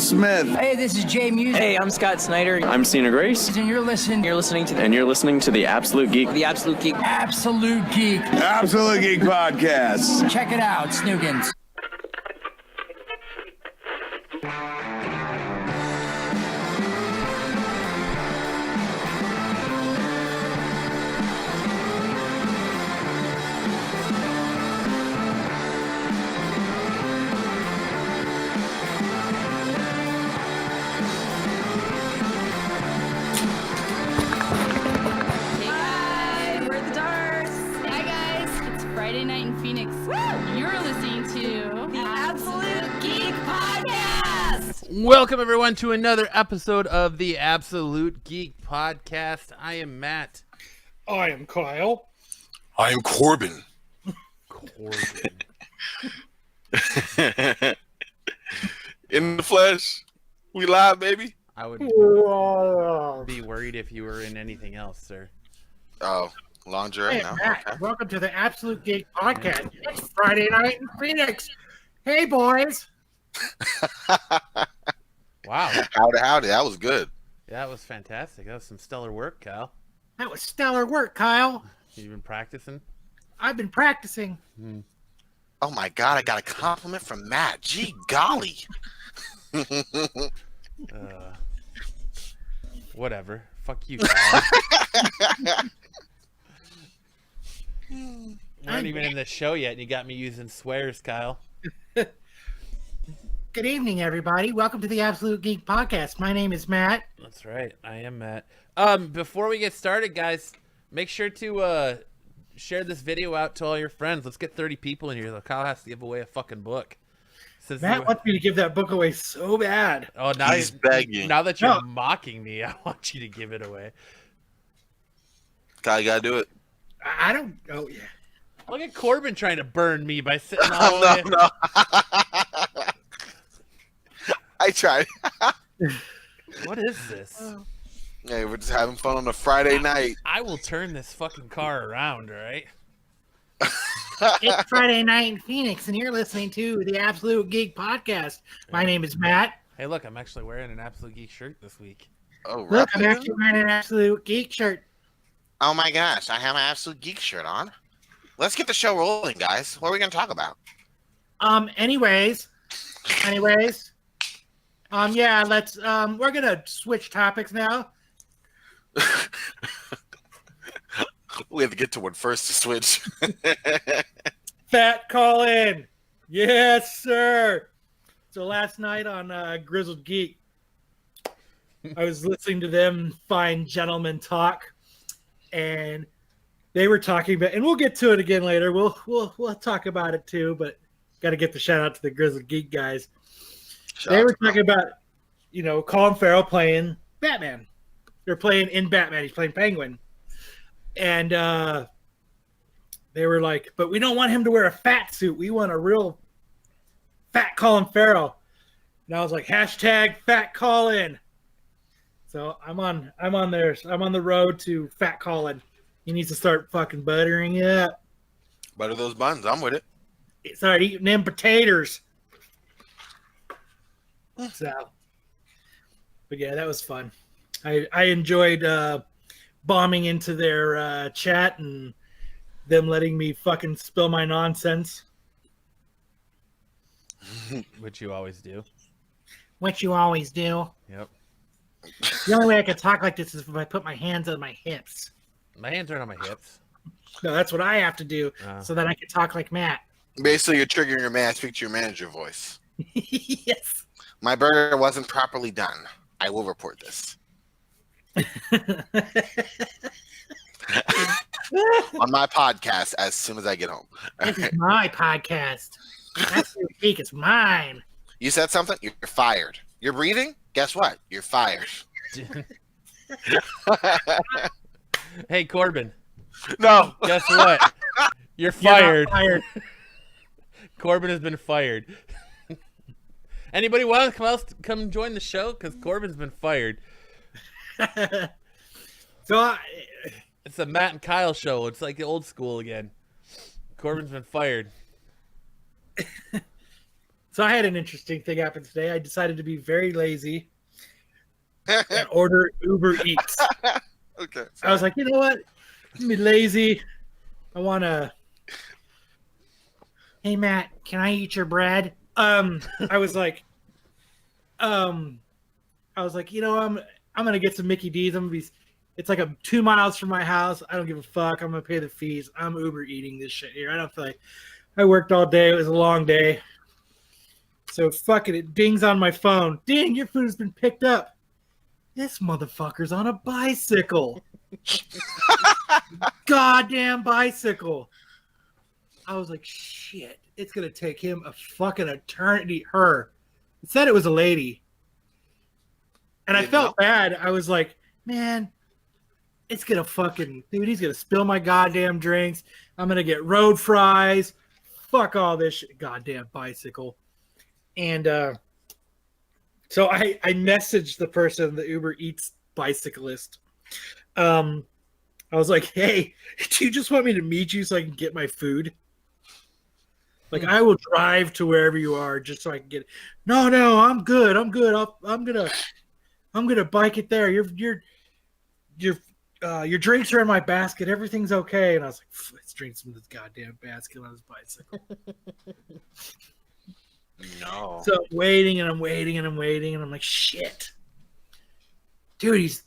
Smith. Hey, this is Jay Music. Hey, I'm Scott Snyder. I'm Stina Grace. And you're listening to the Absolute Geek. The Absolute Geek. Absolute Geek. Absolute Geek Podcast. Check it out, Snoogans. Welcome, everyone, to another episode of the Absolute Geek Podcast. I am Matt. I am Kyle. I am Corbin. In the flesh. We live, baby. I would be worried if you were in anything else, sir. Oh, lingerie? Hey, No? Matt, Okay. welcome to the Absolute Geek Podcast. It's Friday night in Phoenix. Hey, boys. Wow. Howdy. That was good. Yeah, that was fantastic. That was some stellar work, Kyle. That was stellar work, Kyle. You been practicing? I've been practicing. Oh, my God. I got a compliment from Matt. Gee golly. Whatever. Fuck you, Kyle. We aren't even in the show yet, and you got me using swears, Kyle. Good evening, everybody. Welcome to the Absolute Geek Podcast. My name is Matt. That's right. I am Matt. Before we get started, guys, make sure to share this video out to all your friends. Let's get 30 people in here. So Kyle has to give away a fucking book. Matt wants me to give that book away so bad. Oh, now He's begging. Now that you're mocking me, I want you to give it away. Kyle, you gotta do it. I don't... Oh, yeah. Look at Corbin trying to burn me by sitting all the way. No. I tried. What is this? Hey, we're just having fun on a Friday night. I will turn this fucking car around, all right? It's Friday night in Phoenix, and you're listening to the Absolute Geek Podcast. My name is Matt. Hey, look, I'm actually wearing an Absolute Geek shirt this week. Oh, Look, I'm right. actually wearing an Absolute Geek shirt. Oh, my gosh. I have my Absolute Geek shirt on. Let's get the show rolling, guys. What are we going to talk about? Anyways. Yeah, let's, we're going to switch topics now. We have to get to one first to switch. Fat Colin. Yes, sir. So last night on Grizzled Geek, I was listening to them fine gentlemen talk, and they were talking about, and we'll get to it again later. We'll talk about it too, but got to get the shout out to the Grizzled Geek guys. They were talking about, Colin Farrell playing Batman. They're playing in Batman. He's playing Penguin. And they were like, but we don't want him to wear a fat suit. We want a real fat Colin Farrell. And I was like, hashtag fat Colin. So I'm on the road to fat Colin. He needs to start fucking buttering it up. Butter those buns. I'm with it. Start eating them potatoes. So, but yeah, that was fun. I enjoyed bombing into their chat and them letting me fucking spill my nonsense. Which you always do. What you always do. Yep. The only way I could talk like this is if I put my hands on my hips. My hands aren't on my hips. No, that's what I have to do so that I can talk like Matt. Basically, you're triggering your man. Speak to your manager voice. Yes. My burger wasn't properly done. I will report this. On my podcast as soon as I get home. This is my podcast. Absolute Geek is mine. You said something? You're fired. You're breathing? Guess what? You're fired. Hey, Corbin. No. Guess what? You're You're fired. not fired. Corbin has been fired. Anybody want to come join the show? Because Corbin's been fired. So It's a Matt and Kyle show. It's like the old school again. Corbin's been fired. So I had an interesting thing happen today. I decided to be very lazy and order Uber Eats. Okay. I was like, you know what? I'm gonna be lazy. I want to. Hey Matt, can I eat your bread? I was like, you know, I'm gonna get some Mickey D's. It's like 2 miles from my house. I don't give a fuck. I'm gonna pay the fees. I'm Uber eating this shit here. I don't feel like I worked all day. It was a long day. So fucking it dings on my phone. Ding, your food has been picked up. This motherfucker's on a bicycle. Goddamn bicycle. I was like, shit, it's going to take him a fucking eternity. It said it was a lady. And I felt bad. I was like, man, it's going to fucking, dude, he's going to spill my goddamn drinks. I'm going to get road fries. Fuck all this shit. Goddamn bicycle. And so I messaged the person, the Uber Eats bicyclist. I was like, hey, do you just want me to meet you so I can get my food? Like, I will drive to wherever you are just so I can get it. No, I'm good. I'm gonna bike it there. Your drinks are in my basket. Everything's okay. And I was like, let's drink some of this goddamn basket on his bicycle. No. So I'm waiting and I'm like, shit. Dude, he's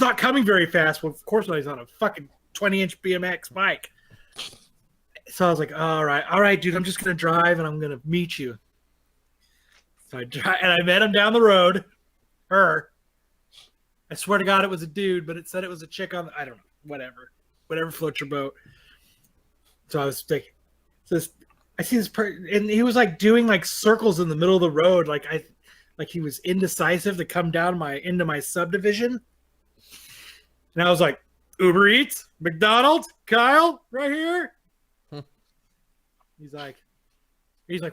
not coming very fast. Well, of course not. He's on a fucking 20-inch BMX bike. So I was like, all right, dude, I'm just going to drive and I'm going to meet you. So I drive, and I met him down the road. Her. I swear to God it was a dude, but it said it was a chick on, I don't know, whatever floats your boat. So I was thinking, I see this person, and he was like doing like circles in the middle of the road. Like he was indecisive to come down into my subdivision. And I was like, Uber Eats, McDonald's, Kyle, right here. He's like,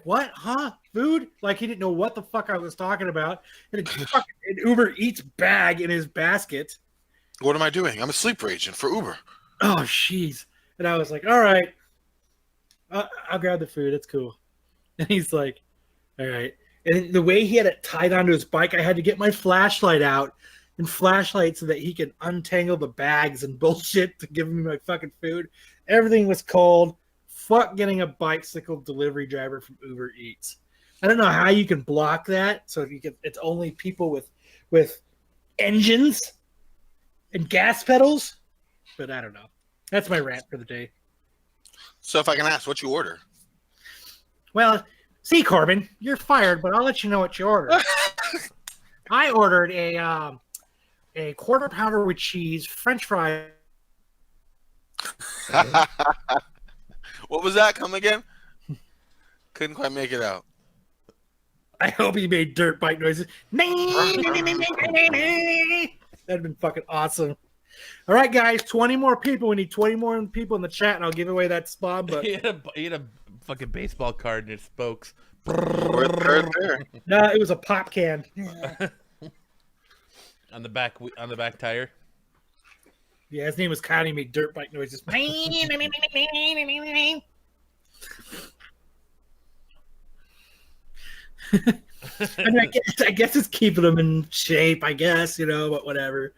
what? Huh? Food? Like he didn't know what the fuck I was talking about. And a fucking Uber Eats bag in his basket. What am I doing? I'm a sleeper agent for Uber. Oh, jeez. And I was like, all right. I'll grab the food. It's cool. And he's like, all right. And the way he had it tied onto his bike, I had to get my flashlight out and flashlight so that he could untangle the bags and bullshit to give me my fucking food. Everything was cold. Fuck getting a bicycle delivery driver from Uber Eats. I don't know how you can block that. So it's only people with engines and gas pedals. But I don't know. That's my rant for the day. So if I can ask what you order. Well, see, Corbin, you're fired, but I'll let you know what you ordered. I ordered a quarter pounder with cheese, French fries. What was that? Come again? Couldn't quite make it out. I hope he made dirt bike noises. That'd have been fucking awesome. All right, guys, 20 more people. We need 20 more people in the chat, and I'll give away that spot. But He had a fucking baseball card in his spokes. Right there. no, it was a pop can. on the back tire. Yeah, his name was Connie. He made dirt bike noises. I mean, I guess it's keeping him in shape. I guess but whatever.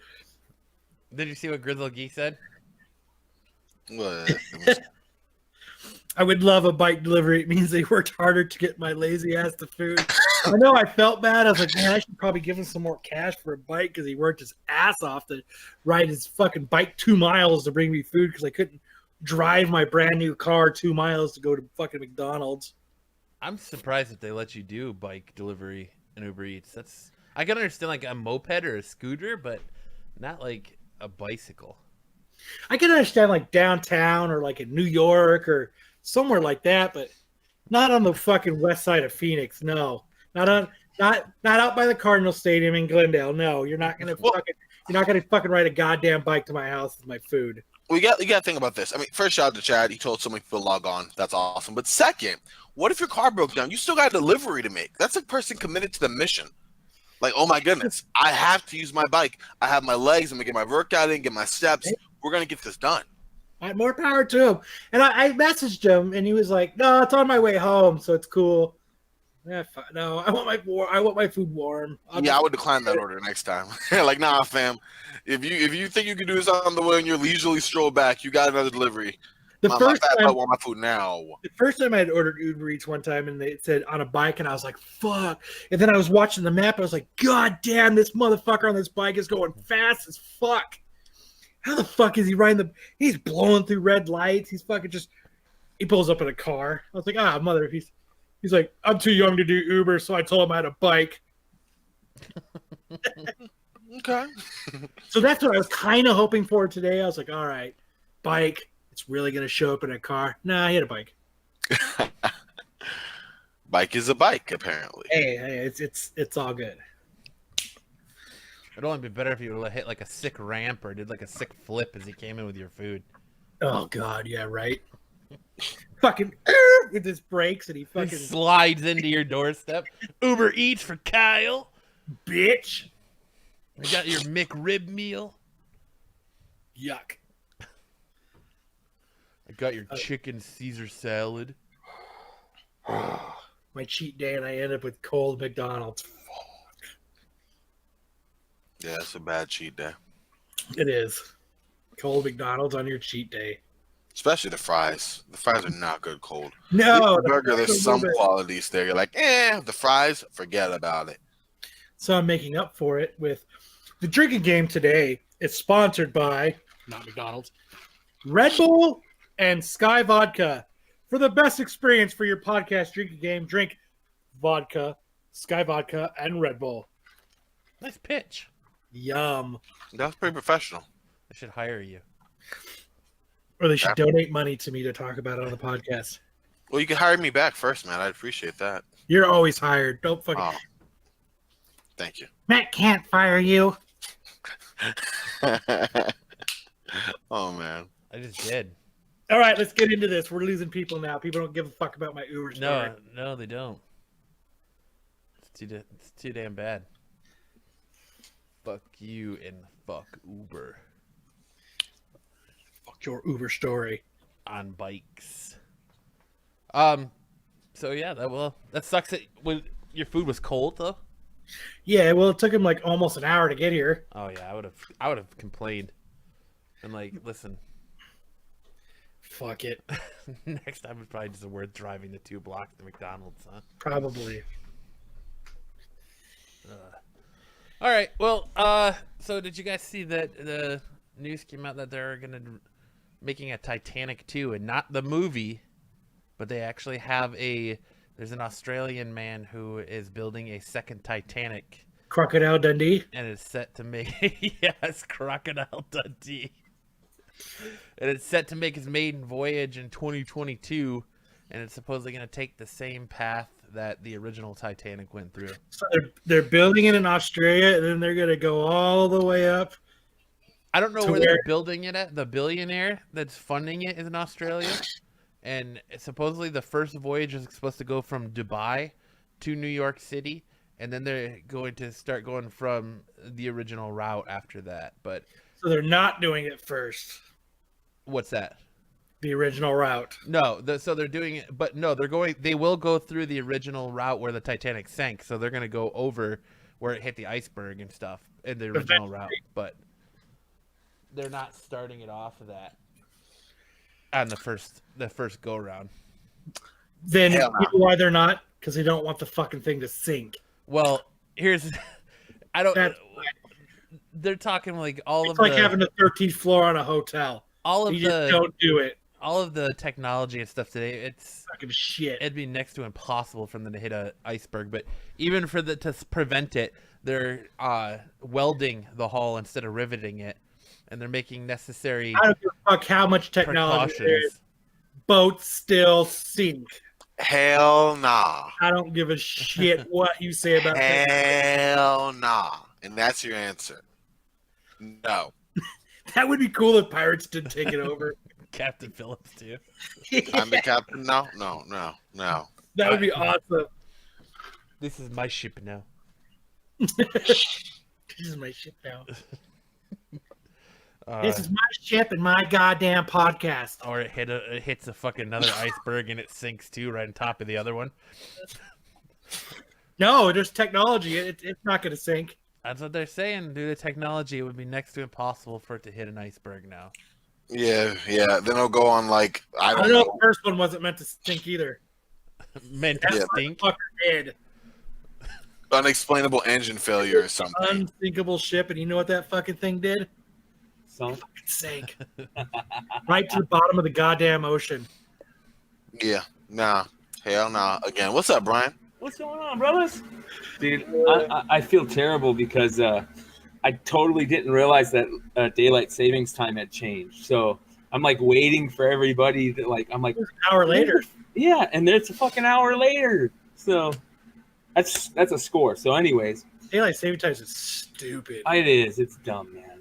Did you see what Grizzle Geek said? What? I would love a bike delivery. It means they worked harder to get my lazy ass the food. I know I felt bad. I was like, man, I should probably give him some more cash for a bike because he worked his ass off to ride his fucking bike 2 miles to bring me food because I couldn't drive my brand new car 2 miles to go to fucking McDonald's. I'm surprised that they let you do bike delivery and Uber Eats. I can understand like a moped or a scooter, but not like a bicycle. I can understand like downtown or like in New York or somewhere like that, but not on the fucking west side of Phoenix. No, not out by the Cardinal Stadium in Glendale. No, you're not gonna fucking ride a goddamn bike to my house with my food. You got to think about this. I mean, first, shout out to Chad. He told so many people to log on. That's awesome. But second, what if your car broke down? You still got a delivery to make. That's a person committed to the mission. Like, oh my goodness, I have to use my bike. I have my legs. I'm gonna get my workout in, get my steps. We're gonna get this done. More power to him. And I messaged him, and he was like, "No, it's on my way home, so it's cool." No, I want my food warm. I would decline that order next time. Like, nah, fam. If you think you can do this on the way and you're leisurely stroll back, you got another delivery. My fat butt want my food now. The first time I had ordered Uber Eats one time, and it said on a bike, and I was like, "Fuck!" And then I was watching the map, I was like, "God damn, this motherfucker on this bike is going fast as fuck. How the fuck is he riding He's blowing through red lights. He's fucking just." He pulls up in a car. I was like, mother. He's like, "I'm too young to do Uber," so I told him I had a bike. Okay. So that's what I was kind of hoping for today. I was like, all right, bike. It's really going to show up in a car. Nah, he had a bike. Bike is a bike, apparently. Hey, it's all good. It'd only be better if you would hit like a sick ramp or did like a sick flip as he came in with your food. Oh God, yeah, right. Fucking with his brakes, and he fucking slides into your doorstep. Uber Eats for Kyle, bitch. I got your McRib meal. Yuck. I got your chicken Caesar salad. My cheat day, and I end up with cold McDonald's. Yeah, it's a bad cheat day. It is. Cold McDonald's on your cheat day. Especially the fries. The fries are not good cold. No. The burger, there's some qualities there. You're like, the fries, forget about it. So I'm making up for it with the drinking game today. It's sponsored by, not McDonald's, Red Bull and Sky Vodka. For the best experience for your podcast drinking game, drink vodka, Sky Vodka, and Red Bull. Nice pitch. Yum. That's pretty professional. I should hire you. Or they should donate money to me to talk about it on the podcast. Well, you can hire me back first, man. I'd appreciate that. You're always hired. Don't fucking... Oh. Thank you. Matt can't fire you. Oh, man. I just did. All right, let's get into this. We're losing people now. People don't give a fuck about my Uber story. No, they don't. It's too damn bad. Fuck you and fuck Uber. Fuck your Uber story. On bikes. So yeah, that sucks that when your food was cold though. Yeah, well, it took him like almost an hour to get here. Oh yeah, I would have complained. And like, listen. Fuck it. Next time it's probably just worth driving the 2 blocks to McDonald's, huh? Probably. All right. Well, so did you guys see that the news came out that they're making a Titanic 2 and not the movie, but they actually have there's an Australian man who is building a second Titanic. Crocodile Dundee? And it's set to make, yes, Crocodile Dundee. And it's set to make his maiden voyage in 2022, and it's supposedly going to take the same path that the original Titanic went through. So they're building it in Australia, and then they're going to go all the way up. I don't know where they're building it at. The billionaire that's funding it is in Australia, and supposedly the first voyage is supposed to go from Dubai to New York City, and then they're going to start going from the original route after that. But so they're not doing it first. What's that? The original route. No, so they're doing it, but no, they will go through the original route where the Titanic sank. So they're going to go over where it hit the iceberg and stuff in the original route, but they're not starting it off of that on the first go around. Then you know why they're not? Because they don't want the fucking thing to sink. Well, they're talking like it's like having the 13th floor on a hotel. Just don't do it. All of the technology and stuff today, it's fucking shit. It'd be next to impossible for them to hit an iceberg. But even to prevent it, they're welding the hull instead of riveting it, and they're making necessary. I don't give a fuck how much technology there is. Boats still sink. Hell nah. I don't give a shit what you say about that. Hell nah. And that's your answer. No. That would be cool if pirates did take it over. Captain Phillips too. I'm the captain. No. That would be awesome. This is my ship now. This is my ship now. This is my ship and my goddamn podcast. Or it hits a fucking another iceberg and it sinks too, right on top of the other one. No, there's technology. It's not going to sink. That's what they're saying. Due to technology, it would be next to impossible for it to hit an iceberg now. Yeah. Then it'll go on like I I don't know know. the first one wasn't meant to sink either. Meant to Yeah. stink. Fucker did. Unexplainable engine failure or something. Unsinkable ship, and you know what that fucking thing did? So It sank. Right to the bottom of the goddamn ocean. Yeah. Nah. Hell nah. Again, what's up, Brian? what's going on, brothers? Dude, I feel terrible because I totally didn't realize that daylight savings time had changed. So I'm like waiting for everybody to I'm like, An hour later. yeah, and then it's a fucking hour later. So that's a score. So anyways, Daylight saving time is stupid. it is. It's dumb, man.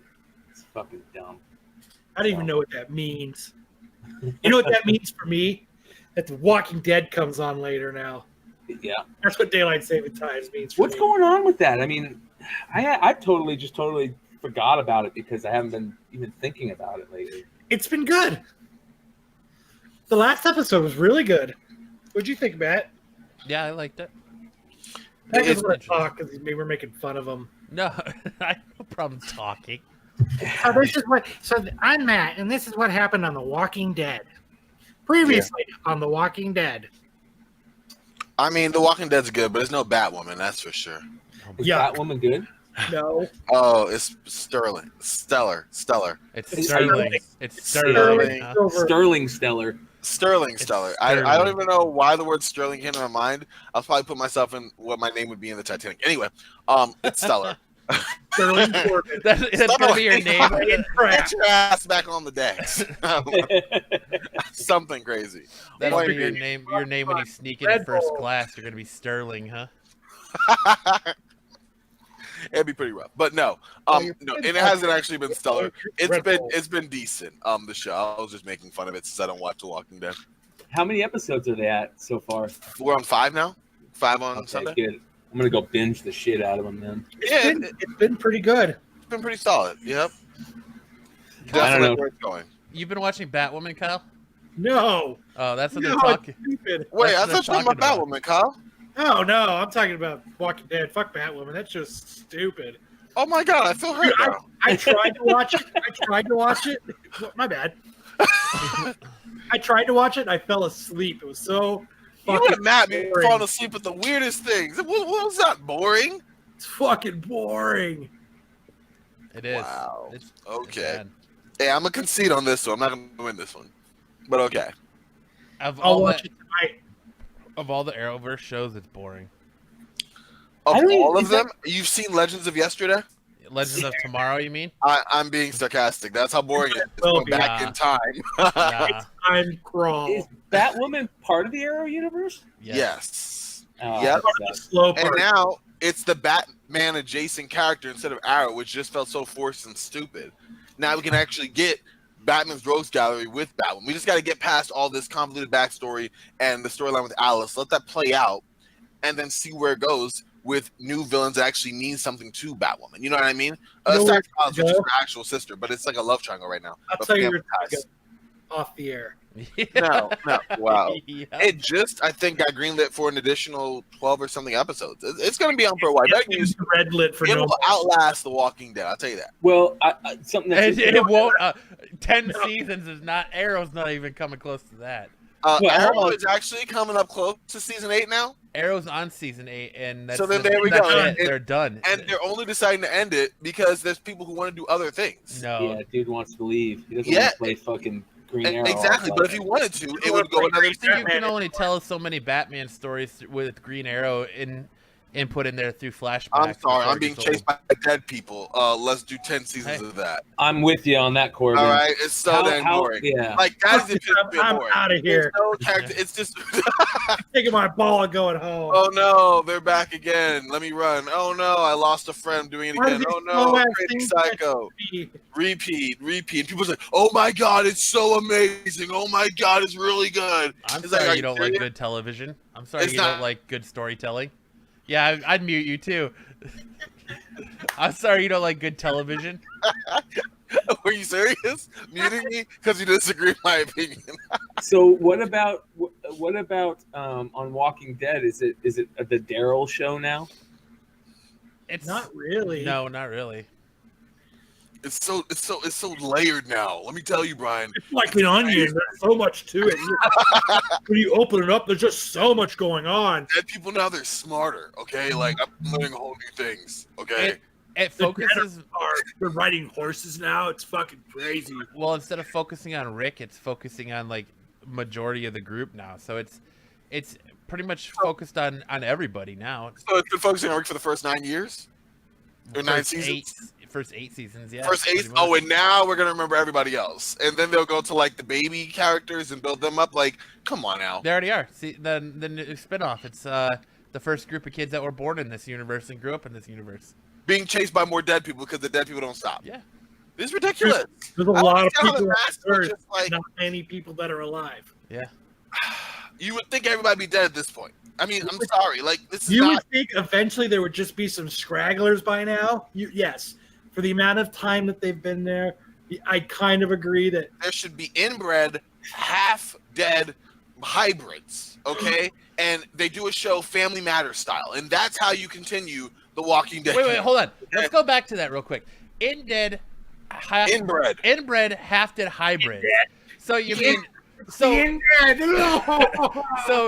It's fucking dumb. I don't even know what that means. You know what that means for me? That The Walking Dead comes on later now. Yeah. That's what daylight saving times means for What's me. going on with that? I mean, I totally forgot about it because I haven't been even thinking about it lately. It's been good. The last episode was really good. What'd you think, Matt? Yeah, I liked it. I It's just want to talk because maybe we're making fun of him. No, I have no problem talking. I'm Matt, and this is what happened on The Walking Dead. Previously on The Walking Dead. I mean, The Walking Dead's good, but it's no Batwoman, that's for sure. Is Yuck. Batwoman good? No. Oh, it's Sterling. Stellar. It's Sterling. It's Sterling. Sterling. huh? Over. Sterling Stellar. Sterling. It's I don't Sterling. even know why the word Sterling came to my mind. I'll probably put myself in what my name would be in the Titanic. Anyway, it's Stellar. Sterling Corbin. That's gonna be your name. Get your ass back on the decks. Something crazy. That'll be your name. Your name when you sneak into Red first Bull. class. You're gonna be Sterling, huh? It'd be pretty rough, but no, no, and it hasn't actually been stellar. It's been decent. The show. I was just making fun of it since I don't watch The Walking Dead. How many episodes are they at so far? We're on 5 now. 5 on Okay, Sunday. good. I'm gonna go binge the shit out of them then. Yeah, It's been pretty good. it's been pretty solid. Yep. I don't Definitely know. where it's going. You've been watching Batwoman, Kyle? No. Oh, that's what No, they're talking. it's stupid. Wait, That's I what they're thought you were talking talking about Batwoman, Kyle. Oh, no. I'm talking about Walking Dead. Fuck Batwoman. That's just stupid. Oh my god, I feel hurt Dude, now. I tried to watch it. My bad. I tried to watch it and I fell asleep. It was so You fucking and Matt be boring. falling asleep at the weirdest things. What was that, boring? It's fucking boring. It is. Wow. It's Okay. bad. Hey, I'm gonna concede on this one. I'm not gonna win this one, but okay. Of I'll all watch the, it tonight. of all the Arrowverse shows, it's boring. Of I don't all even- of them, you've seen Legends of Yesterday? Legends of Tomorrow, you mean? I'm being sarcastic. That's how boring it is. Well, Going back yeah. in time. Nah. Time crawl. Is Batwoman part of the Arrow universe? Yes. Oh, Yep. that sucks. Slow And part. now it's the Batman adjacent character instead of Arrow, which just felt so forced and stupid. Now we can actually get Batman's Rogues Gallery with Batwoman. We just got to get past all this convoluted backstory and the storyline with Alice. Let that play out, and then see where it goes with new villains that actually mean something to Batwoman. You know what I mean? You know where Aside from Alice, which is go? her actual sister, but it's like a love triangle right now. I'll But tell you family where ties. to go off the air. No, wow. Yeah. It just, I think, got greenlit for an additional 12 or something episodes. It's going to be on for a while. That news, Red lit for it no. will outlast The Walking Dead. I'll tell you that. Well, something that's It won't. 10 seasons is not. Arrow's not even coming close to that. Well, Arrow is actually coming up close to season 8 now, Arrow's on season 8, and that's So then the- there we that's go. it. And- They're done. and they're only deciding to end it because there's people who want to do other things. No. yeah, dude wants to leave. He doesn't Yeah. want to play fucking Green Arrow. Exactly, all but the if he time. wanted to, it would go another You season. can only tell so many Batman stories with Green Arrow input in there through flashbacks. I'm sorry, before I'm it being gets chased old. by dead people. Let's do 10 seasons Hey. of that. I'm with you on that, Corbin. All right, it's so damn boring. Yeah. Like that is I'm boring. out of here. There's no character. It's just. Taking my ball and going home. Oh no, they're back again. Let me run. Oh no, I lost a friend doing it Why again. does Oh he no, slow-ass crazy things psycho. Repeat. And people say, "Oh my god, it's so amazing. Oh my god, it's really good." I'm It's sorry are you don't serious? like good television. I'm sorry It's you not- don't like good storytelling. Yeah, I'd mute you too. I'm sorry you don't like good television. Were you serious? Muting me because you disagree with my opinion? So what about what about on Walking Dead? Is it the Daryl show now? It's Not really. No, not really. It's so layered now. Let me tell you, Brian. It's like an onion. There's so much to it. When you open it up, there's just so much going on. Dead people now, they're smarter. Okay, like I'm learning whole new things. Okay. It focuses. They're riding horses now. It's fucking crazy. Well, instead of focusing on Rick, it's focusing on like majority of the group now. So it's pretty much focused on everybody now. So it's been focusing on Rick for the first 9 years? Or 9 seasons? First 8 seasons, yeah. First 8? Oh, and now we're going to remember everybody else. And then they'll go to, like, the baby characters and build them up. Like, come on now. They already are. See, the new spinoff. It's the first group of kids that were born in this universe and grew up in this universe. Being chased by more dead people because the dead people don't stop. Yeah. This is ridiculous. There's a lot of understand how people the on masks are Earth, just like- not many people that are alive. Yeah. You would think everybody would be dead at this point. I mean, I'm sorry. Like, this is You not... would think eventually there would just be some scragglers by now. Yes. For the amount of time that they've been there, I kind of agree that There should be inbred, half-dead hybrids, okay? And they do a show Family Matters style. And that's how you continue The Walking Dead. Wait, hold on. Let's go back to that real quick. Inbred, half-dead hybrid. So you mean... So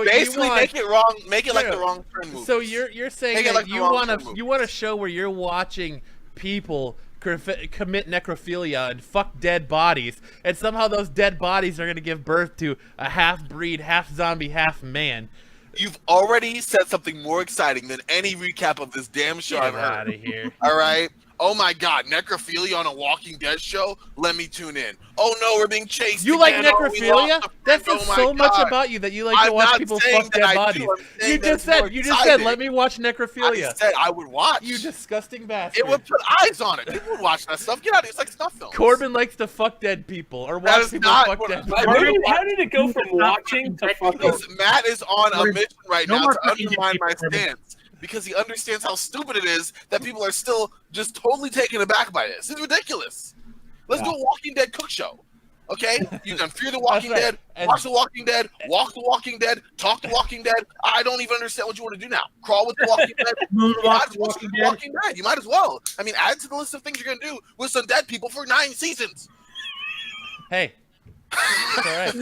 Basically, you want, make it wrong. Make it like the wrong turn movie. So you're saying Make it that like the you wrong want turn a movies. you want a show where you're watching people commit necrophilia and fuck dead bodies, and somehow those dead bodies are going to give birth to a half-breed, half-zombie, half-man. You've already said something more exciting than any recap of this damn show I've Get heard. out of here. All right. Oh my God, necrophilia on a Walking Dead show? Let me tune in. Oh no, we're being chased. You like again. Oh, we necrophilia? lost a That friend. says Oh my so much God. about you that you like to I'm watch not people saying fuck that dead I bodies. do. I'm saying You that just it's more said, let exciting. me watch I necrophilia. said I would watch. You disgusting bastard. It would put eyes on it. People would watch that stuff. Get out of here. It's like snuff films. Corbin likes to fuck dead people or That watch is people not fuck what- dead Why- people. How did it go from watching to fucking? Because Matt is on a mission right No now more to fucking undermine my people, Corbin. stance. Because he understands how stupid it is that people are still just totally taken aback by this. It's ridiculous. Let's do a Walking Dead cook show. Okay? You can Fear the Walking right. Dead, And- watch The Walking Dead, walk The Walking Dead, talk The Walking Dead. I don't even understand what you want to do now. Crawl with The Walking Dead. You might Moonwalk as well Walking do Dead. Walking Dead. You might as well. I mean, add to the list of things you're going to do with some dead people for 9 seasons. Hey. It's all right.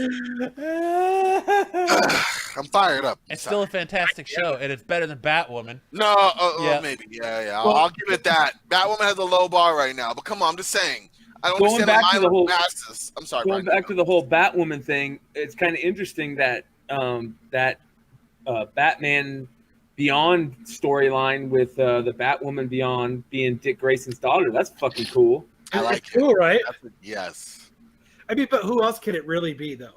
I'm fired up. It's still a fantastic show, and it's better than Batwoman. No, Yeah. maybe. Yeah. I'll give it that. Batwoman has a low bar right now, but come on, I'm just saying. I don't Going understand back to the the whole- masses. I'm sorry. Going Brian, back to the whole Batwoman thing, it's kind of interesting that Batman Beyond storyline with the Batwoman Beyond being Dick Grayson's daughter. That's fucking cool. I like It's cool, right? it. Yes. I mean, but who else could it really be, though?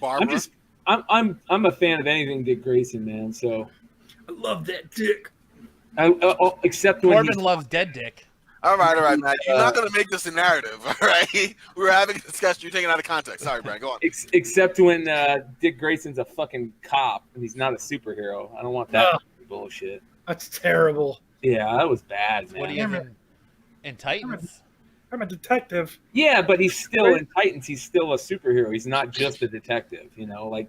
Barbara. I'm a fan of anything Dick Grayson, man. So I love that dick. except when Corbin loves dead dick. All right, Matt. You're not going to make this a narrative, all right? We're having a discussion. You're taking it out of context. Sorry, Brian. Go on. except when Dick Grayson's a fucking cop and he's not a superhero. I don't want that bullshit. That's terrible. Yeah, that was bad, man. What do you mean? In Titans? I'm a detective. Yeah, but he's still in Titans. He's still a superhero. He's not just a detective, you know, like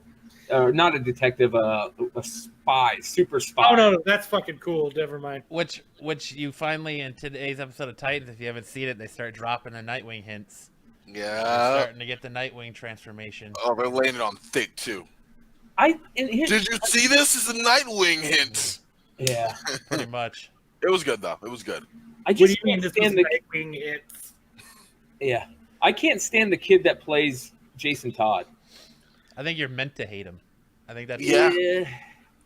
not a detective, a spy, super spy. Oh no, that's fucking cool. Never mind. Which you finally, in today's episode of Titans, if you haven't seen it, they start dropping the Nightwing hints. They're Yeah. starting to get the Nightwing transformation. Oh, they're laying it on thick, too. Did Did you see this? It's a Nightwing hint. Yeah, Pretty much. It was good, though. It was good. I What do just you mean can't this was stand the Nightwing hits? yeah. I can't stand the kid that plays Jason Todd. I think you're meant to hate him. I think that's Yeah.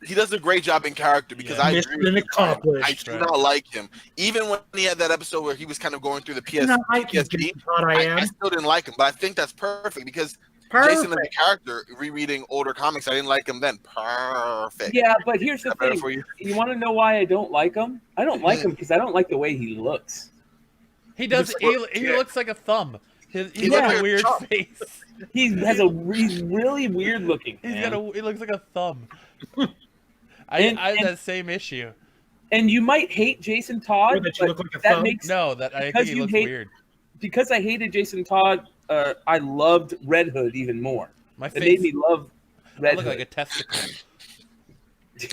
He does a great job in character because Yeah. I Mission agree with you, Brian. accomplished. I do Right. not like him. Even when he had that episode where he was kind of going through the Not like you PSP, thought I am. I still didn't like him, but I think that's perfect because Jason as a Perfect. character, rereading older comics, I didn't like him then. Perfect. Yeah, but here's the Is that better thing. for you? You want to know why I don't like him? I don't like him because I don't like the way he looks. He does. looks He like- looks like a thumb. He looks got like a a weird chump. face. He's really weird looking. He man. looks like a thumb. I And- have and- that same issue. And you might hate Jason Todd, Or that you but look like a that thumb? makes No, that I Because think he you looks hate- weird. because I hated Jason Todd. I loved Red Hood even more. My It made face. me love. I Red look Hood. like a testicle.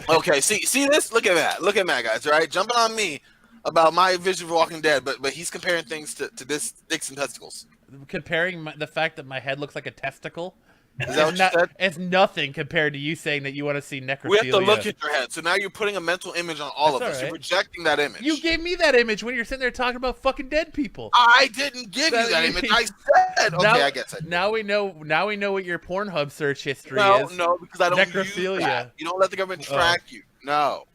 Okay, see this? Look at that, guys. Right, jumping on me about my vision of Walking Dead, but he's comparing things to this dicks and testicles. Comparing the fact that my head looks like a testicle Is that what you said? it's nothing compared to you saying that you want to see necrophilia. We have to look at your head. So now you're putting a mental image on all That's of us. all You're right. projecting that image. You gave me that image when you're sitting there talking about fucking dead people. I didn't give you that image. I said. Okay, I guess I did. Now we know what your Pornhub search history No, is. no, because I don't Necrophilia. use that. You don't let the government track you. No.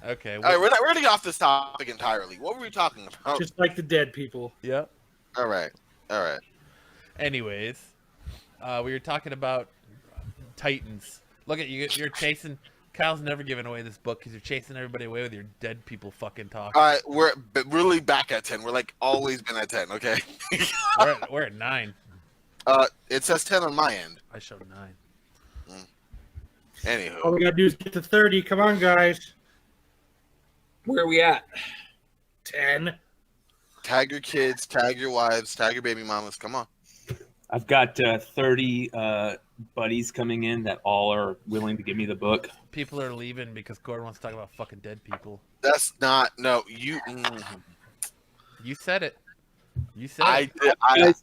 Okay. All right, we're gonna get off this topic entirely. What were we talking about? Just like the dead people. Yep. All right. Anyways, we were talking about Titans. Look at you. You're chasing. Kyle's never given away this book because you're chasing everybody away with your dead people fucking talk. All right, we're really back at 10. We're like always been at 10. Okay. we're at 9. It says 10 on my end. I showed 9. Anywho, All we gotta do is get to 30. Come on, guys. Where are we at? 10. tag your kids, tag your wives, tag your baby mamas. Come on. I've got 30 buddies coming in that all are willing to give me the book. People are leaving because Gordon wants to talk about fucking dead people. That's not you. You said it. You said it.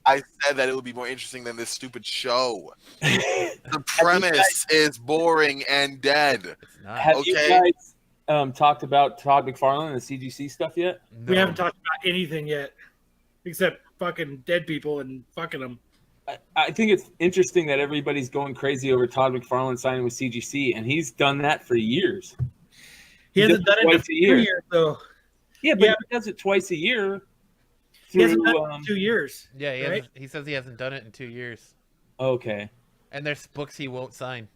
I said that it would be more interesting than this stupid show. The premise is boring and dead. It's not. Have Okay. you guys talked about Todd McFarlane and the CGC stuff yet? No. We haven't talked about anything yet, except fucking dead people and fucking them. I think it's interesting that everybody's going crazy over Todd McFarlane signing with CGC, and he's done that for years. He hasn't done it in twice a year. 2 years, though. Yeah, but he does it twice a year. He hasn't done through, it in 2 years. Yeah, right? he says he hasn't done it in 2 years. Okay. And there's books he won't sign.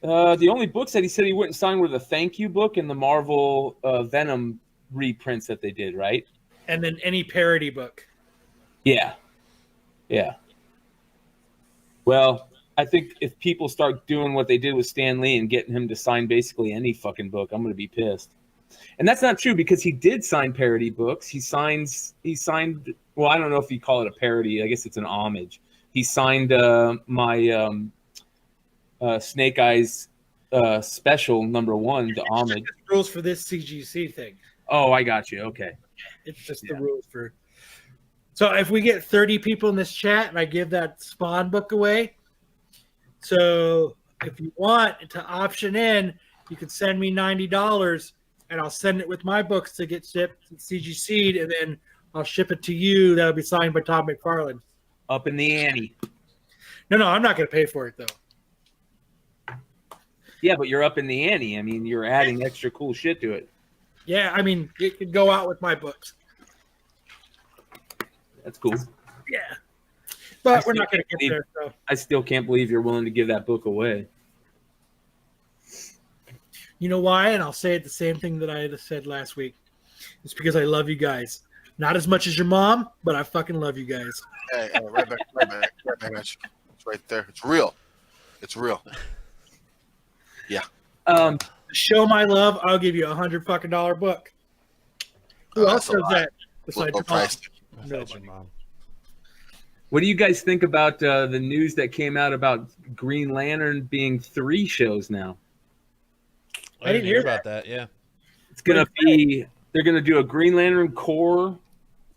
The only books that he said he wouldn't sign were the Thank You book and the Marvel Venom reprints that they did, right? And then any parody book. Yeah. Yeah. Well, I think if people start doing what they did with Stan Lee and getting him to sign basically any fucking book, I'm going to be pissed. And that's not true because he did sign parody books. He signed, well, I don't know if you call it a parody. I guess it's an homage. He signed my Snake Eyes special #1, the homage. Just rules for this CGC thing. Oh, I got you. Okay. It's just the rules for. So if we get 30 people in this chat and I give that Spawn book away, so if you want to option in, you can send me $90 and I'll send it with my books to get shipped to CGC'd, and then I'll ship it to you. That'll be signed by Todd McFarlane. Up in the ante. No, I'm not going to pay for it though. Yeah, but you're up in the ante. I mean, you're adding extra cool shit to it. Yeah, I mean, it could go out with my books. That's cool. Yeah. But we're not going to get there. So. I still can't believe you're willing to give that book away. You know why? And I'll say it the same thing that I had said last week. It's because I love you guys. Not as much as your mom, but I fucking love you guys. Hey, right back. It's right there. It's real. It's real. Yeah. To show my love, I'll give you $100 fucking book. Who else does that? Besides your mom? Besides your mom. What do you guys think about the news that came out about Green Lantern being 3 shows now? I didn't hear about that. Yeah. It's gonna be. They're gonna do a Green Lantern Corps.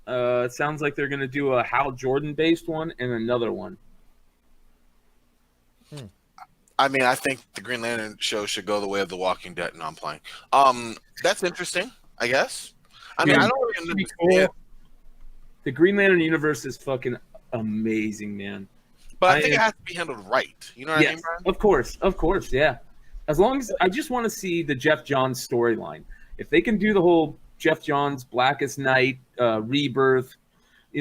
It sounds like they're gonna do a Hal Jordan based one and another one. I mean, I think the Green Lantern show should go the way of The Walking Dead. No, I'm playing. That's interesting, I guess. I mean, I don't really understand. The Green Lantern universe is fucking amazing, man. But I think it has to be handled right. You know what I mean, Bryan? Of course, yeah. As long as I just want to see the Jeff Johns storyline. If they can do the whole Jeff Johns Blackest Night rebirth,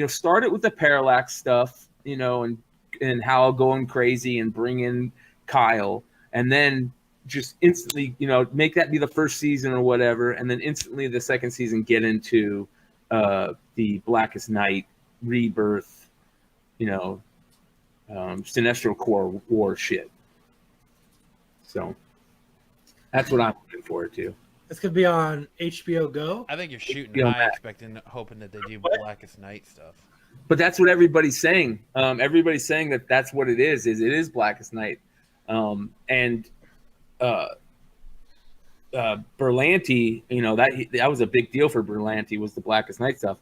start it with the Parallax stuff, and Hal going crazy and bring in Kyle, and then just instantly, make that be the first season or whatever, and then instantly the second season get into the Blackest Night rebirth, Sinestro Corps war shit. So that's what I'm looking forward to. This could be on HBO Go. I think you're shooting Feel high, bad. hoping that they do Blackest Night stuff. But that's what everybody's saying. Everybody's saying that that's what it is it is Blackest Night. And Berlanti, that was a big deal for Berlanti, was the Blackest Night stuff.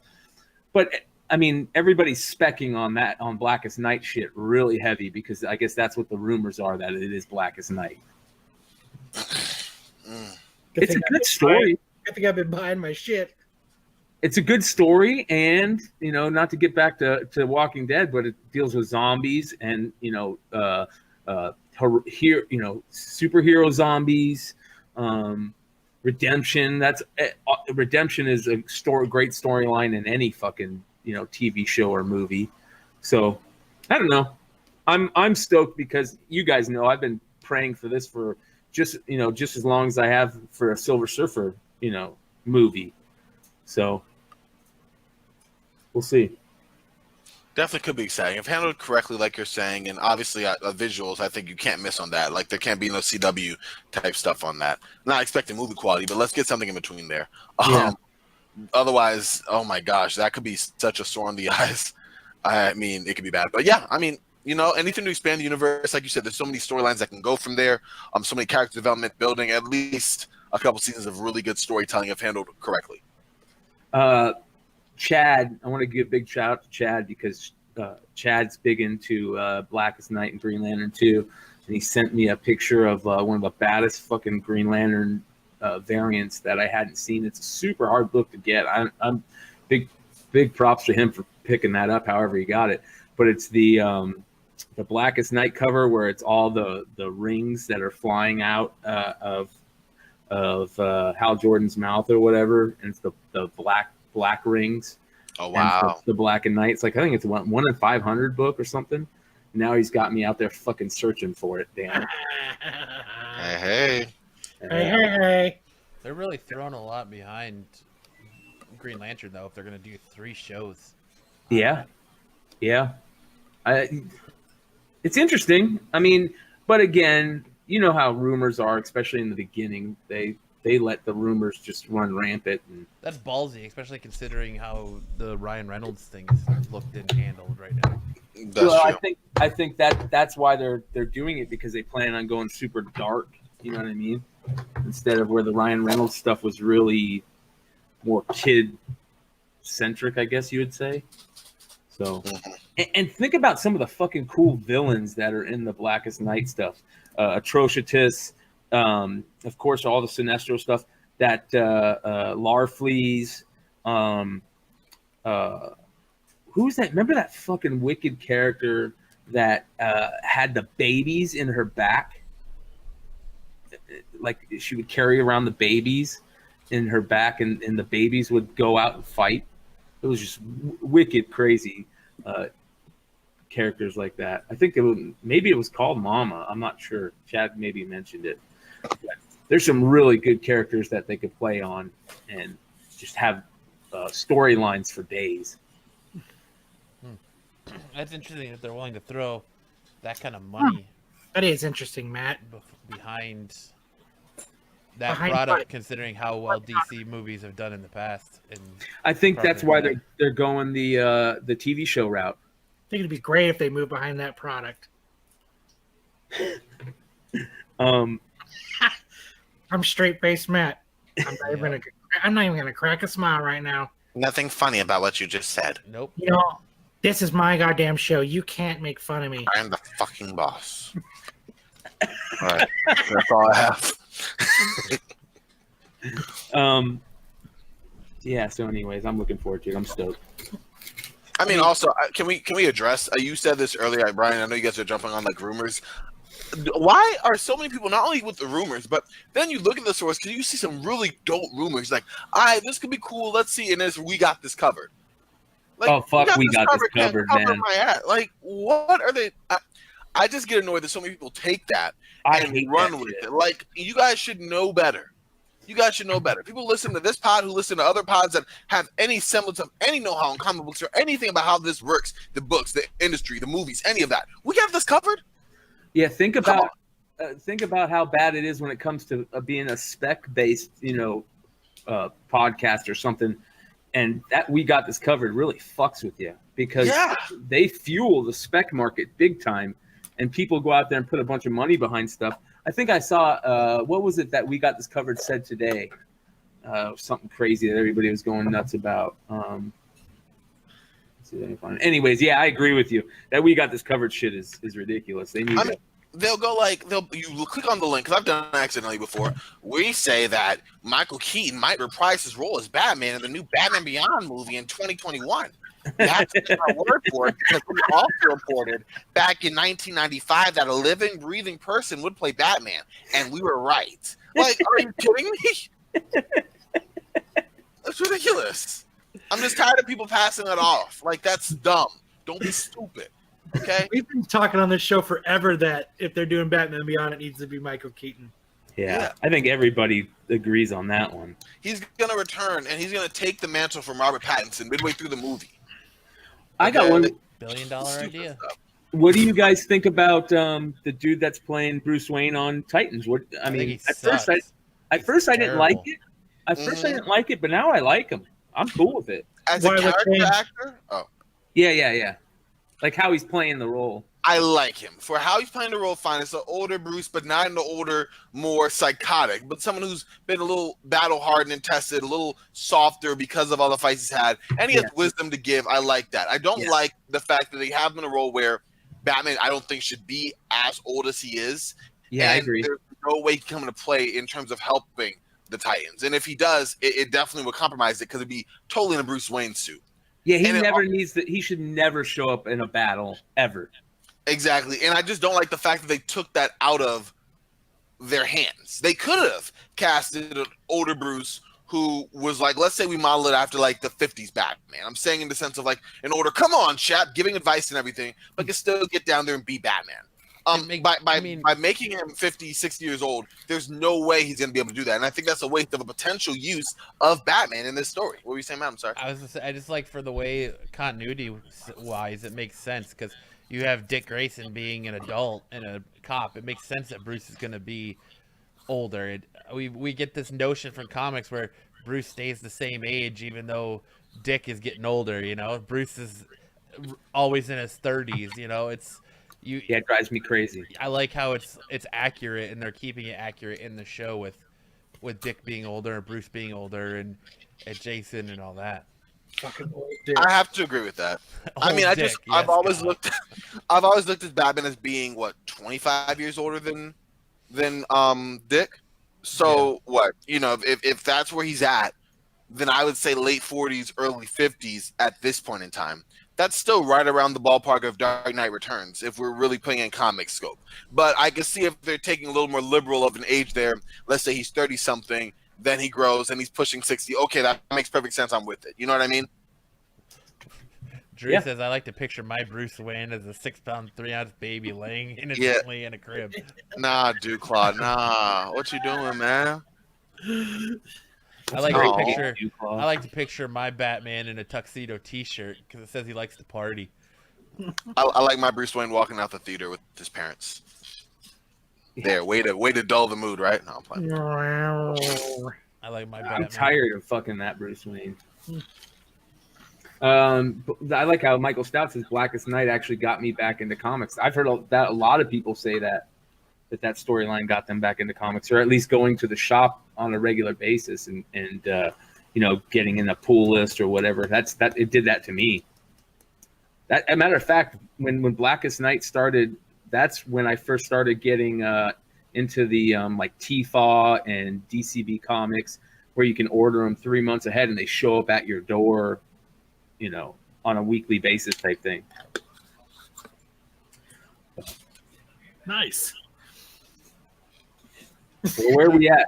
But I mean, everybody's specking on Blackest Night shit really heavy, because I guess that's what the rumors are, that it is Blackest Night. It's a good story. I think I've been buying my shit. It's a good story, and not to get back to Walking Dead, but it deals with zombies and superhero zombies, redemption. Redemption is a great storyline in any fucking TV show or movie. So I don't know. I'm stoked, because you guys know I've been praying for this for just as long as I have for a Silver Surfer movie. So we'll see. Definitely could be exciting if handled correctly, like you're saying, and obviously visuals. I think you can't miss on that. Like, there can't be no CW type stuff on that. Not expecting movie quality, but let's get something in between there. Yeah. Otherwise, oh my gosh, that could be such a sore on the eyes. I mean, it could be bad, but yeah, I mean, anything to expand the universe. Like you said, there's so many storylines that can go from there. So many character development, building at least a couple seasons of really good storytelling if handled correctly. Chad, I want to give a big shout out to Chad, because Chad's big into Blackest Night and Green Lantern 2, and he sent me a picture of one of the baddest fucking Green Lantern variants that I hadn't seen. It's a super hard book to get. I'm big props to him for picking that up, however he got it. But it's the Blackest Night cover, where it's all the rings that are flying out of Hal Jordan's mouth or whatever, and it's the black rings. Oh wow! The Black and Night. It's like, I think it's one in 500 book or something. Now he's got me out there fucking searching for it. Damn. Hey. Hey. They're really throwing a lot behind Green Lantern, though, if they're going to do 3 shows. Yeah. It's interesting. I mean, but again, you know how rumors are, especially in the beginning. They let the rumors just run rampant. And that's ballsy, especially considering how the Ryan Reynolds thing is looked and handled right now. I think that's why they're doing it, because they plan on going super dark. You know what I mean? Instead of where the Ryan Reynolds stuff was really more kid centric, I guess you would say. So, and think about some of the fucking cool villains that are in the Blackest Night stuff. Atrocitus, of course, all the Sinestro stuff. That Larfleeze. Who's that? Remember that fucking wicked character that had the babies in her back? Like, she would carry around the babies in her back, and the babies would go out and fight. It was just wicked crazy characters like that. I think maybe it was called Mama. I'm not sure. Chad maybe mentioned it. But there's some really good characters that they could play on and just have storylines for days. That's interesting that they're willing to throw that kind of money. That is interesting, Matt. Behind that product, considering how well DC movies have done in the past. I think that's why they're going the TV show route. I think it'd be great if they move behind that product. I'm straight-faced Matt. I'm not even gonna crack a smile right now. Nothing funny about what you just said. Nope. This is my goddamn show. You can't make fun of me. I am the fucking boss. All right, that's all I have. Yeah. So, anyways, I'm looking forward to it. I'm stoked. I mean, also, can we address? You said this earlier, Brian. I know you guys are jumping on like rumors. Why are so many people not only with the rumors, but then you look at the source because you see some really dope rumors like, this could be cool. Let's see, and we got this covered. Like, oh fuck, we got this covered, man. Like, what are they? I just get annoyed that so many people take that and run with it. Like, you guys should know better. You guys should know better. People listen to this pod who listen to other pods that have any semblance of any know-how in comic books or anything about how this works, the books, the industry, the movies, any of that. We got this covered. Yeah, think about how bad it is when it comes to being a spec-based, podcast or something, and that we got this covered really fucks with you. because they fuel the spec market big time, and people go out there and put a bunch of money behind stuff. I think I saw what was it that We Got This Covered said today? Something crazy that everybody was going nuts about. Anyways, yeah, I agree with you that We Got This Covered shit is ridiculous. They need that. They'll go you click on the link, because I've done it accidentally before. We say that Michael Keaton might reprise his role as Batman in the new Batman Beyond movie in 2021. You have to take our word for it, because we also reported back in 1995 that a living, breathing person would play Batman, and we were right. Like, are you kidding me? That's ridiculous. I'm just tired of people passing it off. Like, that's dumb. Don't be stupid. Okay? We've been talking on this show forever that if they're doing Batman Beyond, it needs to be Michael Keaton. Yeah, I think everybody agrees on that one. He's going to return, and he's going to take the mantle from Robert Pattinson midway through the movie. I got one. $1 billion idea. What do you guys think about the dude that's playing Bruce Wayne on Titans? At first I didn't like it. At first I didn't like it, but now I like him. I'm cool with it. As a character actor? Oh. Yeah. Like how he's playing the role. I like him. For how he's playing the role, fine. It's an older Bruce, but not in the older, more psychotic. But someone who's been a little battle-hardened and tested, a little softer because of all the fights he's had. And he has wisdom to give. I like that. I don't like the fact that they have him in a role where Batman, I don't think, should be as old as he is. Yeah, I agree. There's no way he can come into play in terms of helping the Titans. And if he does, it definitely would compromise it because it'd be totally in a Bruce Wayne suit. Yeah, he should never show up in a battle ever. Exactly. And I just don't like the fact that they took that out of their hands. They could have casted an older Bruce who was like, let's say we model it after like the 50s Batman. I'm saying in the sense of like an older, come on, chap, giving advice and everything, but can still get down there and be Batman. By making him 50, 60 years old, there's no way he's going to be able to do that. And I think that's a waste of a potential use of Batman in this story. What were you saying, Matt? I'm sorry. I just like for the way continuity-wise, it makes sense because you have Dick Grayson being an adult and a cop. It makes sense that Bruce is going to be older. We get this notion from comics where Bruce stays the same age even though Dick is getting older. You know, Bruce is always in his 30s. You know, it drives me crazy. I like how it's accurate, and they're keeping it accurate in the show with Dick being older and Bruce being older and Jason and all that. Fucking old Dick. I have to agree with that. I've always looked at Batman as being 25 years older than Dick. So what? You know, if that's where he's at, then I would say late 40s, early 50s at this point in time. That's still right around the ballpark of Dark Knight Returns if we're really playing in comic scope. But I can see if they're taking a little more liberal of an age there. Let's say he's 30-something, then he grows and he's pushing 60. Okay, that makes perfect sense. I'm with it. You know what I mean? Drew says, I like to picture my Bruce Wayne as a 6-pound, 3-ounce baby laying innocently in a crib. Nah, dude, Claude. Nah. What you doing, man? I like to picture my Batman in a tuxedo T-shirt because it says he likes to party. I like my Bruce Wayne walking out the theater with his parents. There, way to dull the mood, right? No, I'm playing. I like my Batman. I'm tired of fucking that Bruce Wayne. I like how Michael Stout says Blackest Night actually got me back into comics. I've heard that a lot of people say that storyline got them back into comics, or at least going to the shop on a regular basis and getting in a pull list or whatever. It did that to me. That, a matter of fact, when Blackest Night started, that's when I first started getting into the like TFAW and DCB comics, where you can order them 3 months ahead and they show up at your door, on a weekly basis type thing. Nice. Well, where are we at?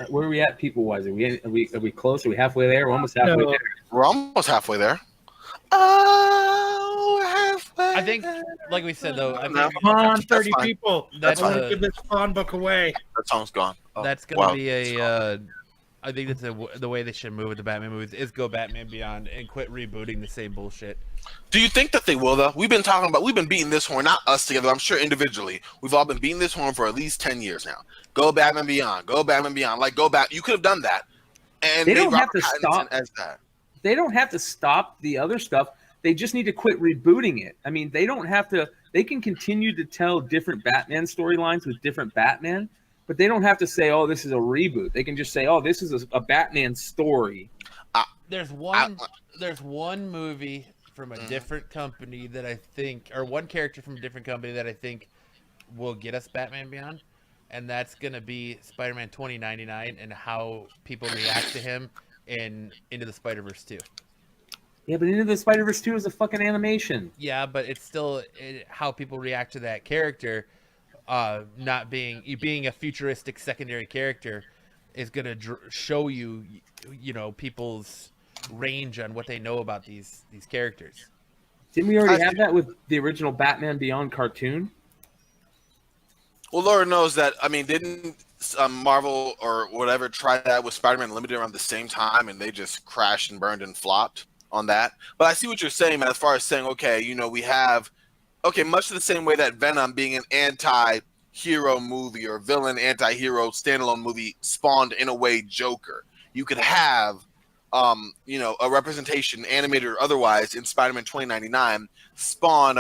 Where are we at people wise? Are we close? Are we halfway there? We're almost halfway there. We're almost halfway there. Oh, halfway. I think, like we said though, Come on, 30 people. That's fine. Give this phone book away. That song's gone. That's gonna be I think that's the way they should move with the Batman movies is go Batman Beyond and quit rebooting the same bullshit. Do you think that they will though? We've been beating this horn, not us together. I'm sure individually, we've all been beating this horn for at least 10 years now. Go Batman Beyond. Go Batman Beyond. Like go back. You could have done that, and they don't have to stop as that. They don't have to stop the other stuff. they just need to quit rebooting it. I mean, they don't have to. They can continue to tell different Batman storylines with different Batman, but they don't have to say, "Oh, this is a reboot." They can just say, "Oh, this is a Batman story." There's one movie from a different company that I think, or one character from a different company that I think will get us Batman Beyond, and that's gonna be Spider-Man 2099 and how people react to him in Into the Spider-Verse 2. Yeah, but Into the Spider-Verse 2 is a fucking animation. Yeah, but it's still how people react to that character, not being a futuristic secondary character, is gonna show you, people's range on what they know about these characters. Didn't we already have that with the original Batman Beyond cartoon? Well, Lord knows that. I mean, didn't Marvel or whatever try that with Spider-Man Limited around the same time, and they just crashed and burned and flopped on that? But I see what you're saying, man, as far as saying, okay, we have, much the same way that Venom being an anti-hero movie or villain anti-hero standalone movie spawned, in a way, Joker. You could have, a representation, animated or otherwise, in Spider-Man 2099 spawn,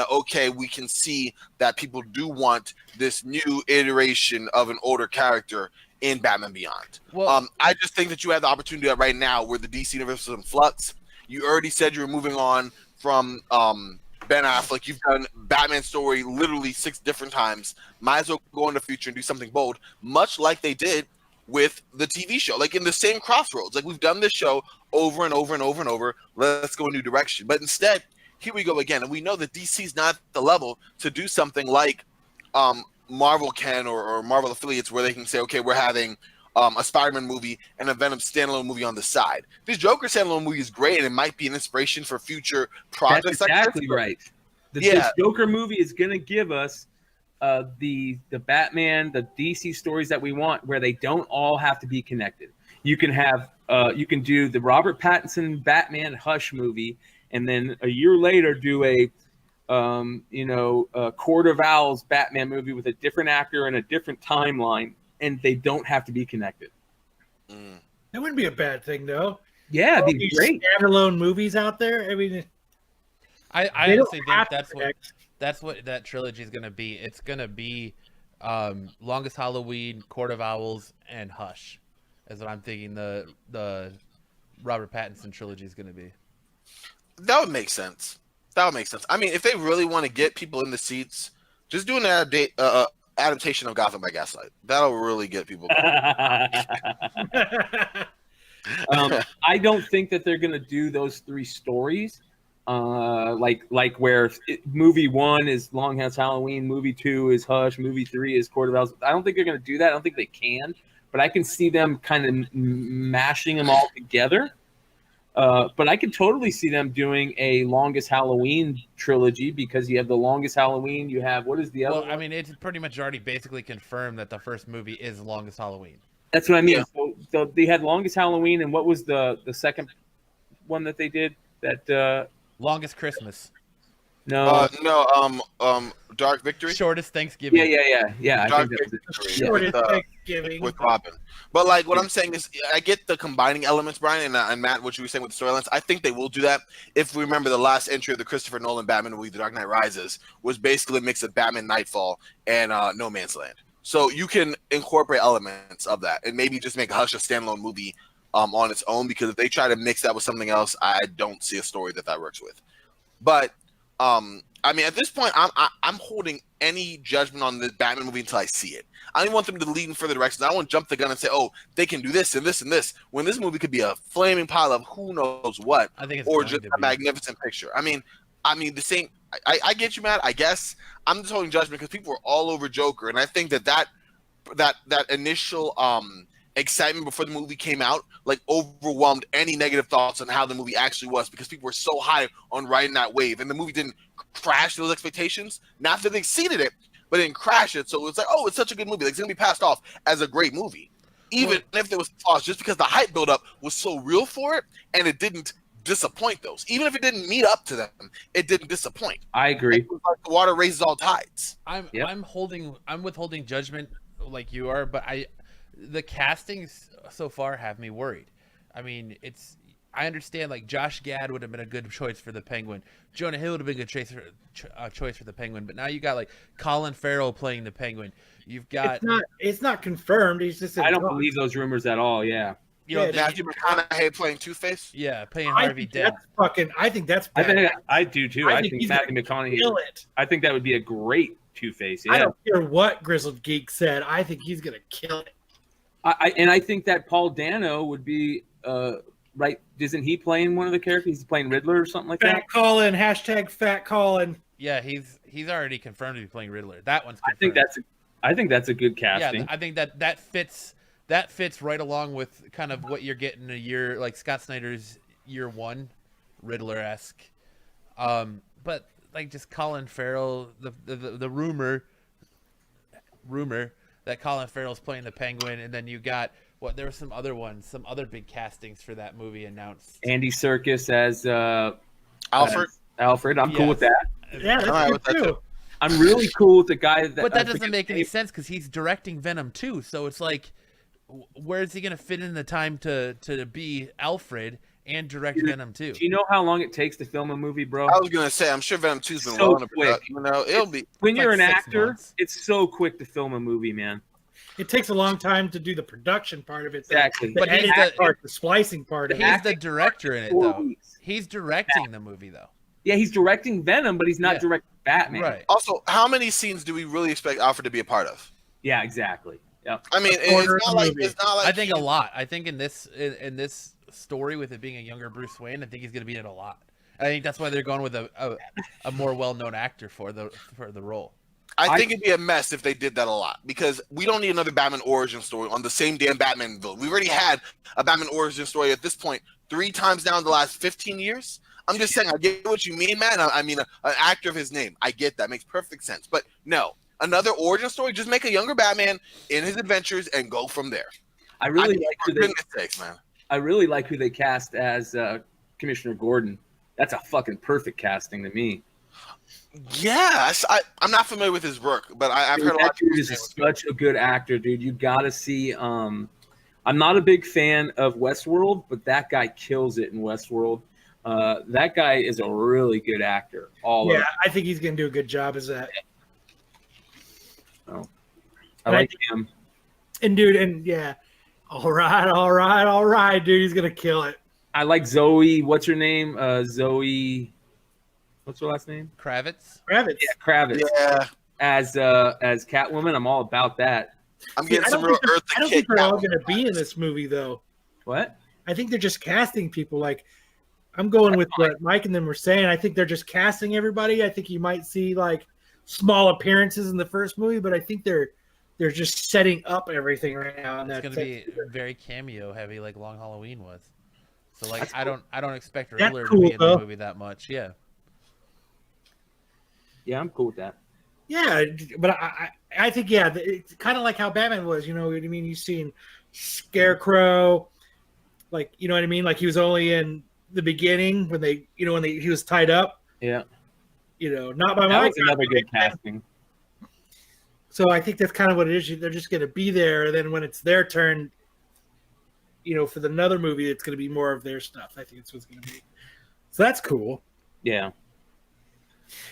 we can see that people do want this new iteration of an older character in Batman Beyond. Well, I just think that you have the opportunity to do that right now where the DC universe is in flux. You already said you were moving on from Ben Affleck. You've done Batman story literally 6 different times. Might as well go in the future and do something bold, much like they did with the TV show, like in the same crossroads. Like, we've done this show over and over and over and over. Let's go a new direction. But instead, here we go again. And we know that DC's not at the level to do something like Marvel can, or Marvel affiliates, where they can say, okay, we're having a Spider-Man movie and a Venom standalone movie on the side. This Joker standalone movie is great, and it might be an inspiration for future projects. That's exactly right. This Joker movie is going to give us the Batman, the DC stories that we want, where they don't all have to be connected. You can have you can do the Robert Pattinson Batman Hush movie, and then a year later do a Court of Owls Batman movie with a different actor and a different timeline, and they don't have to be connected. That wouldn't be a bad thing, though. Yeah, it'd be great. Standalone movies out there. I mean, I honestly think that's what that trilogy is going to be. It's going to be Longest Halloween, Court of Owls, and Hush. Is what I'm thinking the Robert Pattinson trilogy is going to be. That would make sense. I mean, if they really want to get people in the seats, just do an adaptation of Gotham by Gaslight. That'll really get people. I don't think that they're going to do those 3 stories. Like where movie 1 is Longhouse Halloween, movie 2 is Hush, movie 3 is Court of Owls. I don't think they're going to do that. I don't think they can, but I can see them kind of mashing them all together. But I could totally see them doing a Longest Halloween trilogy, because you have the Longest Halloween. You have, what is the other one? I mean, it's pretty much already basically confirmed that the first movie is Longest Halloween. That's what I mean. Yeah. So they had Longest Halloween, and what was the second one that they did? That Longest Christmas. No. Dark Victory. Shortest Thanksgiving. Yeah. Dark Victory. Shortest Thanksgiving with Robin. But like, what I'm saying is, I get the combining elements, Brian, and Matt, what you were saying with the storylines. I think they will do that. If we remember, the last entry of the Christopher Nolan Batman movie, The Dark Knight Rises, was basically a mix of Batman Nightfall and No Man's Land. So you can incorporate elements of that, and maybe just make Hush a standalone movie on its own. Because if they try to mix that with something else, I don't see a story that works with. But I mean, at this point, I'm holding any judgment on the Batman movie until I see it. I don't want them to lead in further directions. I don't want to jump the gun and say, oh, they can do this and this and this, when this movie could be a flaming pile of who knows what, I think it's or just a magnificent picture. I mean, the same. I get you, Matt. I guess I'm just holding judgment because people were all over Joker, and I think that initial excitement before the movie came out, like, overwhelmed any negative thoughts on how the movie actually was, because people were so high on riding that wave, and the movie didn't crash those expectations. Not that they exceeded it, but it didn't crash it. So it was like, oh, it's such a good movie. Like, it's gonna be passed off as a great movie, even if there was flaws, just because the hype buildup was so real for it, and it didn't disappoint those. Even if it didn't meet up to them, it didn't disappoint. I agree. It was like the water raises all tides. I'm withholding judgment like you are, but the castings so far have me worried. I mean, I understand like Josh Gad would have been a good choice for the Penguin. Jonah Hill would have been a good choice for the Penguin. But now you got like Colin Farrell playing the Penguin. You've got it's not confirmed. He's just I don't believe those rumors at all. Yeah. Matthew McConaughey playing Two-Face. Yeah, playing Harvey Dent. I think that's bad. I do too. I think he's Matthew gonna McConaughey. kill it. I think that would be a great Two-Face. Yeah. I don't care what Grizzled Geek said. I think he's gonna kill it. I think that Paul Dano would be right. Isn't he playing one of the characters? He's playing Riddler or something like that. Fat Colin. Hashtag Fat Colin. Yeah, he's already confirmed to be playing Riddler. That one's confirmed. I think that's a good casting. Yeah, I think that fits right along with kind of what you're getting a year like Scott Snyder's Year One, Riddler-esque. But like just Colin Farrell, the rumor that Colin Farrell's playing the Penguin, and then you got there were some other big castings for that movie announced. Andy Serkis as Alfred. Alfred, I'm cool with that. Yeah, that's All right, good too. I'm really cool with the guy that. But that doesn't make any sense because he's directing Venom too. So it's like, where's he going to fit in the time to be Alfred and direct Venom too? Do you know how long it takes to film a movie, bro? I was gonna say, I'm sure Venom 2's been So well under quick. production. You know, it'll be. When you're like an 6 actor, months. it's so quick to film a movie, man. It takes a long time to do the production part of it. Exactly. The But he's editing the- part, the splicing part of it. He's the director in it 4 though. weeks. He's directing the movie though. Yeah, he's directing Venom, but he's not Yeah. directing Batman. Right. Also, how many scenes do we really expect Alfred to be a part of? Yeah, exactly. Yeah. I mean, quarter it's of not the like movie. it's not like I think a lot. I think in this story with it being a younger Bruce Wayne, I think he's going to be in a lot. I think that's why they're going with a more well-known actor for the role. I think it'd be a mess if they did that a lot because we don't need another Batman origin story on the same damn Batman villain. We've already had a Batman origin story at this point 3 times now in the last 15 years. I'm just saying, I get what you mean, man. I mean, an actor of his name. I get that. Makes perfect sense. But no, another origin story, just make a younger Batman in his adventures and go from there. I really for goodness sakes, man. I really like who they cast as Commissioner Gordon. That's a fucking perfect casting to me. Yeah, I'm not familiar with his work, but I've heard a lot That of people dude say is such a good actor, dude. You got to see. I'm not a big fan of Westworld, but that guy kills it in Westworld. That guy is a really good actor. Yeah, I think he's going to do a good job as that. Oh, I like him. And dude, and yeah, all right, dude, he's going to kill it. I like Zoe. What's her name? Zoe. What's her last name? Kravitz. Kravitz. Yeah, Kravitz. Yeah, As Catwoman, I'm all about that. I'm See, getting I some don't real think they're- Eartha I don't Kitt think they're all Catwoman. going to be in this movie, though. What? I think they're just casting people. Like, I'm going with what Mike and them were saying. I think they're just casting everybody. I think you might see like small appearances in the first movie, but I think they're just setting up everything right now. And It's that's going to be very cameo heavy, like Long Halloween was. So like, That's I don't expect That's Riddler cool, to be in though. the movie that much. Yeah. Yeah, I'm cool with that. Yeah, but I think it's kind of like how Batman was. You know what I mean? You've seen Scarecrow, like you know what I mean? Like he was only in the beginning when he was tied up. Yeah, Not by that my was another good casting. So I think that's kind of what it is. They're just going to be there. And then when it's their turn, for another movie, it's going to be more of their stuff. I think it's what's going to be. So that's cool. Yeah.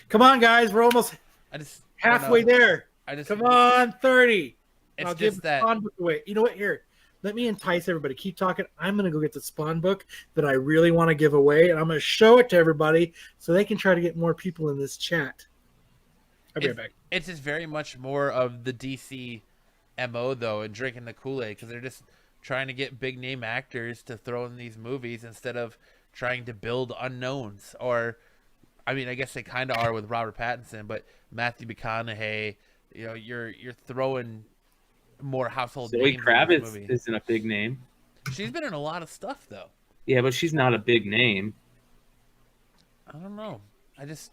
Come on, guys. We're almost I just halfway there. Come on, 30. It's I'll just give the that Spawn book away. You know what? Here, let me entice everybody. Keep talking. I'm going to go get the Spawn book that I really want to give away, and I'm going to show it to everybody so they can try to get more people in this chat. I'll be right back. it's just very much more of the DC MO though, and drinking the Kool-Aid because they're just trying to get big name actors to throw in these movies instead of trying to build unknowns. Or, I mean, I guess they kind of are with Robert Pattinson, but Matthew McConaughey, you're throwing more household Zoe names in this Kravitz movie. isn't a big name. She's been in a lot of stuff though. Yeah, but she's not a big name. I don't know.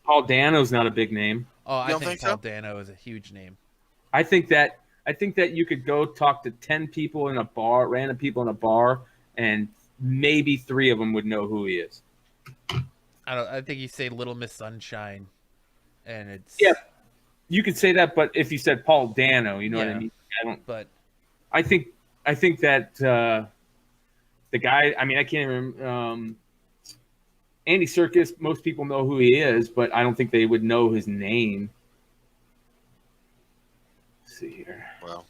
Paul Dano's not a big name. Oh, I don't think think Paul so? Dano is a huge name. I think that you could go talk to 10 people in a bar, random people in a bar, and maybe 3 of them would know who he is. I think you say Little Miss Sunshine, and it's Yeah, you could say that, but if you said Paul Dano, you know what I Yeah. mean. But I think that the guy. I mean, I can't remember. Andy Serkis. Most people know who he is, but I don't think they would know his name. Let's see here. Well,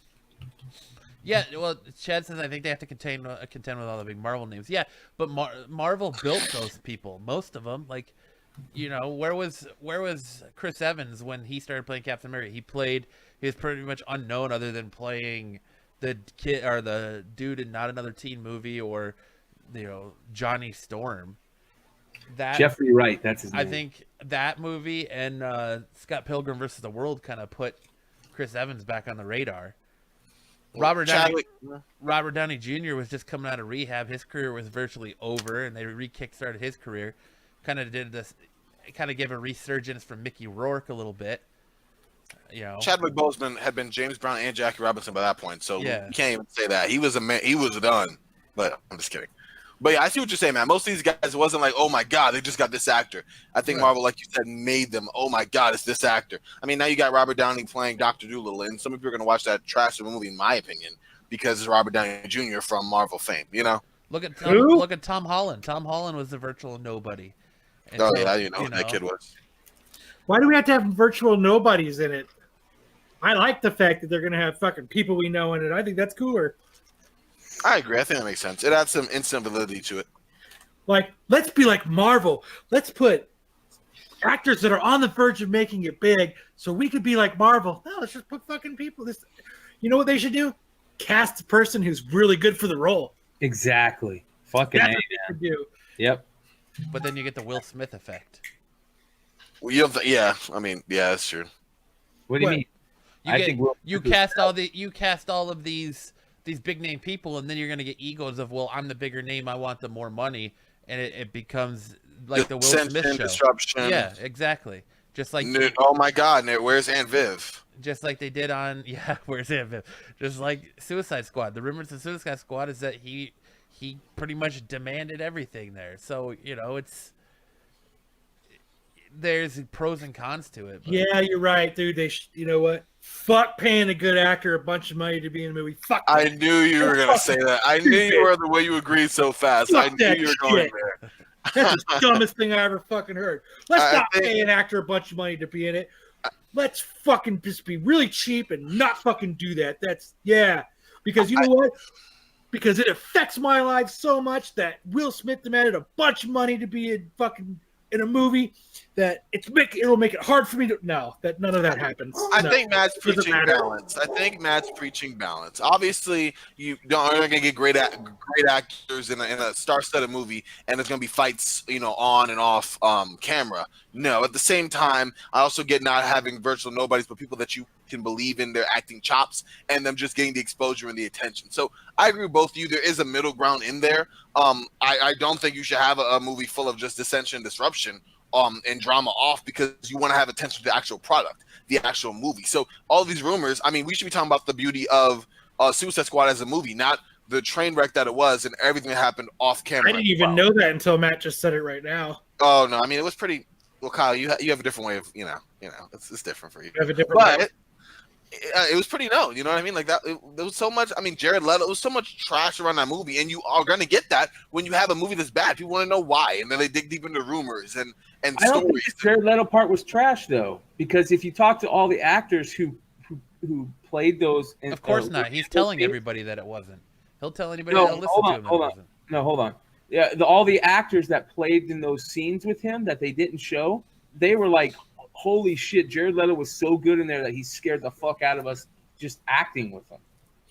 Yeah, well, Chad says I think they have to contend with all the big Marvel names. Yeah, but Marvel built those people, most of them. Like, where was Chris Evans when he started playing Captain America? He was pretty much unknown other than playing the kid or the dude in Not Another Teen Movie or Johnny Storm. That Jeffrey Wright, that's his name. I think that movie and Scott Pilgrim versus the World kind of put Chris Evans back on the radar. Robert Downey Jr. was just coming out of rehab. His career was virtually over, and they re-kickstarted his career. Kind of gave a resurgence from Mickey Rourke a little bit. Chadwick Boseman had been James Brown and Jackie Robinson by that point, so yeah. You can't even say that. He was a man. He was done. But I'm just kidding. But yeah, I see what you're saying, man. Most of these guys, it wasn't like, oh my God, they just got this actor. I think Marvel, like you said, made them, oh my God, it's this actor. I mean, now you got Robert Downey playing Dr. Dolittle, and some people are going to watch that trash movie, in my opinion, because it's Robert Downey Jr. from Marvel fame, Look at Tom Holland. Tom Holland was the virtual nobody. And who that kid was. Why do we have to have virtual nobodies in it? I like the fact that they're going to have fucking people we know in it. I think that's cooler. I agree. I think that makes sense. It adds some instant validity to it. Like, let's be like Marvel. Let's put actors that are on the verge of making it big so we could be like Marvel. No, let's just put fucking people. You know what they should do? Cast a person who's really good for the role. Exactly. Fucking That's what they should do. Yep. But then you get the Will Smith effect. Well, that's true. What do you mean? You cast all of these big name people, and then you're gonna get egos of, well, I'm the bigger name, I want the more money, and it becomes like the Will Smith show. Disruption. Yeah, exactly. Just like oh my God, where's Aunt Viv? Just like they did on where's Aunt Viv? Just like Suicide Squad. The rumors of Suicide Squad is that he pretty much demanded everything there. So there's pros and cons to it. But. Yeah, you're right, dude. You know what? Fuck paying a good actor a bunch of money to be in a movie. Fuck. I knew you were gonna say that. I knew you were the way you agreed so fast. Fuck I knew you were going there. That's the dumbest thing I ever fucking heard. Let's not pay an actor a bunch of money to be in it. Let's fucking just be really cheap and not fucking do that. Because you know what? Because it affects my life so much that Will Smith demanded a bunch of money to be in a movie that it'll make it hard for me to that none of that happens. I think Matt's preaching balance. Obviously, you're not going to get great actors in a star-studded movie, and there's going to be fights, on and off camera. No, at the same time, I also get not having virtual nobodies, but people that you can believe in their acting chops and them just getting the exposure and the attention. So I agree with both of you. There is a middle ground in there. I don't think you should have a movie full of just dissension and disruption and drama off, because you want to have attention to the actual product, the actual movie. So all these rumors, I mean, we should be talking about the beauty of Suicide Squad as a movie, not the train wreck that it was and everything that happened off camera. I didn't even know that until Matt just said it right now. Oh no, I mean, it was pretty. Well, Kyle, you have a different way of it's different for you. You have a different way. It was pretty known, you know what I mean? Like that, there was so much. I mean, Jared Leto, there was so much trash around that movie, and you are going to get that when you have a movie that's bad. People want to know why, and then they dig deep into rumors and I don't think the Jared Leto part was trash though, because if you talk to all the actors who played those, of course not. He's telling everybody that it wasn't. He'll tell anybody that'll listen to him. Hold on. Yeah, all the actors that played in those scenes with him that they didn't show, they were like, holy shit, Jared Leto was so good in there that he scared the fuck out of us just acting with him.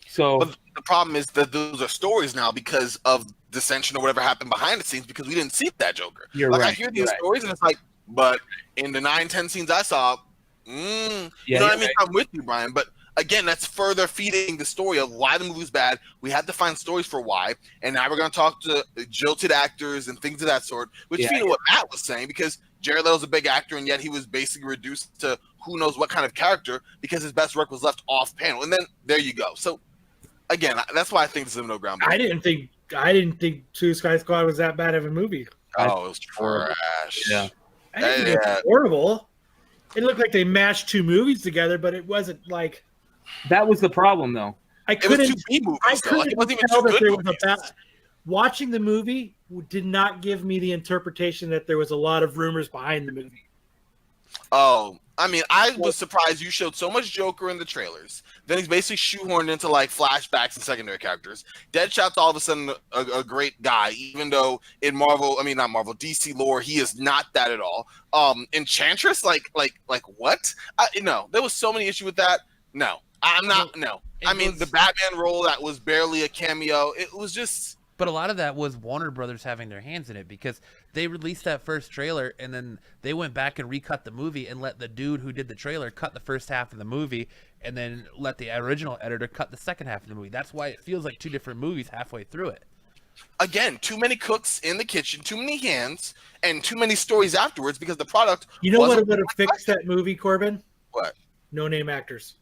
So but the problem is that those are stories now because of dissension or whatever happened behind the scenes, because we didn't see that Joker. You're right. I hear these stories and it's like, but in the 9-10 scenes I saw, you know what I mean? Right. I'm with you, Brian. But again, that's further feeding the story of why the movie's bad. We had to find stories for why, and now we're going to talk to jilted actors and things of that sort, which feed what Matt was saying, because Jared Leto's a big actor, and yet he was basically reduced to who knows what kind of character because his best work was left off panel. And then there you go. So again, that's why I think this is a middle ground. I didn't think Suicide Squad was that bad of a movie. Oh, it was trash. Yeah. I didn't think it was horrible. It looked like they mashed two movies together, but it wasn't like. That was the problem, though. I couldn't tell that there was a bad. watching the movie did not give me the interpretation that there was a lot of rumors behind the movie. Oh, I mean, I was surprised you showed so much Joker in the trailers. Then he's basically shoehorned into like flashbacks and secondary characters. Deadshot's all of a sudden a great guy, even though in not Marvel, DC lore, he is not that at all. Enchantress, like what? No, there was so many issues with that. No, I'm not. No, I mean the Batman role that was barely a cameo. It was just. But a lot of that was Warner Brothers having their hands in it because they released that first trailer and then they went back and recut the movie and let the dude who did the trailer cut the first half of the movie and then let the original editor cut the second half of the movie. That's why it feels like two different movies halfway through it. Again, too many cooks in the kitchen, too many hands, and too many stories afterwards because the product. You know what would have fixed that movie, Corbin? What? No name actors.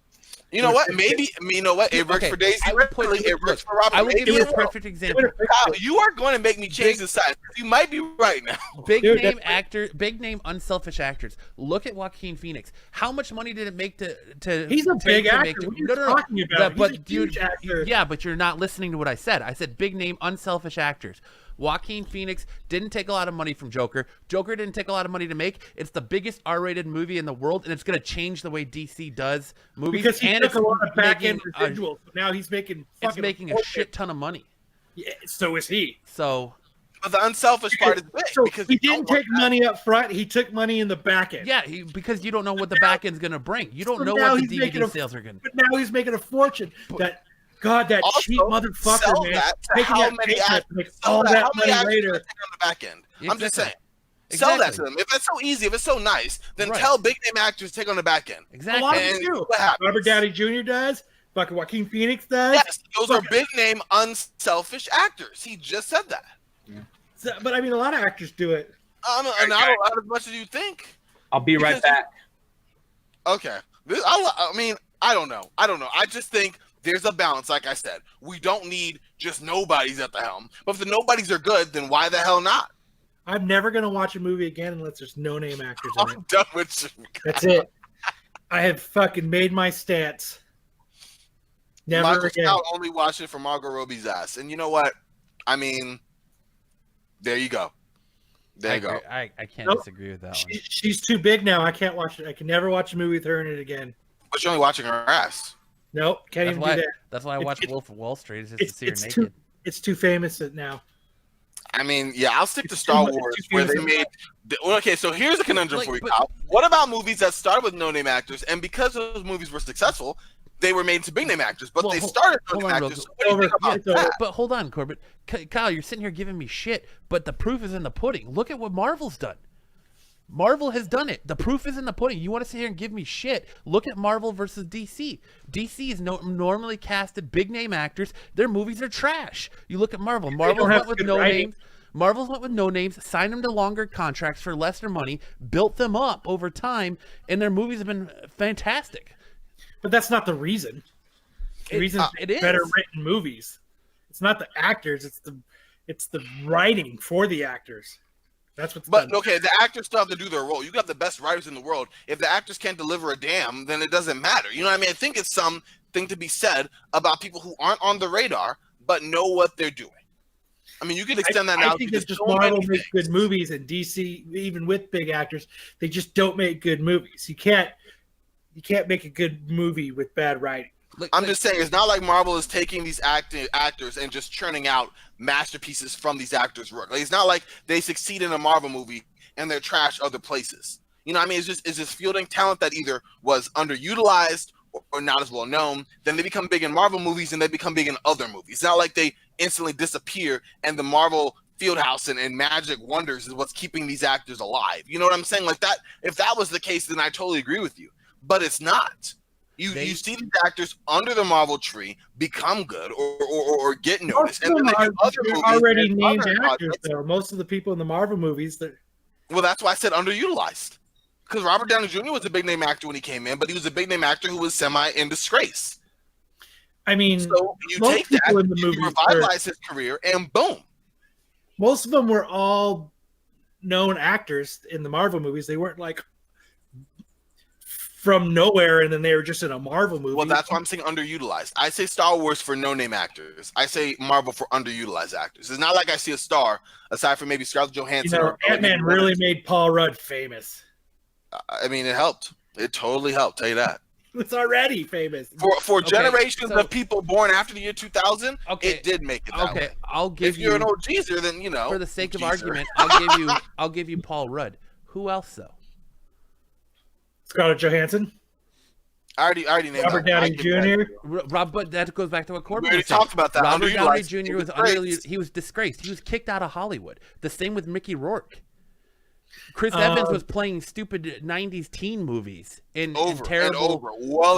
You know what? Maybe. You know what? It works for Daisy Ridley. It works for Robert. I will give you a Maybe perfect example. Kyle, you are going to make me change the side. You might be right now. Big name unselfish actors. Look at Joaquin Phoenix. How much money did it make to He's a big actor. What are you talking about? He's a huge actor. Yeah, but you're not listening to what I said. I said big name unselfish actors. Joaquin Phoenix didn't take a lot of money from Joker. Joker didn't take a lot of money to make. It's the biggest R-rated movie in the world, and it's going to change the way DC does movies. Because he took a lot of back-end making residuals. Now he's making it's making a shit ton of money. Yeah, so is he. So, But the unselfish part is big So because he didn't take money up front. He took money in the back end. yeah, because you don't know what the back end's going to bring. You don't know now what the he's making DVD sales are going to. But now he's making a fortune. That Also, cheap motherfucker, sell man. that to Taking how that many paycheck actors- to make sell all that- that how many money actors later. are taking on the back end. I'm just saying. Exactly. Sell that to them. If that's so easy, if it's so nice, then Right. tell big name actors to take on the back end. Exactly. A lot of And them do. what happens? Robert Downey Jr. does. Fucking Joaquin Phoenix does. Yes, those are big name unselfish actors. He just said that. So, but I mean, a lot of actors do it. Not as much as you think. I'll be right back. Okay. I don't know. I just think there's a balance. Like I said, we don't need just nobodies at the helm. But if the nobodies are good, then why the hell not? I'm never going to watch a movie again unless there's no name actors in it. I'm done with you. That's it. I have fucking made my stance. Never Michael again. Scout only watched it for Margot Robbie's ass. And you know what? I mean, there you go. There you go. I can't Nope. disagree with that one. She's too big now. I can't watch it. I can never watch a movie with her in it again. But you're only watching her ass. Nope, can't That's even why. do that. That's why I watch It's- Wolf of Wall Street. Is just to see her It's naked. it's too famous now. I mean, yeah, I'll stick to It's Star too much- Wars it's too where they confusing. made. Okay, so here's a conundrum for you, but- Kyle. What about movies that started with no-name actors, and because those movies were successful, they were made into big-name actors, but Well, they hold- started hold no-name on, real actors. So quick. what do you think Yeah, about so- that? But hold on, Corbett. Kyle, you're sitting here giving me shit, but the proof is in the pudding. Look at what Marvel's done. Marvel has done it. The proof is in the pudding. You want to sit here and give me shit? Look at Marvel versus DC. DC is normally casted big name actors. Their movies are trash. You look at Marvel. Marvel don't have went with good no writing. names. Marvel's went with no names, signed them to longer contracts for lesser money, built them up over time, and their movies have been fantastic. But that's not the reason. The reason it is. better written movies. It's not the actors. It's the writing for the actors. That's what's But done. okay, the actors still have to do their role. You got the best writers in the world. If the actors can't deliver a damn, then it doesn't matter. You know what I mean? I think it's something to be said about people who aren't on the radar but know what they're doing. I mean, you can extend that now. I think to it's just so Marvel many makes things. good movies, and DC, even with big actors, they just don't make good movies. You can't make a good movie with bad writing. I'm just saying, it's not like Marvel is taking these actors and just churning out masterpieces from these actors' work. Like, it's not like they succeed in a Marvel movie and they're trash other places. You know what I mean? It's just fielding talent that either was underutilized or not as well known. Then they become big in Marvel movies and they become big in other movies. It's not like they instantly disappear and the Marvel Fieldhouse and Magic Wonders is what's keeping these actors alive. You know what I'm saying? Like that, if that was the case, then I totally agree with you. But it's not. You see these actors under the Marvel tree become good or get noticed, and then they do other They're movies already and named other actors, projects. though. Most of the people in the Marvel movies, Well, that's why I said underutilized. Because Robert Downey Jr. was a big name actor when he came in, but he was a big name actor who was semi in disgrace. I mean, So you most take that, people in the you movies revitalize his career, and boom. most of them were all known actors in the Marvel movies. They weren't like from nowhere, and then they were just in a Marvel movie. Well, that's why I'm saying underutilized. I say Star Wars for no-name actors. I say Marvel for underutilized actors. It's not like I see a star aside from maybe Scarlett Johansson. Ant-Man really made Paul Rudd famous. I mean, it helped. It totally helped. Tell you that. It's already famous. For generations of people born after the year 2000, it did make it that way. I'll give if you're an old geezer, then for the sake of argument, I'll give you Paul Rudd. Who else though? Scarlett Johansson. I already named Robert Downey Jr. Rob, but that goes back to what Corbin we already was saying. talked about that. Robert Downey Jr. He was disgraced. He was kicked out of Hollywood. The same with Mickey Rourke. Chris Evans was playing stupid '90s teen movies in terrible,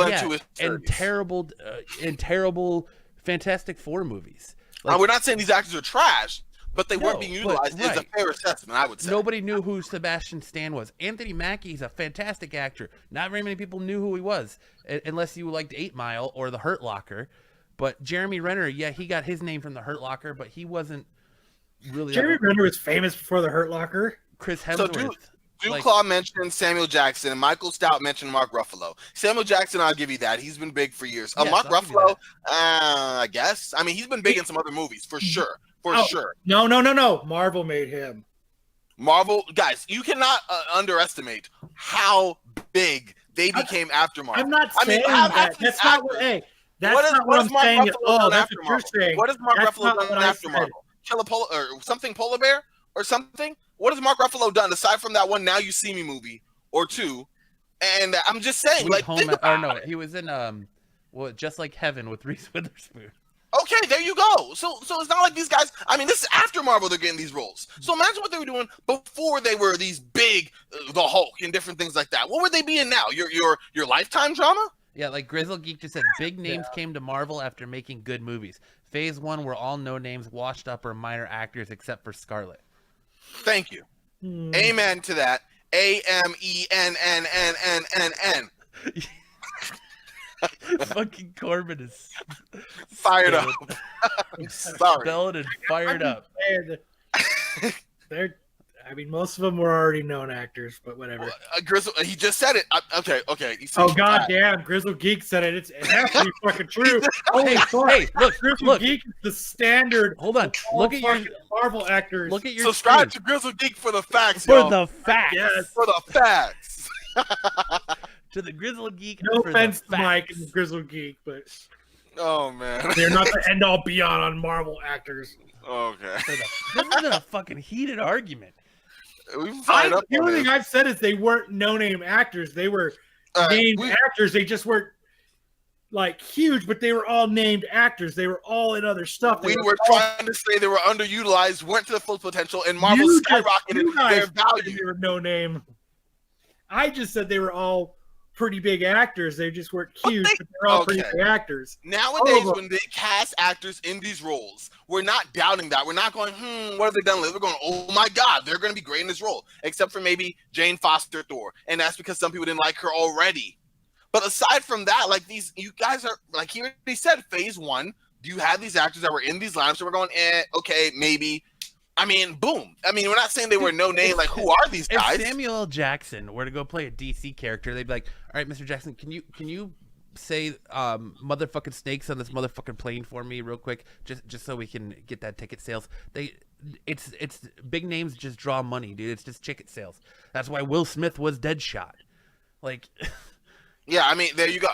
into his 30s. and terrible Fantastic Four movies. We're not saying these actors are trash, but they weren't being utilized. It's a fair assessment, I would say. Nobody knew who Sebastian Stan was. Anthony Mackie's a fantastic actor. Not very many people knew who he was, unless you liked 8 Mile or The Hurt Locker. But Jeremy Renner, he got his name from The Hurt Locker, but he wasn't really. Jeremy Renner was famous before The Hurt Locker. Chris Hemsworth. So Claw mentioned Samuel Jackson, and Michael Stout mentioned Mark Ruffalo. Samuel Jackson, I'll give you that. He's been big for years. Mark Ruffalo, I guess. I mean, he's been big in some other movies, for sure. Sure. No. Marvel made him. Marvel, guys, you cannot underestimate how big they became after Marvel. I'm not saying that. That's not what. Hey, that's not what I'm saying at all. That's what you're saying. What has Mark Ruffalo done after Marvel? Kill a polar or something, polar bear or something? What has Mark Ruffalo done aside from that one Now You See Me movie or two? And I'm just saying, he was in Just Like Heaven with Reese Witherspoon. Okay, there you go. So it's not like these guys. I mean, this is after Marvel they're getting these roles. So imagine what they were doing before they were these big, the Hulk and different things like that. What would they be in now? Your Lifetime drama? Yeah, like Grizzle Geek just said, big names came to Marvel after making good movies. Phase 1 were all no names, washed up or minor actors except for Scarlett. Thank you. Amen to that. AMENNNNNN. Fucking Corbin is fired up. I'm sorry. Spelled and fired up. Most of them were already known actors, but whatever. Grizzle, he just said it. Okay. Goddamn, Grizzle Geek said it. It has to be fucking true. Hey, look, Grizzle Geek is the standard. Hold on. Look at your Marvel actors. Look at your subscribe to Grizzle Geek for the facts, y'all. The facts. Yes. For the facts. To the Grizzle Geek. No offense to Mike and Grizzle Geek, but oh man, they're not the end all be all on Marvel actors. Okay. This is a fucking heated argument. The only thing I've said is they weren't no-name actors. They were named actors. They just weren't like huge, but they were all named actors. They were all in other stuff. We were trying to say they were underutilized, went to the full potential, and Marvel skyrocketed their value. They were no name. I just said they were all pretty big actors. They just weren't huge, but they're all pretty big actors. Nowadays, when they cast actors in these roles, we're not doubting that. We're not going, what have they done lately? We're going, oh my God, they're going to be great in this role, except for maybe Jane Foster Thor. And that's because some people didn't like her already. But aside from that, like you guys are, like he already said, phase 1, do you have these actors that were in these lineups? So we're going, okay, maybe. I mean, boom. I mean, we're not saying they were no name. Like, who are these guys? If Samuel L. Jackson were to go play a DC character, they'd be like, all right, Mr. Jackson, can you say motherfucking snakes on this motherfucking plane for me real quick, just so we can get that ticket sales? It's big names just draw money, dude. It's just ticket sales. That's why Will Smith was Deadshot. Like, yeah, I mean, there you go.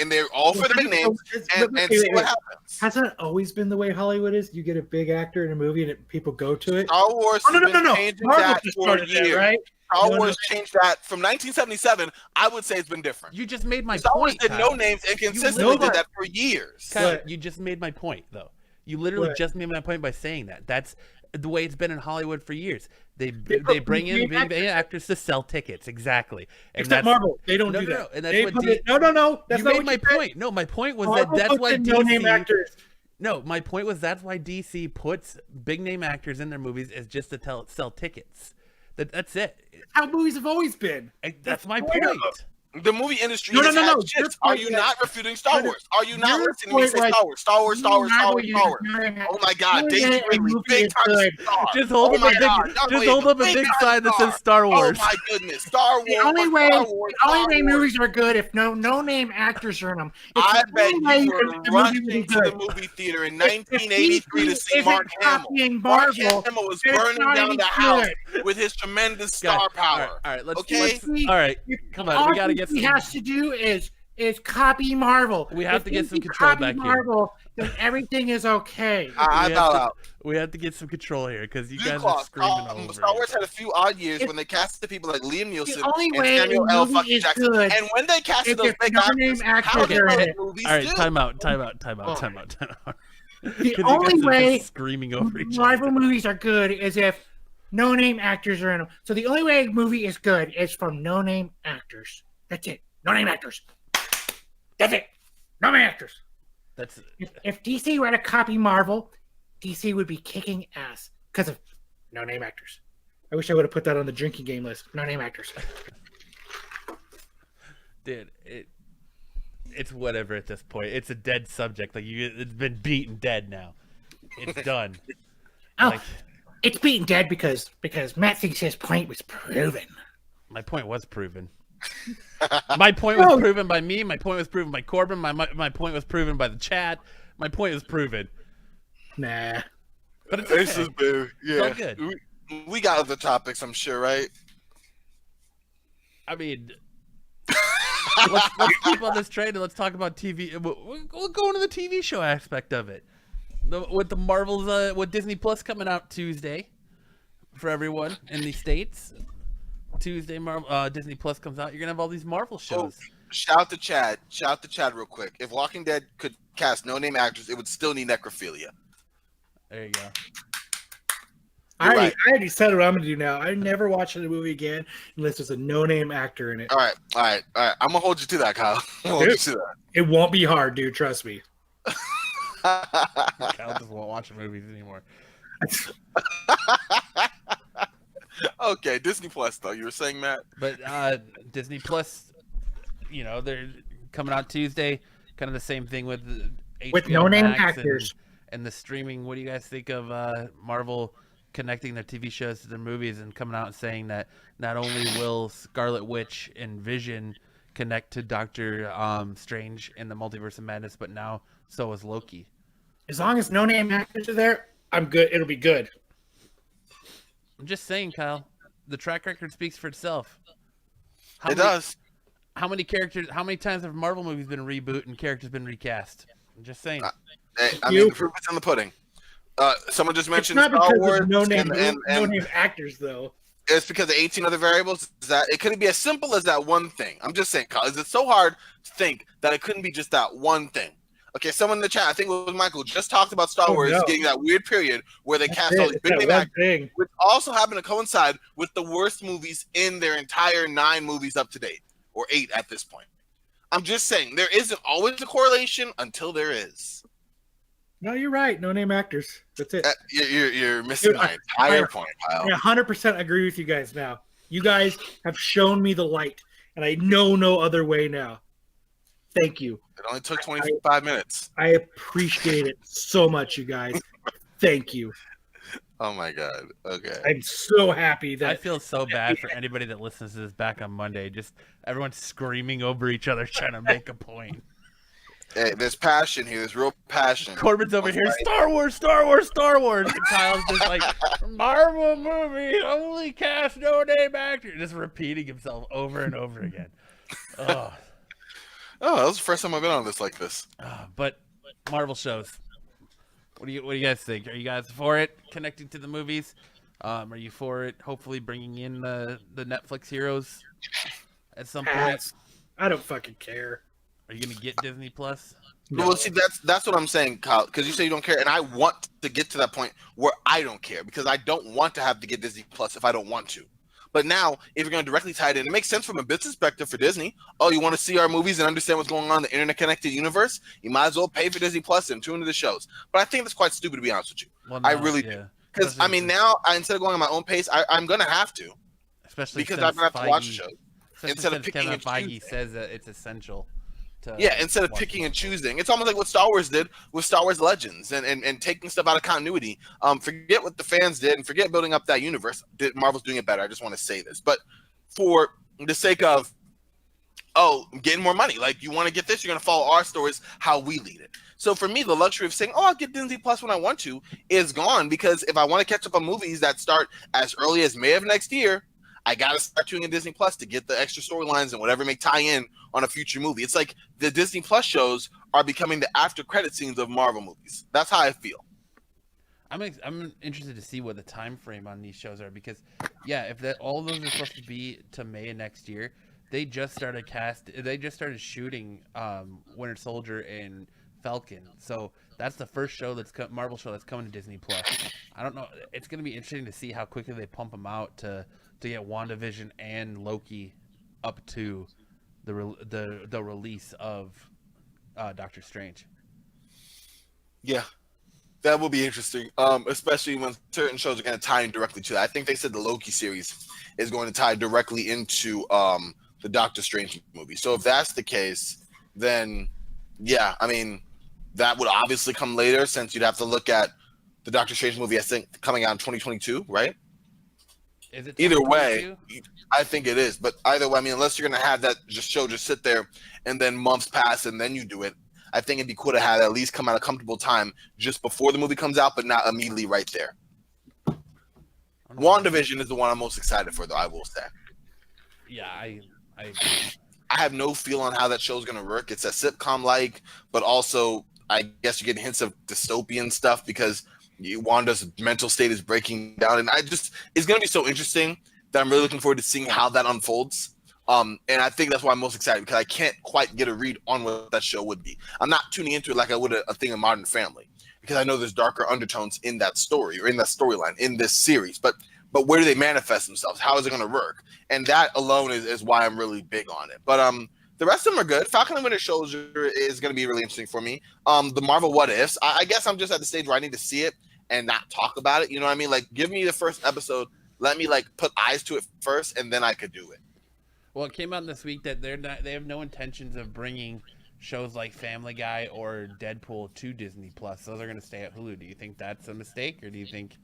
And they're all for the big names and see what happens. Hasn't it always been the way Hollywood is? You get a big actor in a movie and people go to it? Star Wars has been changing that for years. Right? Star Wars changed that from 1977. I would say it's been different. You just made my Star Wars point. did no names and consistently did that for years. Kyle, you just made my point, though. You literally just made my point by saying that. That's the way it's been in Hollywood for years. They bring in big actors to sell tickets, exactly. And except Marvel, they don't do that. No, and that's what no. That's you not made my point. No, my point was that's why DC. No-name actors. No, my point was that's why DC puts big name actors in their movies is just to sell tickets. That's it. How movies have always been. That's my point. The movie industry No. has had Your shits. Are point you is- not refuting Star Wars? Are you not your listening to me say point Star Wars? Star Wars, Star Wars, Star Wars, Star Wars, Marvel, Star Wars. you're Oh my God, not- Daisy a Ridley, movie big is time good. star. Just hold Oh up my a big, God, John just Williams, hold up a big big time sign that star. says Star Wars. Oh my goodness, Star Wars. The only way, Star Wars, the only Star way Wars. movies are good if no name actors are in them. It's I the bet only way you can- were the movie will be rushing to good. the movie theater in If 1983 to DC see isn't Mark Hamill. copying Mark Marvel, Hamill was then it's burning not down any the house good. with his tremendous Guys, star power. All right, let's. Okay? All right, come on. We gotta get All some. he has to do is copy Marvel. We have If to get DC some control copy back here. Marvel, then everything is okay. I We bow have to- out. We have to get some control here because you Blue guys are Claws, screaming over. Star Wars it. had a few odd years when they casted people like Liam Neeson only and way Samuel a L. movie fucking is Jackson. good And when they casted is those if big no-name actors, actors how did are in those it. movies All right, do? time out. The 'Cause you only guys are way just screaming over each Marvel other. movies are good is if no-name actors are in them. So the only way a movie is good is from no-name actors. That's it. No-name actors. That's it. No-name actors. That's If DC were to copy Marvel, DC would be kicking ass because of no-name actors. I wish I would have put that on the drinking game list. No-name actors. dude. It's whatever at this point. It's a dead subject. Like it's been beaten dead now. It's done. Oh, Like, it's beaten dead because Matt thinks his point was proven. my point was proven. My point was proven by me. My point was proven by Corbin. My point was proven by the chat. My point was proven. Nah. But it's This okay. is big. Yeah. all good. We got other topics, I'm sure, right? I mean, let's keep on this train and let's talk about TV. We'll go into the TV show aspect of it. With the Marvels, with Disney Plus coming out Tuesday for everyone in the States. Tuesday, Disney Plus comes out. You're gonna have all these Marvel shows. Shout to Chad. Shout to Chad real quick. If Walking Dead could cast no-name actors, it would still need necrophilia. There you go. I right. already said what I'm going to do now. I never watch the movie again unless there's a no-name actor in it. All right. I'm gonna hold you to that, Kyle. I'm gonna hold you to that. It won't be hard, dude. Trust me. Kyle just won't watch movies anymore. Okay, Disney Plus though. You were saying, Matt? But Disney Plus, they're coming out Tuesday. Kind of the same thing with With HBO no-name Max actors. and the streaming. What do you guys think of Marvel connecting their TV shows to their movies and coming out and saying that not only will Scarlet Witch and Vision connect to Doctor Strange in the Multiverse of Madness, but now so is Loki. As long as no-name actors are there, I'm good. It'll be good. I'm just saying, Kyle. The track record speaks for itself. It does. How many times have Marvel movies been rebooted and characters been recast? I'm just saying. I mean, the proof is in the pudding. Someone just It's mentioned not Star because Wars of no-name and actors, though. it's because of 18 other variables. That it couldn't be as simple as that one thing. I'm just saying, Kyle, it's so hard to think that it couldn't be just that one thing. Okay, someone in the chat, I think it was Michael, just talked about Star Wars getting that weird period where they cast all these big name actors, which also happened to coincide with the worst movies in their entire 9 movies up to date, or 8 at this point. I'm just saying, there isn't always a correlation until there is. No, you're right. No-name actors. That's it. You're missing my entire point, Kyle. I 100% agree with you guys now. You guys have shown me the light, and I know no other way now. Thank you. It only took 25 minutes. I appreciate it so much, you guys. Thank you. Oh my God. Okay. I'm so happy that I feel so bad for anybody that listens to this back on Monday. Just everyone's screaming over each other trying to make a point. Hey, there's passion here. There's real passion. Corbin's over here, Star Wars, Star Wars, Star Wars. And Kyle's just like, Marvel movie, only cast no-name actor. Just repeating himself over and over again. Oh, that was the first time I've been on this like this. But Marvel shows. What do you guys think? Are you guys for it? Connecting to the movies? Are you for it? Hopefully bringing in the Netflix heroes at some point. I don't fucking care. Are you gonna get Disney Plus? No. Well, see, that's what I'm saying, Kyle. Because you say you don't care, and I want to get to that point where I don't care because I don't want to have to get Disney Plus if I don't want to. But now, if you're going to directly tie it in, it makes sense from a business perspective for Disney. Oh, you want to see our movies and understand what's going on in the internet-connected universe? You might as well pay for Disney Plus and tune into the shows. But I think that's quite stupid, to be honest with you. Well, I really do. Because, I mean, now, instead of going at my own pace, I'm going to have to. Especially because I'm going to have to watch the shows. instead of picking Kevin and Feige choosing. says that it's essential. Instead of picking and choosing, it's almost like what Star Wars did with Star Wars Legends and taking stuff out of continuity. Forget what the fans did and forget building up that universe. Marvel's doing it better. I just want to say this, but for the sake of getting more money, like you want to get this, you're going to follow our stories, how we lead it. So for me, the luxury of saying, I'll get Disney Plus when I want to is gone, because if I want to catch up on movies that start as early as May of next year, I got to start tuning in Disney Plus to get the extra storylines and whatever may tie in on a future movie. It's like the Disney Plus shows are becoming the after credit scenes of Marvel movies. That's how I feel. I'm interested to see what the time frame on these shows are, because if all those are supposed to be to May of next year, they just started shooting Winter Soldier and Falcon. So that's the first show Marvel show that's coming to Disney Plus. I don't know. It's going to be interesting to see how quickly they pump them out to get WandaVision and Loki up to the release of Doctor Strange. Yeah, that will be interesting, especially when certain shows are going to tie in directly to that. I think they said the Loki series is going to tie directly into the Doctor Strange movie. So if that's the case, then that would obviously come later, since you'd have to look at the Doctor Strange movie, I think, coming out in 2022, right? Is it either way? I think it is. But either way, unless you're going to have that show just sit there and then months pass and then you do it, I think it'd be cool to have it at least come at a comfortable time just before the movie comes out, but not immediately right there. WandaVision is the one I'm most excited for, though, I will say. Yeah, I have no feel on how that show's going to work. It's a sitcom-like, but also I guess you get hints of dystopian stuff because Wanda's mental state is breaking down. And it's going to be so interesting that I'm really looking forward to seeing how that unfolds. And I think that's why I'm most excited, because I can't quite get a read on what that show would be. I'm not tuning into it like I would a thing in Modern Family, because I know there's darker undertones in that story or in that storyline in this series. But where do they manifest themselves? How is it going to work? And that alone is why I'm really big on it. But the rest of them are good. Falcon and Winter Soldier is going to be really interesting for me. The Marvel What Ifs, I guess I'm just at the stage where I need to see it and not talk about it. You know what I mean? Like, give me the first episode. Let me put eyes to it first, and then I could do it. Well, it came out this week that they have no intentions of bringing shows like Family Guy or Deadpool to Disney Plus. So they're going to stay at Hulu. Do you think that's a mistake, or do you think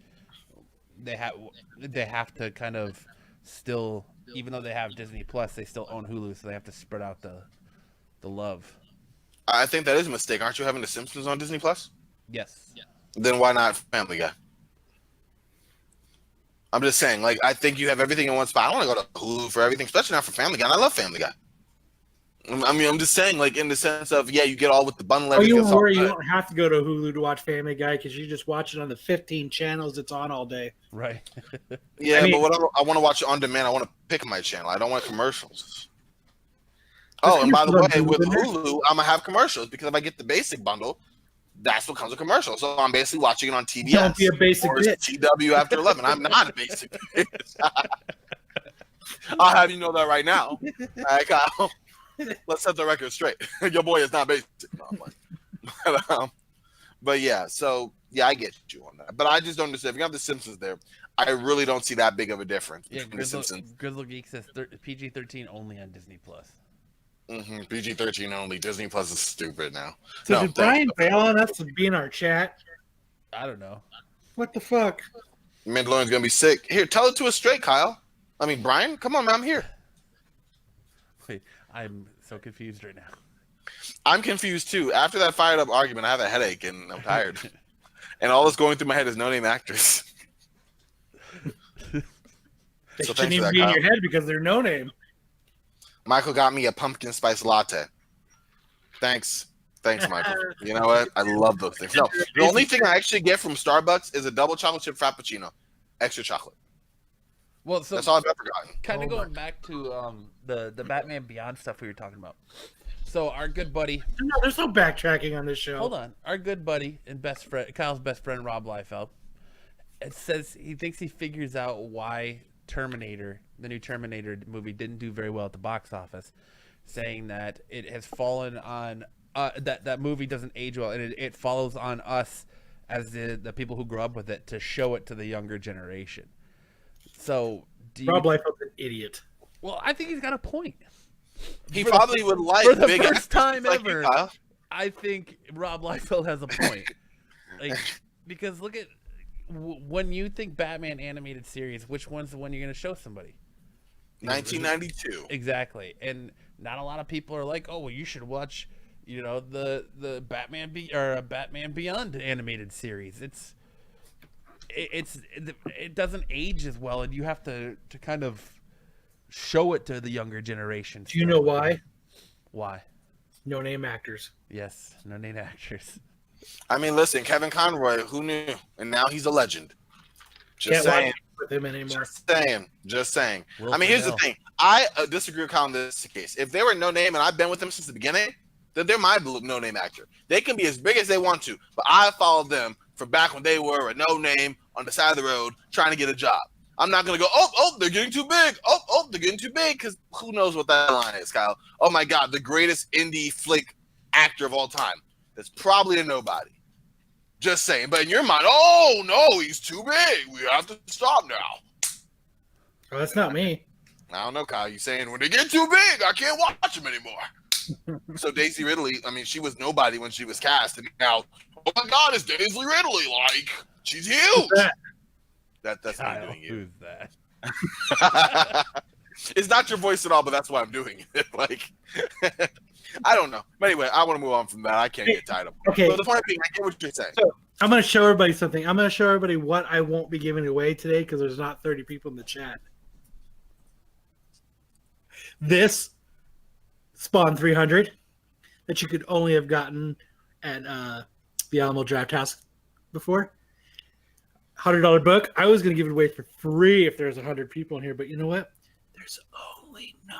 they have to kind of still, even though they have Disney Plus, they still own Hulu, so they have to spread out the love? I think that is a mistake. Aren't you having The Simpsons on Disney Plus? Yes. Yeah. Then why not Family Guy? I'm just saying, I think you have everything in one spot. I don't want to go to Hulu for everything, especially not for Family Guy. And I love Family Guy. I'm just saying, in the sense of, you get all with the bundle. Oh, you worry you don't have to go to Hulu to watch Family Guy, because you just watch it on the 15 channels it's on all day. Right. Yeah, but I want to watch it on demand. I want to pick my channel. I don't want commercials. Oh, and by the way, with Hulu, I'm going to have commercials, because if I get the basic bundle, that's what comes with commercials. So I'm basically watching it on TBS. Don't be a basic bitch. TW after 11. I'm not a basic bitch. I'll have you know that right now. All right, Kyle. Let's set the record straight. Your boy is not basic. No, but yeah, so I get you on that. But I just don't understand. If you have The Simpsons there, I really don't see that big of a difference between The Simpsons. Grizzle Geek says PG-13 only on Disney Plus. Mm-hmm. PG-13 only. Disney Plus is stupid now. So did Bryan bail on us to be in our chat? I don't know. What the fuck? Mandalorian's gonna be sick. Here, tell it to us straight, Kyle. I mean, Bryan, come on, man, I'm here. Wait, I'm so confused right now. I'm confused too. After that fired up argument, I have a headache and I'm tired. And all that's going through my head is no-name actors. They shouldn't even be in your head because they're no name. Michael got me a pumpkin spice latte. Thanks, Michael. You know what? I love those things. No, the only thing I actually get from Starbucks is a double chocolate chip frappuccino, extra chocolate. Well, so that's all I've ever gotten. Kind of going back to the Batman Beyond stuff we were talking about. So our good buddy. No, there's no backtracking on this show. Hold on, our good buddy and best friend, Kyle's best friend, Rob Liefeld. It says he thinks he figures out why Terminator, the new Terminator movie, didn't do very well at the box office, saying that it has fallen on that movie doesn't age well, and it follows on us as the people who grew up with it to show it to the younger generation. So Rob Liefeld's an idiot. Well, I think he's got a point. He probably would like For the big first time like you, ever, Kyle. I think Rob Liefeld has a point. Like, because look at when you think Batman animated series, which one's the one you're going to show somebody? 1992. Exactly, and not a lot of people are like, "Oh, well, you should watch, the Batman Batman Beyond animated series." It doesn't age as well, and you have to kind of show it to the younger generation. Do you know why? Why? No name actors. Yes, no name actors. I mean, listen, Kevin Conroy, who knew? And now he's a legend. Just Can't saying. watch with him anymore. Just saying. Will I mean, here's the Ferrell. thing. I disagree with Colin in this case. If they were no name and I've been with them since the beginning, then they're my no name actor. They can be as big as they want to, but I followed them from back when they were a no name on the side of the road trying to get a job. I'm not going to go, they're getting too big. They're getting too big, because who knows what that line is, Kyle. Oh, my God, the greatest indie flick actor of all time. That's probably a nobody. Just saying. But in your mind, oh, no, he's too big. We have to stop now. Oh, that's not me. I don't know, Kyle. You saying when they get too big, I can't watch them anymore. So Daisy Ridley, I mean, she was nobody when she was cast. And now, oh, my God, it's Daisy Ridley. Like, she's huge. That's Kyle, me doing you. who's that? It's not your voice at all, but that's why I'm doing it. Like, I don't know. But anyway, I want to move on from that. I can't get tied up. Okay. So the point being, I get what you're saying. So, I'm going to show everybody something. I'm going to show everybody what I won't be giving away today because there's not 30 people in the chat. This Spawn 300 that you could only have gotten at the Alamo Draft House before. $100 book. I was going to give it away for free if there's 100 people in here, but you know what? There's only 9.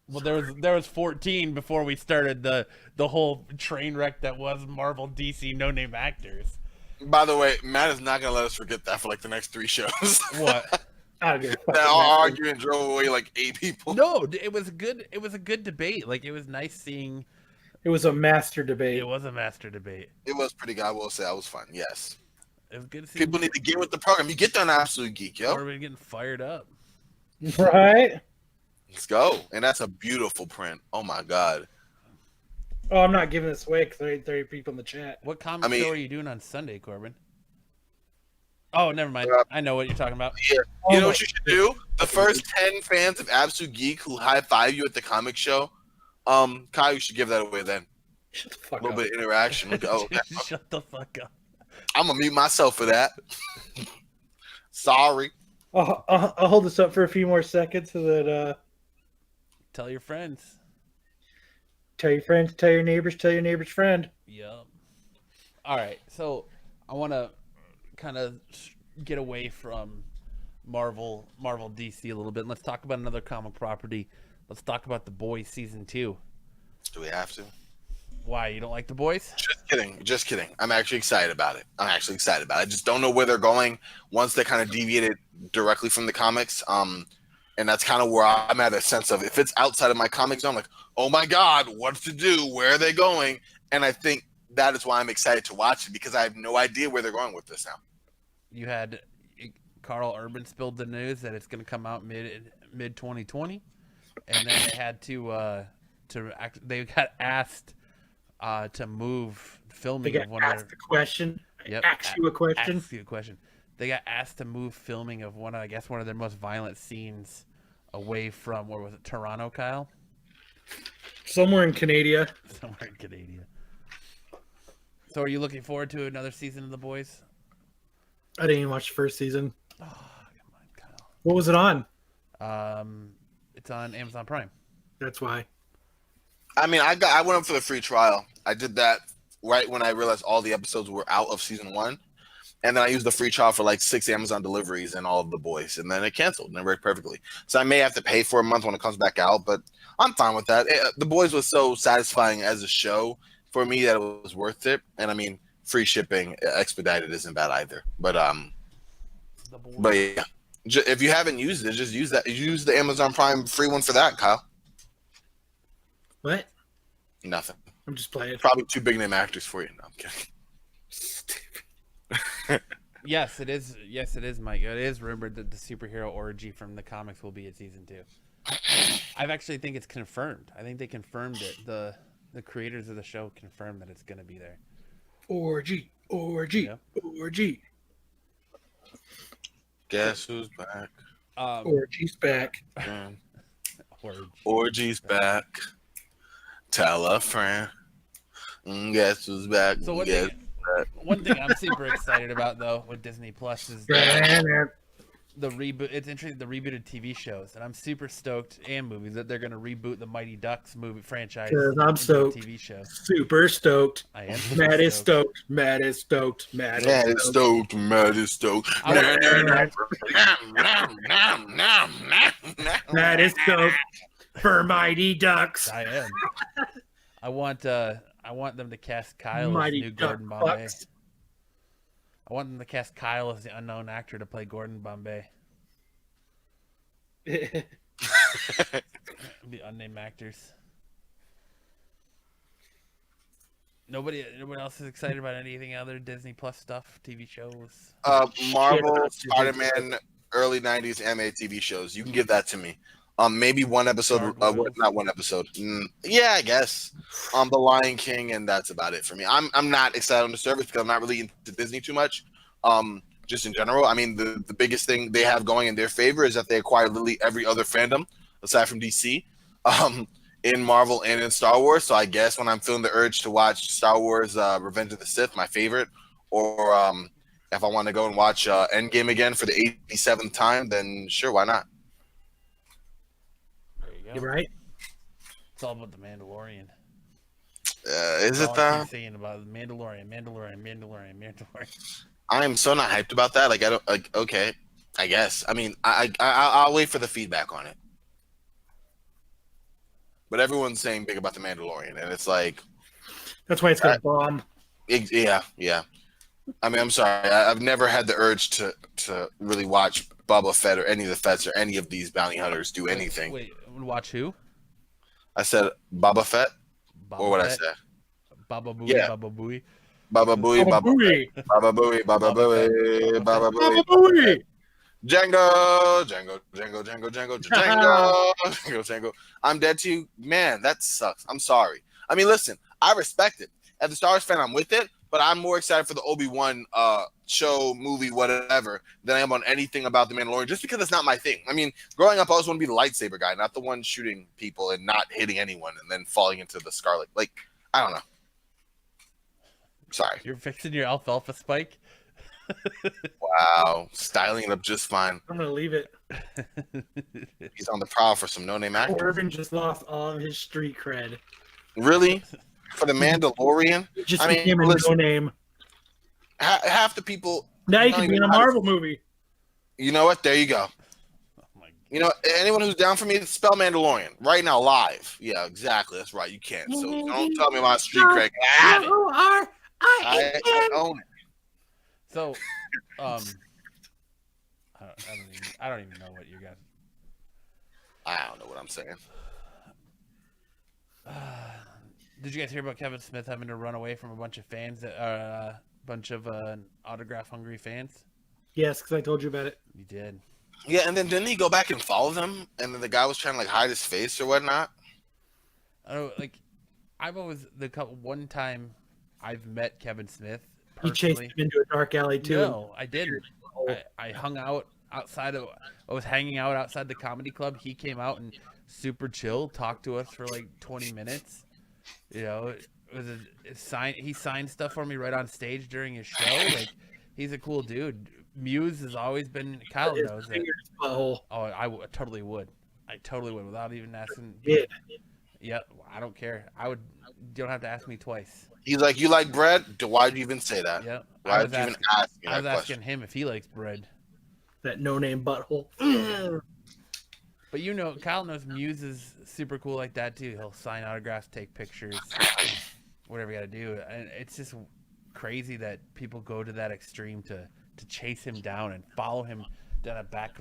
Well, there was 14 before we started the whole train wreck that was Marvel DC no name actors. By the way, Matt is not going to let us forget that for like the next 3 shows. What? I don't give a fuck. That all argument drove away like 8 people. No, it was good. It was a good debate. Like, it was nice seeing. It was a master debate. It was a master debate. It was pretty good. I will say I was fun. Yes. It was good to see. People need to get with the program. You get that on Absolute Geek, yo. Everybody getting fired up. Right? Let's go. And that's a beautiful print. Oh my God. Oh, I'm not giving this away because there ain't 30 people in the chat. What comic I mean- show are you doing on Sunday, Corbin? Oh, never mind. I know what you're talking about. Yeah. You know what you should do? The first 10 fans of Absolute Geek who high five you at the comic show, Kyle, you should give that away then. Shut the A fuck little up. bit of interaction. Shut the fuck up. I'm gonna mute myself for that. Sorry. I'll hold this up for a few more seconds so that Tell your friends. tell your friends, tell your neighbor's friend. Yup. All right, so I want to kind of get away from Marvel DC a little bit. And let's talk about another comic property. Let's talk about The Boys season 2. Do we have to? Why, you don't like The Boys? Just kidding. I'm actually excited about it. I just don't know where they're going once they kind of deviated directly from the comics. And that's kind of where I'm at a sense of, if it's outside of my comic zone, like, oh my God, what to do? Where are they going? And I think that is why I'm excited to watch it, because I have no idea where they're going with this now. You had Carl Urban spilled the news that it's going to come out mid 2020, and then they had they got asked to move filming They of got one of asked a question. Yep, Ask you a question. Ask you a question. They got asked to move filming of one of their most violent scenes away from, where was it, Toronto, Kyle? Somewhere in Canada. Somewhere in Canada. So are you looking forward to another season of The Boys? I didn't even watch the first season. Oh, come on, Kyle. What was it on? It's on Amazon Prime. That's why. I mean, I went up for the free trial. I did that right when I realized all the episodes were out of season 1. And then I used the free trial for like 6 Amazon deliveries and all of The Boys. And then it canceled and it worked perfectly. So I may have to pay for a month when it comes back out, but I'm fine with that. The Boys was so satisfying as a show for me that it was worth it. And I mean, free shipping expedited isn't bad either. But yeah, if you haven't used it, just use that. Use the Amazon Prime free one for that, Kyle. What? Nothing. I'm just playing. Probably 2 big name actors for you. No, I'm kidding. Yes, it is. Yes, it is, Mike. It is rumored that the superhero orgy from the comics will be in season 2. I actually think it's confirmed. I think they confirmed it. The creators of the show confirmed that it's going to be there. Orgy. Yeah. Orgy. Guess who's back? Orgy's back. Orgy's back. Tell a friend. Guess who's back? So one thing I'm super excited about though with Disney Plus is the reboot. It's interesting, the rebooted TV shows, and I'm super stoked, and movies, that they're going to reboot the Mighty Ducks movie franchise. I'm stoked. TV show. Super stoked. I am. Matt is stoked. Matt is stoked. Matt is stoked. Matt is stoked. Matt is stoked for Mighty Ducks. I am. I want them to cast Kyle Mighty as new Duck Gordon Bombay. Bucks. I want them to cast Kyle as the unknown actor to play Gordon Bombay. The unnamed actors. Nobody else is excited about anything other Disney Plus stuff, TV shows. Marvel, Spider-Man, early '90s anime TV shows. You can give that to me. Maybe one episode. Not one episode. Yeah, I guess. The Lion King, and that's about it for me. I'm not excited on the service because I'm not really into Disney too much. Just in general, I mean, the biggest thing they have going in their favor is that they acquire literally every other fandom aside from DC, in Marvel and in Star Wars. So I guess when I'm feeling the urge to watch Star Wars, Revenge of the Sith, my favorite, or if I want to go and watch Endgame again for the 87th time, then sure, why not? You're right. It's all about the Mandalorian. Is it though? Saying about the Mandalorian. I am so not hyped about that. Like I don't like. Okay, I guess. I mean, I'll wait for the feedback on it. But everyone's saying big about the Mandalorian, and it's like that's why it's gonna bomb. Yeah. I mean, I'm sorry. I've never had the urge to really watch Boba Fett or any of the Fetts or any of these bounty hunters do anything. Wait, watch who? I said Boba Fett. Or what I said? Baba Booey, Yeah. Baba Booey. Baba Booey, Baba Booey, Baba Booey, Baba Booey, Baba Booey. Django. I'm dead to you. Man, that sucks. I'm sorry. I mean, listen, I respect it. As a Star Wars fan, I'm with it, but I'm more excited for the Obi-Wan show, movie, whatever, than I am on anything about the Mandalorian, just because it's not my thing. I mean, growing up, I always want to be the lightsaber guy, not the one shooting people and not hitting anyone and then falling into the Scarlet. Like, I don't know. Sorry. You're fixing your alfalfa spike? Wow. Styling it up just fine. I'm gonna leave it. He's on the prowl for some no-name actor. Irvin just lost all of his street cred. Really? For the Mandalorian? Just became a no name. Half the people... Now you can be in a Marvel movie. You know what? There you go. Oh my God. You know, anyone who's down for me, spell Mandalorian right now, live. Yeah, exactly. That's right. You can't. So don't tell me my street cred. I own it. So, I don't even know what you got. I don't know what I'm saying. Did you guys hear about Kevin Smith having to run away from a bunch of fans, autograph hungry fans? Yes, because I told you about it. You did. Yeah, and then didn't he go back and follow them? And then the guy was trying to like hide his face or whatnot. I don't like. I've always one time I've met Kevin Smith. Personally. He chased him into a dark alley too. No, I didn't. I hung out outside of. I was hanging out outside the comedy club. He came out and super chill, talked to us for like 20 minutes. You know, it was a sign. He signed stuff for me right on stage during his show. Like, he's a cool dude. Muse has always been. Kyle knows it. Oh, I totally would. I totally would without even asking. Yeah, I don't care. You don't have to ask me twice. He's like, you like bread? Why do you even say that? Yeah. Why did you even ask me that I was asking question? him if he likes bread. That no-name butthole. But you know, Kyle knows Muse is super cool like that too. He'll sign autographs, take pictures, whatever you got to do. And it's just crazy that people go to that extreme to chase him down and follow him down a back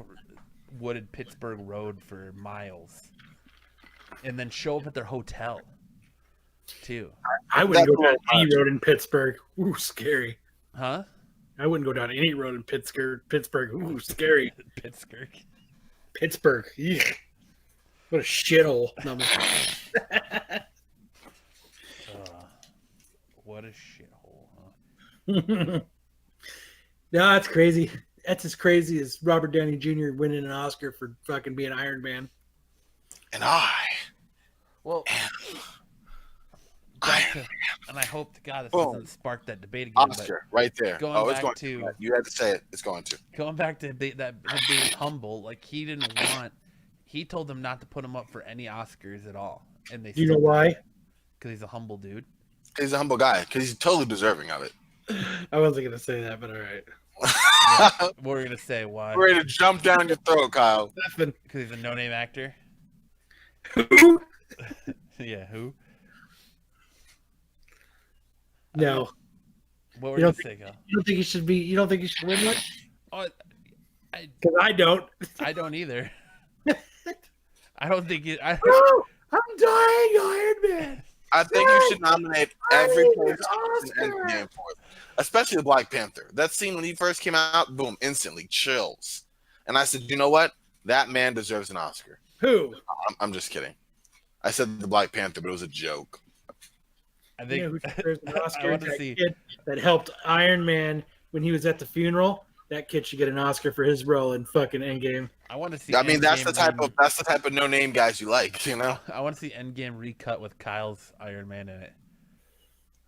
wooded Pittsburgh road for miles, and then show up at their hotel too. I wouldn't go down any road in Pittsburgh. Ooh, scary. Huh? I wouldn't go down any road in Pittsburgh. Ooh, scary. Pittsburgh. Eek. What a shithole. No, What a shithole, huh? no, that's crazy. That's as crazy as Robert Downey Jr. winning an Oscar for fucking being Iron Man. And I. Well, and I hope to God this Boom. doesn't spark that debate again. Oscar, right there. Going It's back going to You had to say it. It's going to. going back to that him being humble, like he told them not to put him up for any Oscars at all, and they. Do you know why? Because he's a humble dude. He's a humble guy because he's totally deserving of it. I wasn't gonna say that, but all right. What were we gonna say? Why? I'm ready to jump down your throat, Kyle. Nothing. Because he's a no-name actor. Who? Yeah, who? No. What were you gonna say, Kyle? You don't think he should be? You don't think he should win one? Oh, Because I don't. I don't either. I don't think it. Oh, I'm dying, Iron Man. I think you should nominate every need person an in Oscar. Endgame for it, especially the Black Panther. That scene when he first came out, boom, instantly chills. And I said, you know what? That man deserves an Oscar. Who? I'm just kidding. I said the Black Panther, but it was a joke. I You think know who deserves an Oscar? want to That see. kid that helped Iron Man when he was at the funeral. That kid should get an Oscar for his role in fucking Endgame. I want to see. I mean, that's the Endgame type of no name guys you like, you know. I want to see Endgame recut with Kyle's Iron Man in it.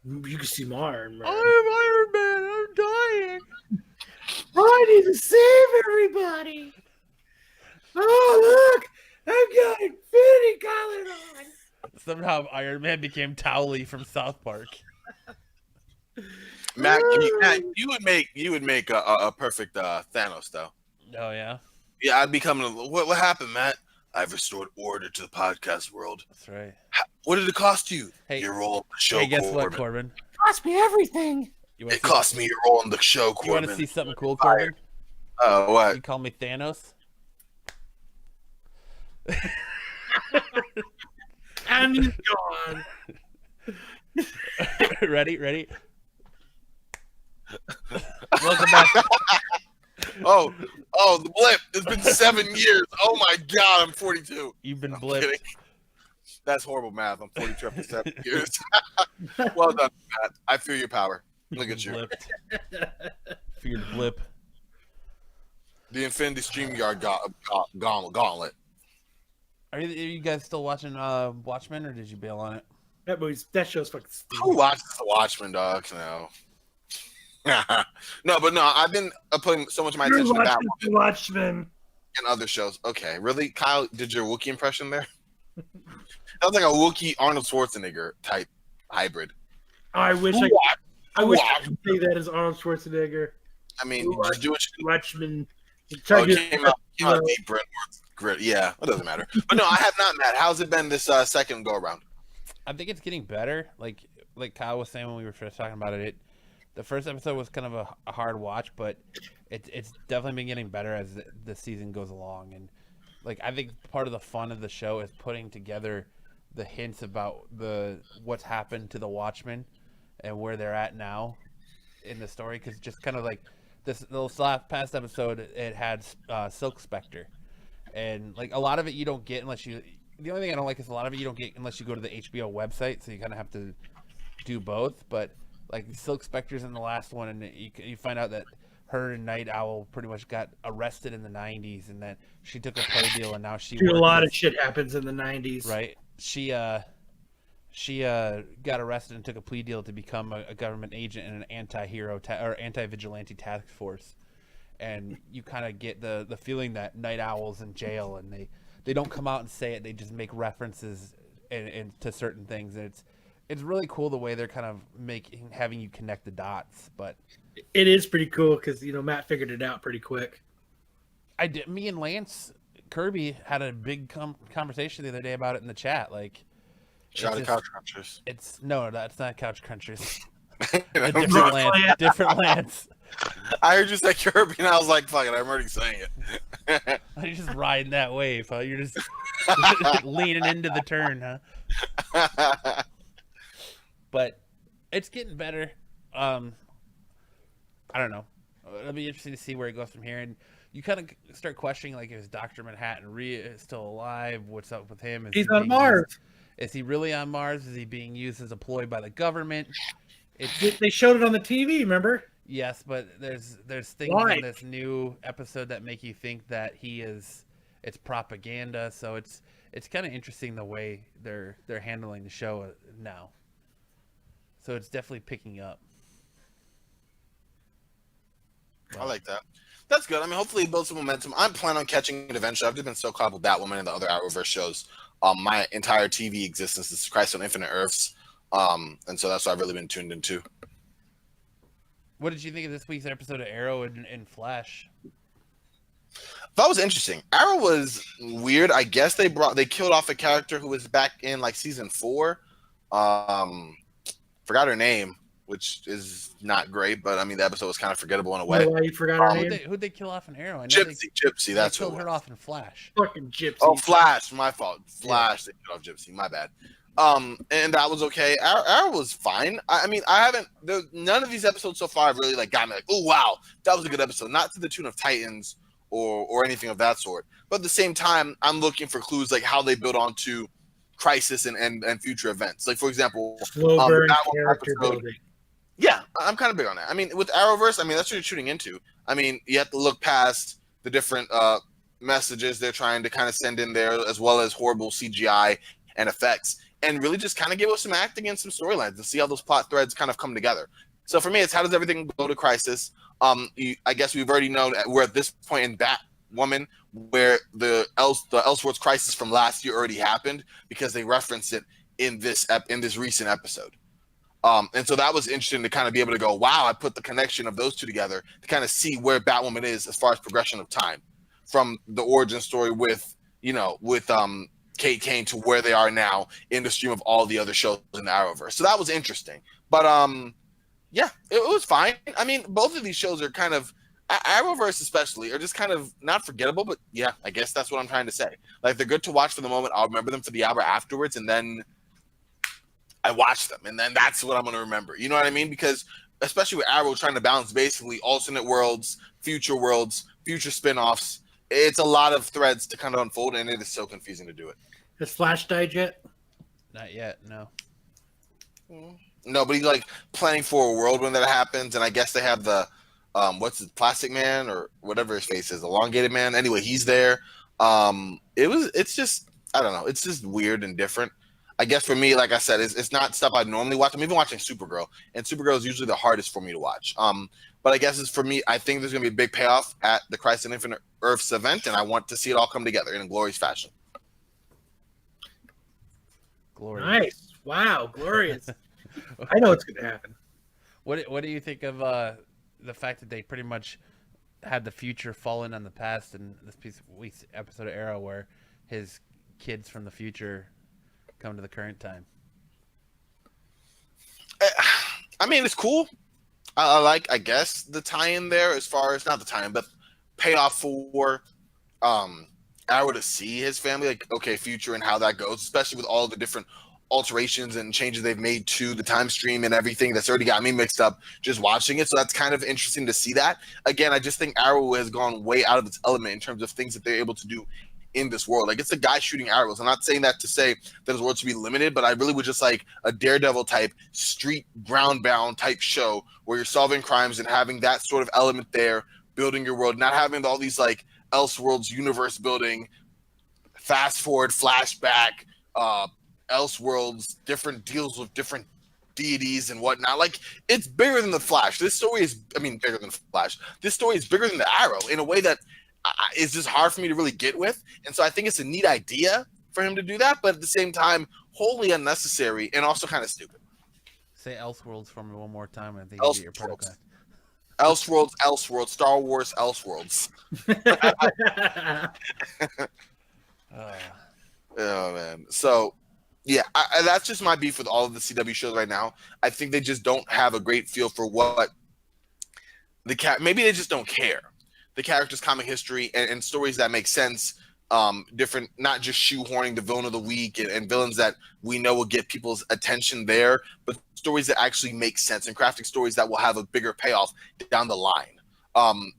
You can see my Iron Man. Iron Man. I'm dying. I need to save everybody. Oh, look. I've got Infinity Gauntlet on. Somehow Iron Man became Towley from South Park. Matt, you would make a perfect Thanos though. Oh yeah, Yeah, I'd be coming. What happened, Matt? I've restored order to the podcast world. that's right. What did it cost you? Hey, your role on the show, Hey, guess what, Corbin. Corbin? Cost me everything. You want It cost me your role on the show, You want to Corbin. see something cool, Corbin? Oh, what? You call me Thanos? And he's gone. Ready? Welcome back. Oh, the blip. It's been 7 years. Oh my God, I'm 42. You've been I'm blipped. kidding. That's horrible math. I'm 42 after 7 years. Well done, Matt. I feel your power. Look at you. Blipped. Feared blip. The Infinity StreamYard gauntlet. Are you guys still watching Watchmen, or did you bail on it? That show's fucking stupid. Who watches the Watchmen, dog? No. No, but no, I've been putting so much of my attention to that one Watchmen. and other shows. Okay, really? Kyle, did your Wookiee impression there? That was like a Wookiee Arnold Schwarzenegger type hybrid. I wish I could say that as Arnold Schwarzenegger. I mean, just do it. Watchmen. Oh, it came out deep grit. Yeah, it doesn't matter. But no, I have not, Matt. How's it been this second go around? I think it's getting better. Like Kyle was saying when we were first talking about it, the first episode was kind of a hard watch, but it's definitely been getting better as the season goes along. And like I think part of the fun of the show is putting together the hints about what's happened to the Watchmen and where they're at now in the story. Because just kind of like this past episode, it had Silk Spectre, and like a lot of it you don't get unless you. The only thing I don't like is a lot of it you don't get unless you go to the HBO website, so you kind of have to do both. But like Silk Spectre's in the last one, and you find out that her and Night Owl pretty much got arrested in the 90s, and that she took a play deal, and now a lot of shit happens in the 90s. Right. She got arrested and took a plea deal to become a government agent in an anti-hero or anti-vigilante task force. And you kind of get the feeling that Night Owl's in jail, and they don't come out and say it. They just make references and to certain things, and it's really cool the way they're kind of having you connect the dots. But it is pretty cool because Matt figured it out pretty quick. Me and Lance Kirby had a big conversation the other day about it in the chat. Like, Shout out to Couch Crunchers. No, that's not Couch Crunchers. Different Lance. I heard you say Kirby, and I was like, "Fuck it, I'm already saying it." You're just riding that wave, huh? You're just leaning into the turn, huh? But it's getting better. I don't know. it'll be interesting to see where it goes from here. And you kind of start questioning, like, is Dr. Manhattan still alive? What's up with him? He's on Mars. Is he really on Mars? Is he being used as a ploy by the government? They showed it on the TV, remember? Yes, but there's things in this new episode that make you think that it's propaganda. So it's kind of interesting the way they're handling the show now. So it's definitely picking up. I like that. That's good. I mean, hopefully it builds some momentum. I'm planning on catching it eventually. I've just been so caught up with Batwoman and the other Arrowverse shows. My entire TV existence is Christ on Infinite Earths. And so that's what I've really been tuned into. What did you think of this week's episode of Arrow and Flash? That was interesting. Arrow was weird. I guess they killed off a character who was back in like season 4. Forgot her name, which is not great, but I mean the episode was kind of forgettable in a way. Why you forgot her name? Who'd they kill off in Arrow? I know Gypsy. That's they who killed her off in Flash. Fucking Gypsy. Oh, Flash. My fault. Flash. They killed off Gypsy. My bad. And that was okay. Arrow was fine. I mean, none of these episodes so far have really like got me like, oh wow, that was a good episode. Not to the tune of Titans or anything of that sort. But at the same time, I'm looking for clues like how they build onto Crisis and future events. Like for example, slow burn that one character episode. building. Yeah, I'm kind of big on that. I mean, with Arrowverse, I mean that's what you're shooting into. I mean, you have to look past the different messages they're trying to kind of send in there, as well as horrible CGI and effects, and really just kind of give us some acting and some storylines and see how those plot threads kind of come together. So for me, it's how does everything go to Crisis? I guess we've already known we're at this point in Batwoman where the Elseworlds crisis from last year already happened because they referenced it in this recent episode. And so that was interesting to kind of be able to go, wow, I put the connection of those two together to kind of see where Batwoman is as far as progression of time from the origin story with Kate Kane to where they are now in the stream of all the other shows in the Arrowverse. So that was interesting. But yeah, it was fine. I mean, both of these shows are kind of Arrowverse especially are just kind of not forgettable, but yeah, I guess that's what I'm trying to say. Like they're good to watch for the moment. I'll remember them for the hour afterwards, and then I watch them, and then that's what I'm going to remember. You know what I mean? Because especially with Arrow trying to balance basically alternate worlds, future spin-offs, it's a lot of threads to kind of unfold, and it is so confusing to do it. Has Flash died yet? Not yet, no. No, but he's like planning for a world when that happens, and I guess they have the Plastic Man or whatever his face is, Elongated Man. Anyway, he's there. It's just I don't know. It's just weird and different. I guess for me, like I said, it's not stuff I normally watch. I'm even watching Supergirl, and Supergirl is usually the hardest for me to watch. But I guess it's for me. I think there's gonna be a big payoff at the Crisis on Infinite Earths event, and I want to see it all come together in a glorious fashion. Glorious. Nice. Wow, glorious. I know it's going to happen. What do you think of the fact that they pretty much had the future fallen on the past in this week's episode of Arrow where his kids from the future come to the current time? I mean, it's cool. I like, I guess, the tie-in there as far as, not the tie-in, but payoff for Arrow to see his family, like, okay, future and how that goes, especially with all the different alterations and changes they've made to the time stream and everything. That's already got me mixed up just watching it. So that's kind of interesting to see that. Again, I just think Arrow has gone way out of its element in terms of things that they're able to do in this world. Like, it's a guy shooting arrows. I'm not saying that to say that his world should be limited, but I really would just like a Daredevil type street ground bound type show where you're solving crimes and having that sort of element there, building your world, not having all these like Elseworlds universe building, fast forward, flashback, Elseworlds, different deals with different deities and whatnot. Like, it's bigger than the Flash. This story is, bigger than Flash. This story is bigger than the Arrow in a way that is just hard for me to really get with. And so I think it's a neat idea for him to do that, but at the same time, wholly unnecessary and also kind of stupid. Say Elseworlds for me one more time. I think you get your point back. Elseworlds, Star Wars, Elseworlds. Oh man. So yeah, that's just my beef with all of the CW shows right now. I think they just don't have a great feel for what maybe they just don't care. The character's comic history and stories that make sense, different, not just shoehorning the villain of the week and villains that we know will get people's attention there, but stories that actually make sense and crafting stories that will have a bigger payoff down the line.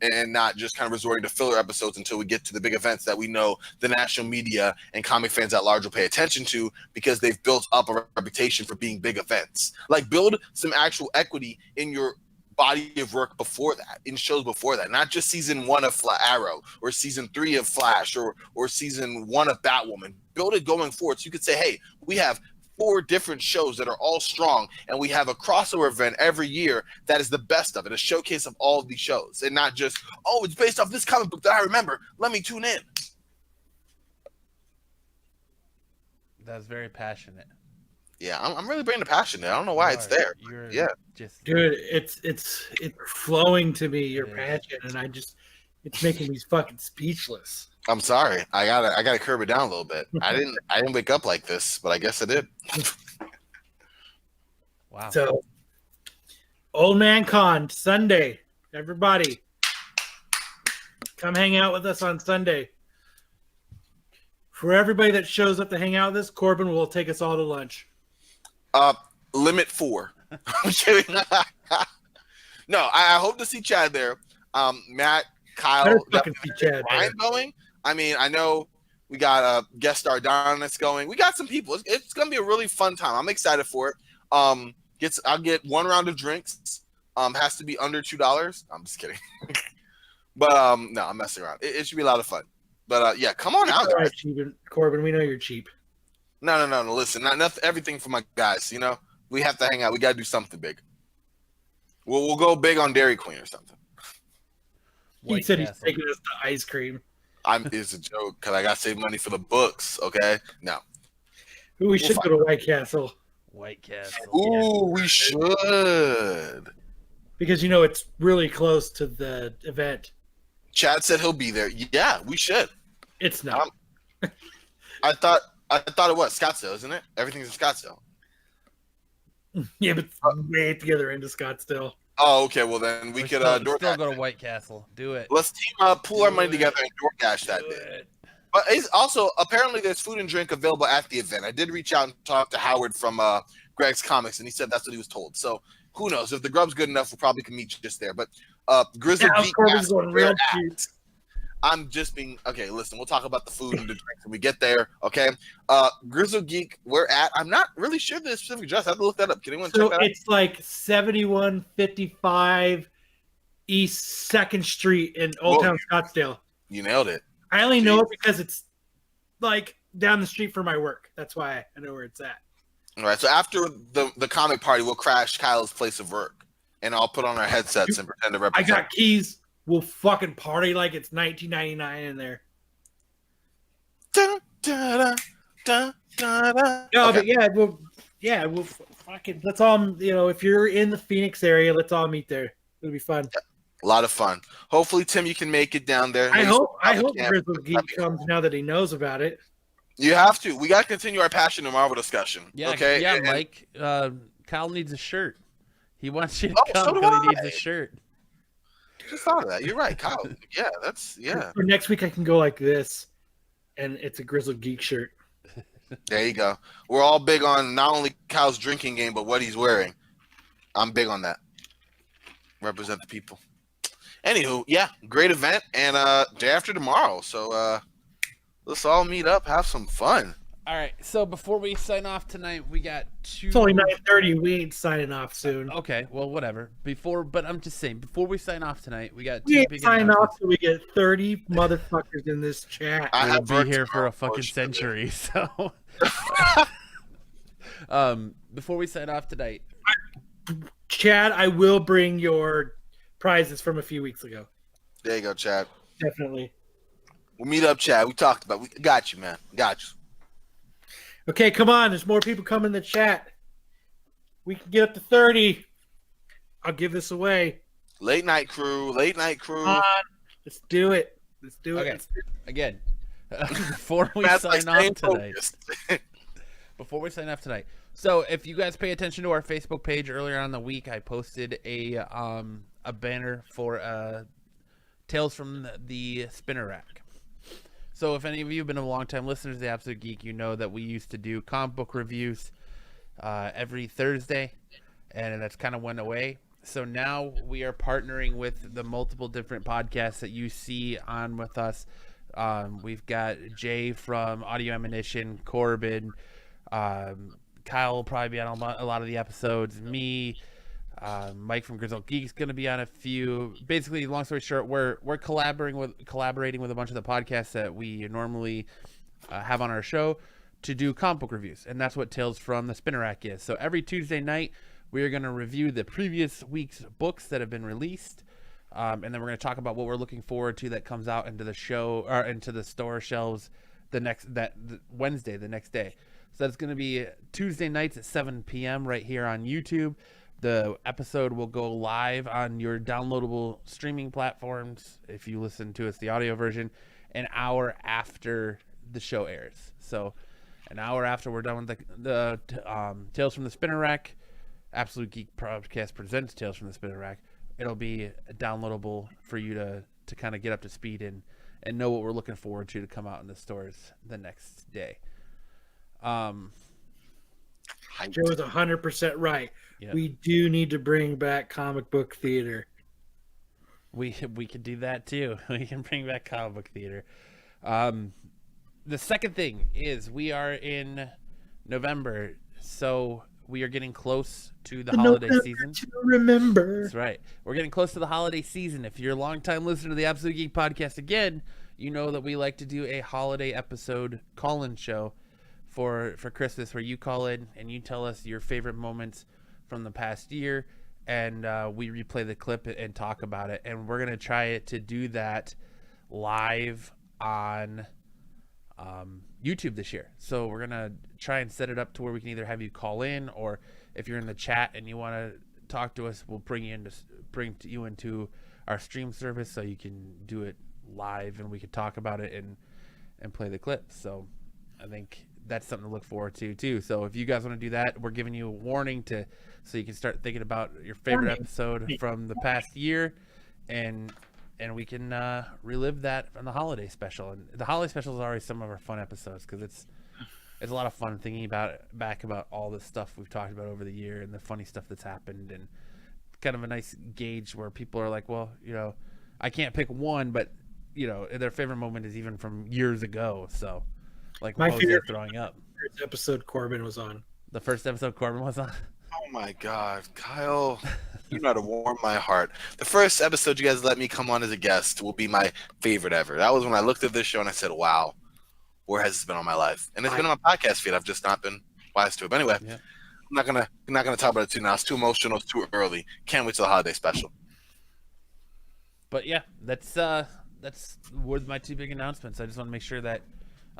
and not just kind of resorting to filler episodes until we get to the big events that we know the national media and comic fans at large will pay attention to because they've built up a reputation for being big events. Like, build some actual equity in your body of work before that, in shows before that, not just season 1 of Arrow or season 3 of Flash or season 1 of Batwoman. Build it going forward so you could say, hey, we have 4 different shows that are all strong, and we have a crossover event every year that is the best of it, a showcase of all of these shows, and not just, oh, it's based off this comic book that I remember, let me tune in. That's very passionate. Yeah, I'm really bringing the passion there. I don't know why it's there. You're just Dude, it's flowing to me, your passion, and it's making me fucking speechless. I'm sorry. I gotta curb it down a little bit. I didn't wake up like this, but I guess I did. wow. So, Old Man Con Sunday, everybody, come hang out with us on Sunday. For everybody that shows up to hang out with us, Corbin will take us all to lunch. Limit 4. I'm kidding. No, I hope to see Chad there. Matt, Kyle, Bryan going. I mean, I know we got a guest star Don that's going. We got some people. It's gonna be a really fun time. I'm excited for it. I'll get 1 round of drinks. Has to be under $2. I'm just kidding. But no, I'm messing around. It should be a lot of fun. But yeah, come on out, guys. Corbin, we know you're cheap. No. Listen, not everything for my guys. You know, we have to hang out. We got to do something big. We'll go big on Dairy Queen or something. He said he's taking us to ice cream. It's a joke because I got to save money for the books. Okay, no. We should go to White Castle. White Castle. Ooh, we should. Because it's really close to the event. Chad said he'll be there. Yeah, we should. It's not. I thought it was Scottsdale, isn't it? Everything's in Scottsdale. Yeah, but way together into Scottsdale. Oh, okay. Well, then we could still go to White Castle. Do it. Let's pool our money together and DoorDash that day. But it's also, apparently there's food and drink available at the event. I did reach out and talk to Howard from Greg's Comics, and he said that's what he was told. So who knows? If the grub's good enough, we'll probably can meet just there. But Grizzly Geek Cast, real at. I'm just being okay. Listen, we'll talk about the food and the drinks when we get there. Okay, Grizzle Geek, we're at. I'm not really sure the specific address. I have to look that up. Can anyone check that out? It's like 7155 East 2nd Street in Old Town Scottsdale. You nailed it. I only know it because it's like down the street from my work. That's why I know where it's at. All right. So after the comic party, we'll crash Kyle's place of work, and I'll put on our headsets and pretend to represent. I got keys. We'll fucking party like it's 1999 in there. Dun, dun, dun, dun, dun. No, Okay. but we'll fucking let's all if you're in the Phoenix area, let's all meet there. It'll be fun. A lot of fun. Hopefully, Tim, you can make it down there. I hope Grizzle Geek comes now that he knows about it. You have to. We got to continue our Passion and Marvel discussion. Yeah, okay. Yeah, and, Mike. Kyle needs a shirt. He wants you to so come do because he I. needs a shirt. I just thought of that. You're right, Kyle. Yeah. For next week, I can go like this, and it's a Grizzle Geek shirt. There you go. We're all big on not only Kyle's drinking game, but what he's wearing. I'm big on that. Represent the people. Anywho, yeah, great event, and day after tomorrow. So let's all meet up, have some fun. All right. So before we sign off tonight, we got 2. It's only 9:30. We ain't signing off soon. Okay. Well, whatever. But I'm just saying, before we sign off tonight, we got 2 We ain't big signing announcements. off till we get 30 motherfuckers in this chat. I We'll have be work here for tomorrow, a fucking unfortunately. century. So, before we sign off tonight, Chad, I will bring your prizes from a few weeks ago. There you go, Chad. Definitely. We'll meet up, Chad. We talked about. We got you, man. Got you. Okay, come on. There's more people coming in the chat. We can get up to 30. I'll give this away. Late night crew. Come on. Let's do it. Okay. Again, before we Matt's sign staying off tonight. focused. Before we sign off tonight. So if you guys pay attention to our Facebook page earlier on in the week, I posted a banner for Tales from the Spinner Rack. So if any of you have been a long-time listeners to the Absolute Geek, you know that we used to do comic book reviews every Thursday, and that's kind of went away. So now we are partnering with the multiple different podcasts that you see on with us. We've got Jay from Audio Ammunition, Corbin, Kyle will probably be on a lot of the episodes. Me, Mike from Grizzled Geek is going to be on a few. Basically, long story short, we're collaborating with a bunch of the podcasts that we normally have on our show to do comic book reviews, and that's what Tales from the Spinner Rack is. So every Tuesday night, we are going to review the previous week's books that have been released, and then we're going to talk about what we're looking forward to that comes out into the show or into the store shelves Wednesday, the next day. So that's going to be Tuesday nights at 7 p.m. right here on YouTube. The episode will go live on your downloadable streaming platforms if you listen to it's the audio version an hour after the show airs. So an hour after we're done with the Tales from the Spinner Rack, Absolute Geek Podcast presents Tales from the Spinner Rack. It'll be downloadable for you to kind of get up to speed and know what we're looking forward to come out in the stores the next day. Joe's 100% right. Yeah. We do need to bring back comic book theater. We could do that too. We can bring back comic book theater. The second thing is we are in November, so we are getting close to the holiday season. To remember. That's right. We're getting close to the holiday season. If you're a longtime listener to the Absolute Geek Podcast, again, you know that we like to do a holiday episode call-in show for Christmas, where you call in and you tell us your favorite moments from the past year, and we replay the clip and talk about it. And we're gonna try to do that live on YouTube this year. So we're gonna try and set it up to where we can either have you call in, or if you're in the chat and you want to talk to us, we'll bring you into our stream service so you can do it live and we could talk about it and play the clip. So I think that's something to look forward to too. So if you guys want to do that, we're giving you a warning so you can start thinking about your favorite episode from the past year, and we can relive that from the holiday special. And the holiday special is always some of our fun episodes because it's a lot of fun thinking back about all the stuff we've talked about over the year and the funny stuff that's happened, and kind of a nice gauge where people are like, well, I can't pick one, but their favorite moment is even from years ago. So like, my favorite throwing up episode Corbin was on. The first episode Corbin was on. Oh my God, Kyle, you know how to warm my heart. The first episode you guys let me come on as a guest will be my favorite ever. That was when I looked at this show and I said, wow, where has this been all my life? And it's been on my podcast feed. I've just not been wise to it. But anyway, yeah. I'm not gonna talk about it too now. It's too emotional. It's too early. Can't wait till the holiday special. But yeah, that's with my two big announcements. I just want to make sure that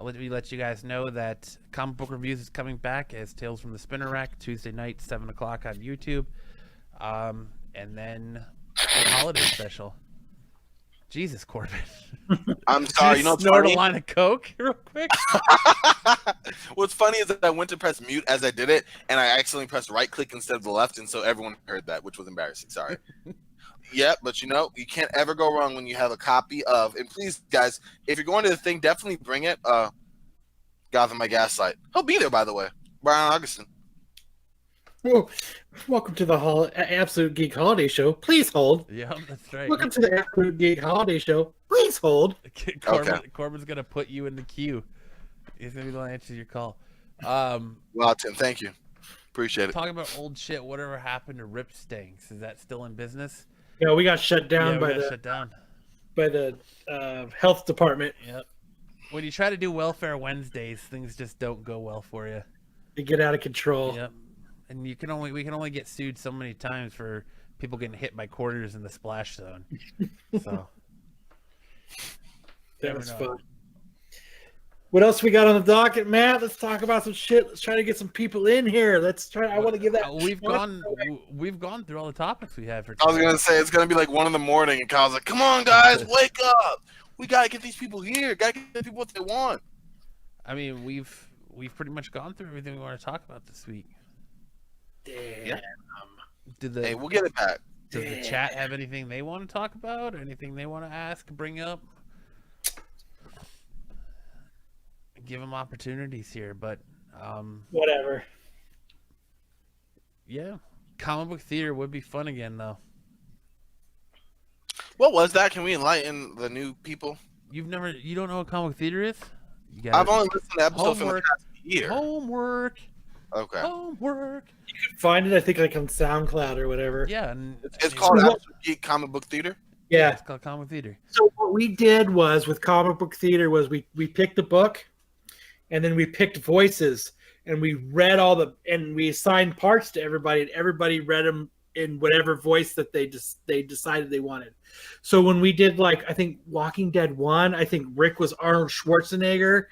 we let you guys know that Comic Book Reviews is coming back as Tales from the Spinner Rack, Tuesday night, 7 o'clock on YouTube. And then the holiday special. Jesus, Corbin. I'm sorry. Snort a line of Coke real quick? What's funny is that I went to press mute as I did it, and I accidentally pressed right click instead of the left, and so everyone heard that, which was embarrassing. Sorry. Yeah, but you can't ever go wrong when you have a copy of. And please, guys, if you're going to the thing, definitely bring it. Gotham My Gaslight. He'll be there, by the way. Bryan Augustin. Well, welcome to the Absolute Geek Holiday Show. Please hold. Yeah, that's right. Welcome to the Absolute Geek Holiday Show. Please hold. Corbin's gonna put you in the queue. He's gonna be the one that answers your call. Well, Tim, thank you. Appreciate it. Talking about old shit. Whatever happened to Rip Stanks? Is that still in business? Yeah, we got shut down by the health department. Yep. When you try to do Welfare Wednesdays, things just don't go well for you. They get out of control. Yep. And we can only get sued so many times for people getting hit by quarters in the splash zone. So that was fun. What else we got on the docket, Matt? Let's talk about some shit. Let's try to get some people in here. I want to give that. We've gone through all the topics we have for today. I was gonna say it's gonna be like 1 a.m, and Kyle's like, "Come on, guys, wake up! We gotta get these people here. Gotta get people what they want." I mean, we've pretty much gone through everything we want to talk about this week. Damn. Hey, we'll get it back. Does the chat have anything they want to talk about? Or anything they want to ask, bring up? Give them opportunities here, but whatever. Yeah. Comic book theater would be fun again, though. What was that? Can we enlighten the new people? You don't know what comic book theater is? I've only listened to episodes from the Homework. past year. Homework. Okay. Homework. You can find it, I think, like on SoundCloud or whatever. Yeah. And, It's called Absolute Geek Comic Book Theater. Yeah. It's called comic book theater. So what we did was with comic book theater was we picked a book, and then we picked voices, and we read and we assigned parts to everybody, and everybody read them in whatever voice that they decided they wanted. So when we did, like, I think Walking Dead 1, I think Rick was Arnold Schwarzenegger.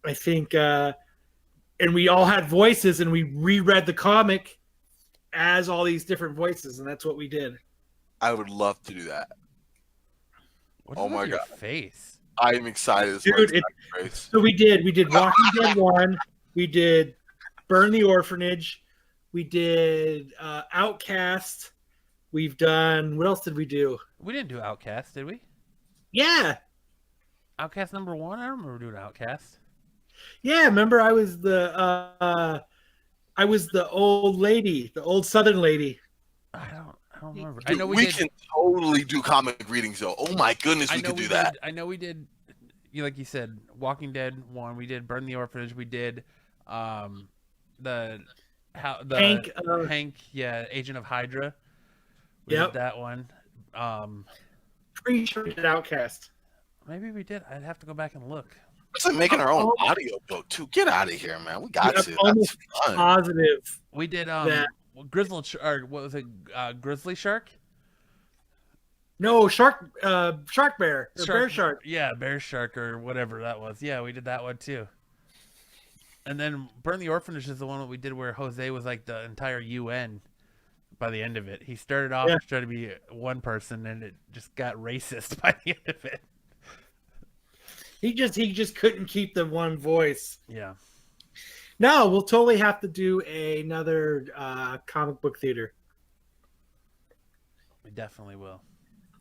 I think and we all had voices, and we reread the comic as all these different voices, and that's what we did. I would love to do that. What Oh is my with your God. face? I am excited. Dude, so we did Walking Dead 1, we did Burn the Orphanage, we did Outcast, we've done, what else did we do? We didn't do Outcast, did we? Yeah, Outcast number 1? I don't remember doing Outcast. yeah, remember I was the old lady, the old Southern lady. I don't remember. Dude, I know we did. can totally do comic readings though. Oh my goodness, we could do that. I know we did. Like you said, Walking Dead 1. We did Burn the Orphanage. We did Hank, Hank, yeah, Agent of Hydra. We Yep. did that one. Pretty sure we did Outcast. Maybe we did. I'd have to go back and look. It's like making our own audio book too. Get out of here, man. We got I'm to. almost That's fun. positive. We did That- or what was it? Grizzly Shark? No, Shark Bear, or Bear Shark. Yeah, Bear Shark or whatever that was. Yeah, we did that one too. And then Burn the Orphanage is the one that we did where Jose was like the entire UN by the end of it. He started off trying to be one person, and it just got racist by the end of it. He just couldn't keep the one voice. Yeah. No, we'll totally have to do another comic book theater. We definitely will.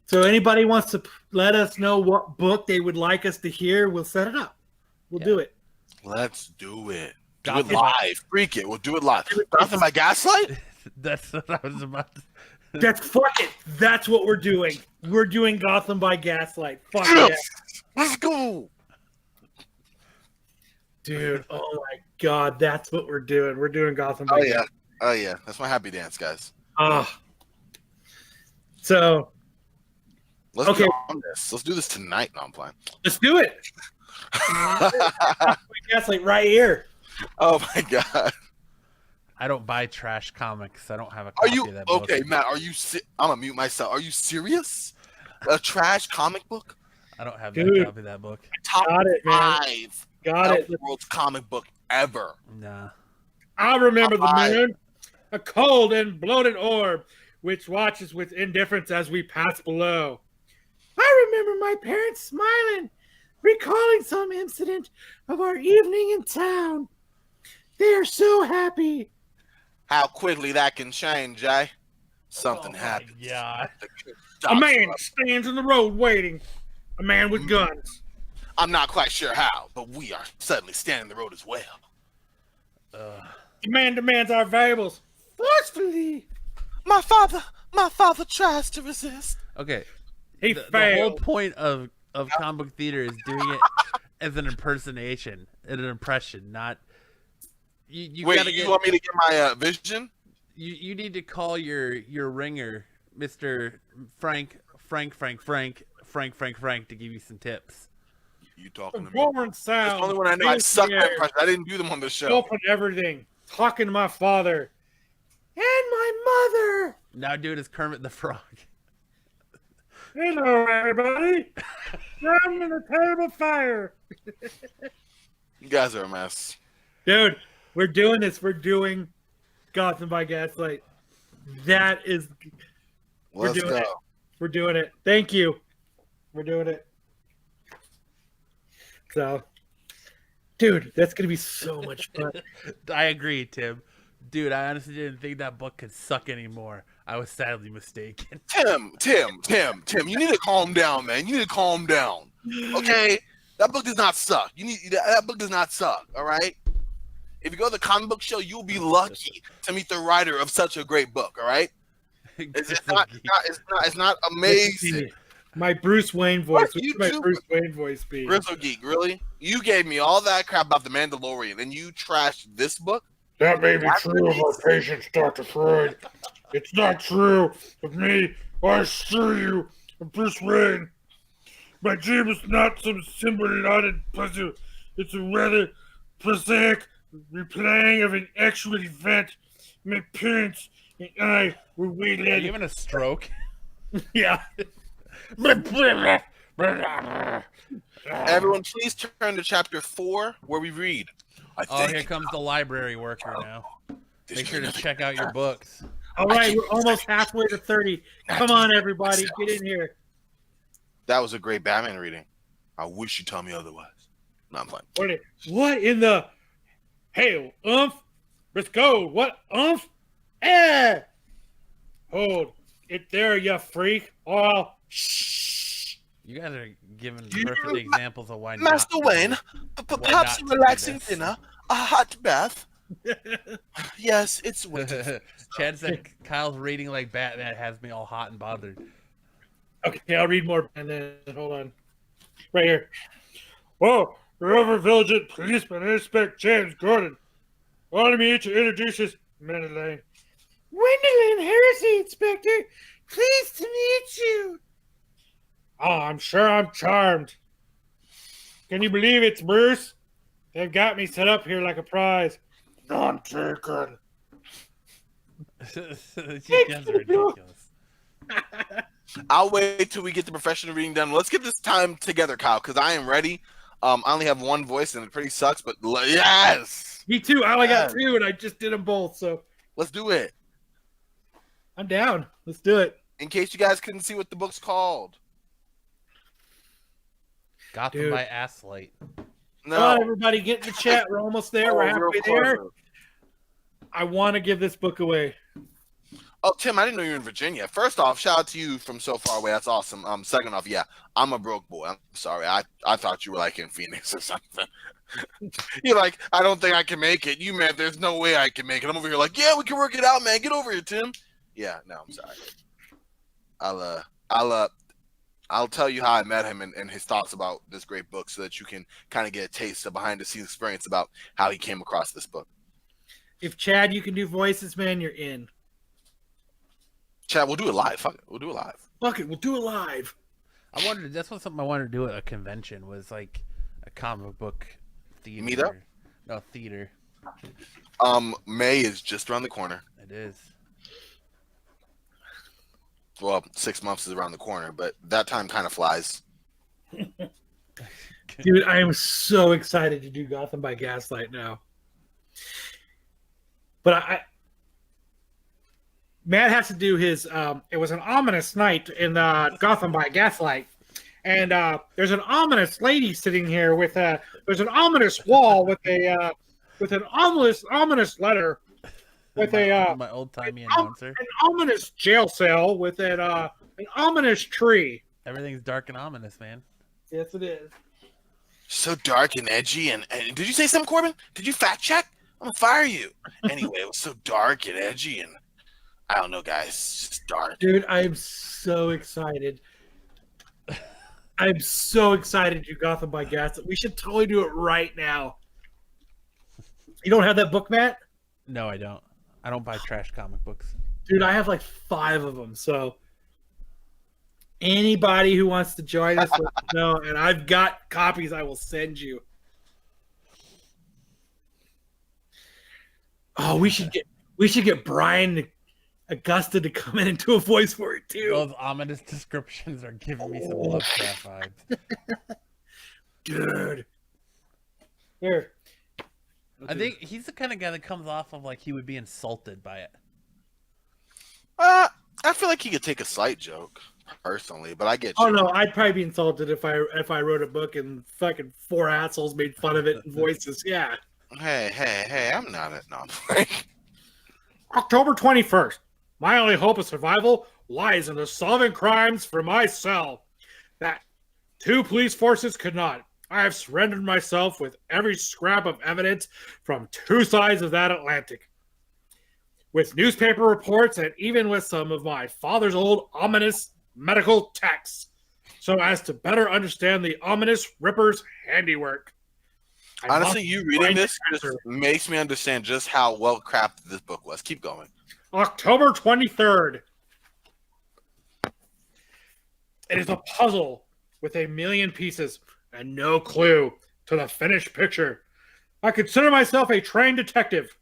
So anybody wants to let us know what book they would like us to hear, we'll set it up. We'll do it. Let's do it. Do Gotham. it live. Freak it. We'll do it live. Gotham by Gaslight? That's what I was about to... Fuck it. That's what we're doing. We're doing Gotham by Gaslight. Fuck Yes! yeah. Let's go. Dude, oh my God, that's what we're doing. We're doing Gotham by Gaslight. Oh yeah. That's my happy dance, guys. So Let's Okay. get on this. Let's do this tonight. No, I'm playing. let's do it. Gaslight right here. Oh my God. I don't buy trash comics. I don't have a Are copy you of that book. okay, Matt? Are you? I'm gonna mute myself. Are you serious? A trash comic book? I don't have Dude. that copy of that book. Top Got it, man. 5 Got it. of the world's comic book ever. Nah. I remember the Bye. moon, a cold and bloated orb, which watches with indifference as we pass below. I remember my parents smiling, recalling some incident of our evening in town. They are so happy. How quickly that can change, eh? Something Oh my happens. God. A man stands in the road waiting. A man with guns. I'm not quite sure how, but we are suddenly standing the road as well. The man demands our valuables forcefully. My father tries to resist. Okay. He The whole failed. point of comic book theater is doing it as an impersonation, an impression, not... You Wait, gotta you get... want me to get my vision? You need to call your ringer, Mr. Frank, to give you some tips. You talking The to me? roaring That's sound. the only one I know. I fills suck the at air, impressions. I didn't do them on the show. Open everything. Talking to my father. And my mother. Now do it as Kermit the Frog. Hello, everybody. I'm in a terrible fire. You guys are a mess. Dude, we're doing this. We're doing Gotham by Gaslight. That is, Let's doing go. it. We're doing it. Thank you. We're doing it. So, dude, that's going to be so much fun. I agree, Tim. Dude, I honestly didn't think that book could suck anymore. I was sadly mistaken. Tim, you need to calm down, man. You need to calm down. Okay? That book does not suck. That book does not suck, all right? If you go to the comic book show, you'll be lucky to meet the writer of such a great book. All right, it's not amazing. My Bruce Wayne voice. What you My do? Bruce Wayne voice be? Grizzle Geek, really? You gave me all that crap about the Mandalorian, and you trashed this book? That may be true of our patients, Dr. Freud. It's not true of me. I assure you, of Bruce Wayne. My dream is not some simulated puzzle. It's a rather prosaic replaying of an actual event. My parents and I were Are waylaid. you having a stroke? Yeah. Everyone, please turn to chapter 4, where we read. Oh, here comes the library worker now. Make sure to check out your books. All right, we're almost halfway to 30. Come on, everybody, get in here. That was a great Batman reading. I wish you'd tell me otherwise. No, I'm fine. What in the hail, let's go. What, Eh! Hold it there, you freak. Oh, shh. You guys are giving perfect examples of why Master not. Wayne, perhaps a not to do relaxing this. dinner, a hot bath. Yes, it's winter. Chad said Kyle's reading like Batman has me all hot and bothered. Okay, I'll read more and then hold on. Right here. Whoa, Rover Vigilant Policeman Inspector James Gordon wanted me to introduce his Madeline. Gwendolyn Heresy, Inspector. Pleased to meet you. Oh, I'm sure I'm charmed. Can you believe it's Bruce? They've got me set up here like a prize. None taken. You guys are ridiculous. I'll wait till we get the professional reading done. Let's get this time together, Kyle, because I am ready. I only have one voice, and it pretty sucks, but yes! Me too. I only got 2, and I just did them both, so Let's do it. I'm down. Let's do it. In case you guys couldn't see what the book's called. Gotham by Asslight. No. Come on, everybody, get in the chat. We're almost there. We're halfway there. I want to give this book away. Oh, Tim, I didn't know you were in Virginia. First off, shout out to you from so far away. That's awesome. Second off, yeah, I'm a broke boy. I'm sorry. I thought you were like in Phoenix or something. You're like, I don't think I can make it. You, man, there's no way I can make it. I'm over here like, yeah, we can work it out, man. Get over here, Tim. Yeah, no, I'm sorry. I'll tell you how I met him and his thoughts about this great book so that you can kind of get a taste of behind-the-scenes experience about how he came across this book. If Chad, you can do voices, man, you're in. Chad, we'll do it live. Fuck it. We'll do it live. Fuck it, we'll do it live. I wanted. That's what something I wanted to do at a convention was like a comic book theater. Meet up? No, theater. May is just around the corner. It is. Well, 6 months is around the corner, but that time kind of flies. Dude, I am so excited to do Gotham by Gaslight now. But Matt has to do his it was an ominous night in Gotham by Gaslight. And there's an ominous lady sitting here with there's an ominous wall with an ominous letter with my old-timey announcer. An ominous jail cell with an ominous tree. Everything's dark and ominous, man. Yes, it is. So dark and edgy. And did you say something, Corbin? Did you fact check? I'm gonna fire you. Anyway, it was so dark and edgy, and I don't know, guys. It's just dark. Dude, I am so excited. I'm so excited to do Gotham by Gaslight. We should totally do it right now. You don't have that book, Matt? No, I don't. I don't buy trash comic books. Dude, I have like 5 of them. So anybody who wants to join us, let us know. And I've got copies I will send you. Oh, we should get Bryan Augusta to come in and do a voice for it too. Those ominous descriptions are giving me some Lovecraft vibes. Dude. Here. I think he's the kind of guy that comes off of like he would be insulted by it. I feel like he could take a slight joke, personally, but I get you. Oh no, I'd probably be insulted if I wrote a book and fucking 4 assholes made fun of it in voices. Yeah. Hey, I'm not it. No. October 21st. My only hope of survival lies in the solving crimes for my cell that 2 police forces could not. I have surrendered myself with every scrap of evidence from two sides of that Atlantic. With newspaper reports and even with some of my father's old ominous medical texts, so as to better understand the ominous Ripper's handiwork. Honestly, you reading this just makes me understand just how well crafted this book was. Keep going. October 23rd. It is a puzzle with a million pieces and no clue to the finished picture. I consider myself a trained detective,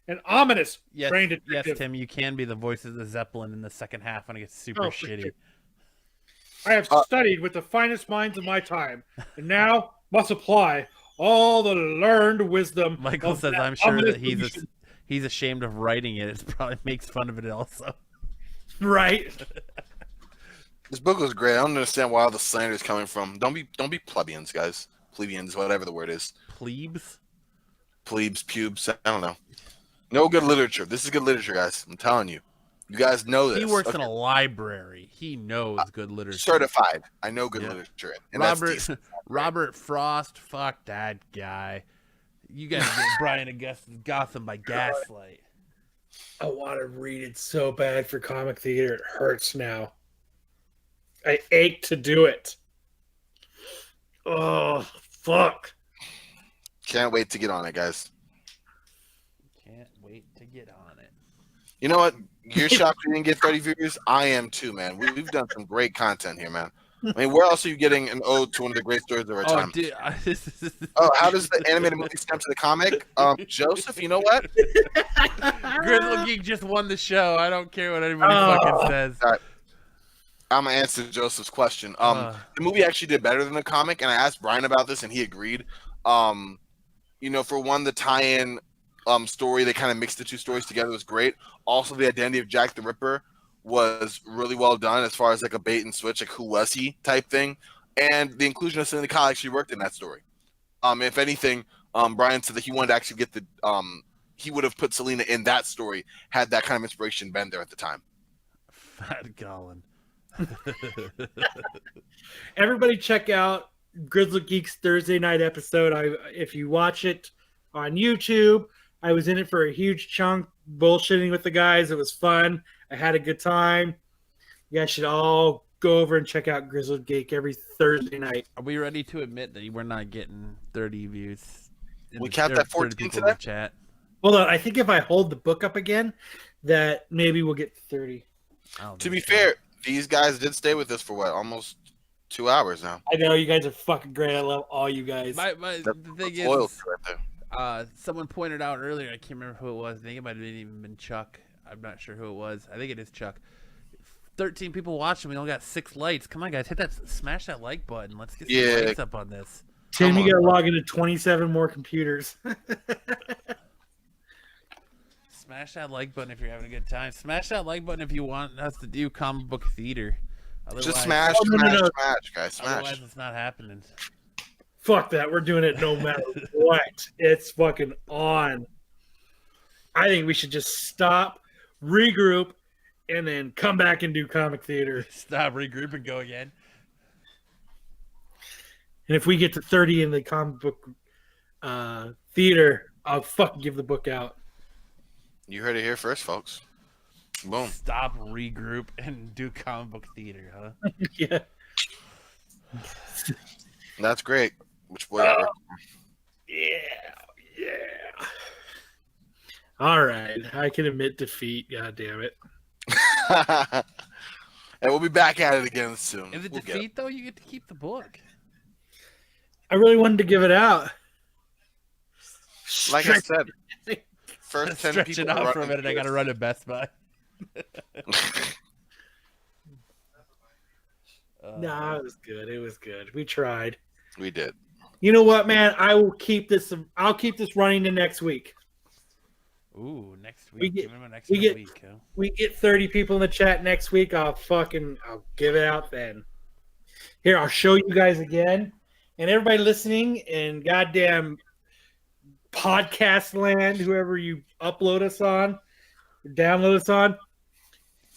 an ominous trained detective. Yes, Tim, you can be the voice of the Zeppelin in the second half when it gets super shitty. Sure. I have studied with the finest minds of my time, and now must apply all the learned wisdom. Michael says, "I'm sure that he's ashamed of writing it. It probably makes fun of it also." Right. This book was great. I don't understand where all the slander is coming from. Don't be plebeians, guys. Plebeians, whatever the word is. Plebes, pubes. I don't know. No good literature. This is good literature, guys. I'm telling you. You guys know this. He works in a library. He knows good literature. Certified. I know good literature. And Robert Frost. Fuck that guy. You guys get Bryan Augustus Gotham by Gaslight. I want to read it so bad for comic theater. It hurts now. I ache to do it. Oh, fuck. Can't wait to get on it, guys. Can't wait to get on it. You know what? You're shocked we didn't get 30 viewers? I am too, man. We've done some great content here, man. I mean, where else are you getting an ode to one of the great stories of our time? Dude, how does the animated movie stem to the comic? Joseph, you know what? Grizzle Geek just won the show. I don't care what anybody fucking says. Right. I'm gonna answer Joseph's question. The movie actually did better than the comic, and I asked Bryan about this, and he agreed. You know, for one, the tie-in story, they kind of mixed the two stories together, was great. Also, the identity of Jack the Ripper was really well done as far as like a bait and switch, like who was he type thing, and the inclusion of Selena Kyle actually worked in that story. If anything, Bryan said that he wanted to actually get the he would have put Selena in that story had that kind of inspiration been there at the time. Fat Colin. Everybody check out Grizzly Geek's Thursday night episode. If you watch it on YouTube, I was in it for a huge chunk, bullshitting with the guys. It was fun. I had a good time. You guys should all go over and check out Grizzly Geek every Thursday night. Are we ready to admit that we're not getting 30 views? We capped at 14 today? Chat. Hold on. I think if I hold the book up again, that maybe we'll get 30. To be fair, these guys did stay with us for what, almost 2 hours now. I know you guys are fucking great. I love all you guys. The thing is, right someone pointed out earlier, I can't remember who it was. I think it might have even been Chuck. I'm not sure who it was. I think it is Chuck. 13 people watching. We only got 6 likes. Come on, guys, smash that like button. Let's get some likes up on this. Tim, you got to log into 27 more computers. Smash that like button if you're having a good time. Smash that like button if you want us to do comic book theater. Otherwise, just smash, guys. Smash. Otherwise, it's not happening. Fuck that. We're doing it no matter what. It's fucking on. I think we should just stop, regroup, and then come back and do comic theater. Stop, regroup, and go again. And if we get to 30 in the comic book theater, I'll fucking give the book out. You heard it here first, folks. Boom. Stop, regroup, and do comic book theater, huh? Yeah. That's great. Which way? Yeah. All right. I can admit defeat. God damn it. And we'll be back at it again soon. If it's defeat, though, you get to keep the book. I really wanted to give it out. Like I said, first 10 Stretch people it out for a minute. I got to run to Best Buy. No, it was good. It was good. We tried. We did. You know what, man? I'll keep this running to next week. Ooh, next week. We get 30 people in the chat next week. I'll give it out then. Here, I'll show you guys again. And everybody listening in goddamn podcast land, whoever you upload us on, download us on,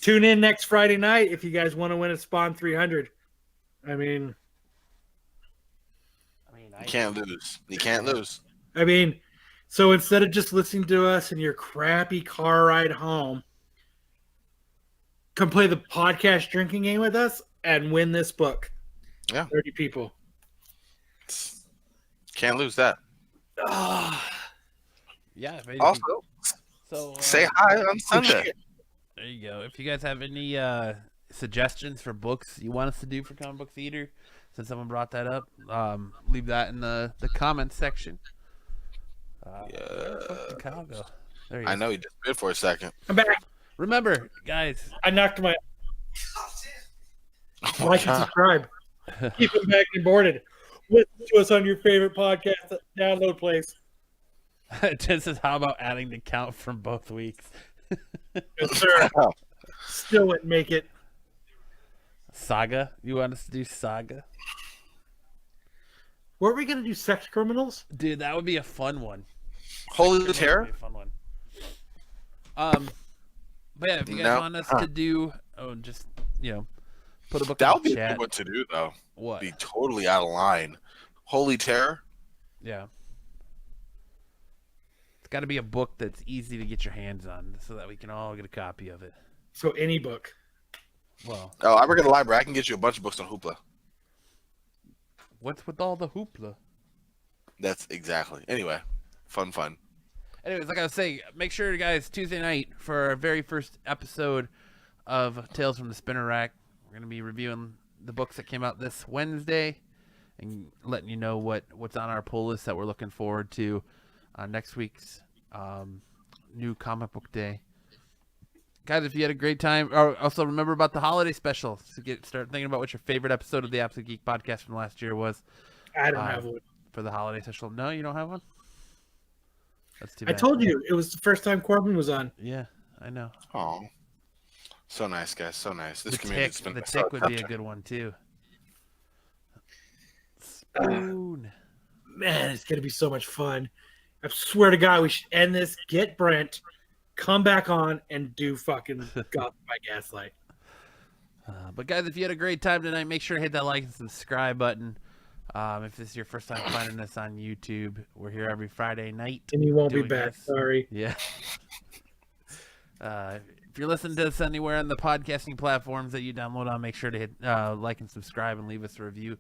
tune in next Friday night if you guys want to win a Spawn 300. I mean, You can't lose. You can't lose. I mean, so instead of just listening to us in your crappy car ride home, come play the podcast drinking game with us and win this book. Yeah. 30 people. Can't lose that. Yeah. Maybe Also, so say hi on Sunday. there you go. If you guys have any suggestions for books you want us to do for Comic Book Theater, since someone brought that up, leave that in the comments section. Where the fuck did Kyle go? There he is. I know he just bid for a second. I'm back. Remember, guys. I knocked my Oh, like and God. subscribe. Keep it back and boarded. Listen to us on your favorite podcast download place. Jen says, how about adding the count from both weeks? Yes, sir. Still wouldn't make it. Saga? You want us to do Saga? Were we going to do sex criminals? Dude, that would be a fun one. Holy That would Terror? be a fun one. But yeah, if you guys No. want us to do, just, put a book That in would be the a chat. good one to do, though. What? Be totally out of line. Holy Terror? Yeah. It's got to be a book that's easy to get your hands on so that we can all get a copy of it. So any book. Well, Oh, I work at the library. I can get you a bunch of books on Hoopla. what's with all the hoopla? That's exactly. Anyway, fun. Anyways, like I was saying, make sure, guys, Tuesday night for our very first episode of Tales from the Spinner Rack. We're going to be reviewing the books that came out this Wednesday and letting you know what's on our pull list that we're looking forward to next week's new comic book day. Guys, if you had a great time, also remember about the holiday special. So start thinking about what your favorite episode of the Absolute Geek Podcast from last year was. I don't have one. For the holiday special. No, you don't have one? That's too I bad. told you it was the first time Corbin was on. Yeah, I know. Oh, so nice, guys. So nice. This The community's tick, been the tick would be a good one too. Spoon. Man, it's going to be so much fun. I swear to God, we should end this, get Brent, come back on, and do fucking Gotham by Gaslight. But guys, if you had a great time tonight, make sure to hit that like and subscribe button. If this is your first time finding us on YouTube, we're here every Friday night. And you won't be doing back. this. Sorry. Yeah. If you're listening to us anywhere on the podcasting platforms that you download on, make sure to hit like and subscribe and leave us a review,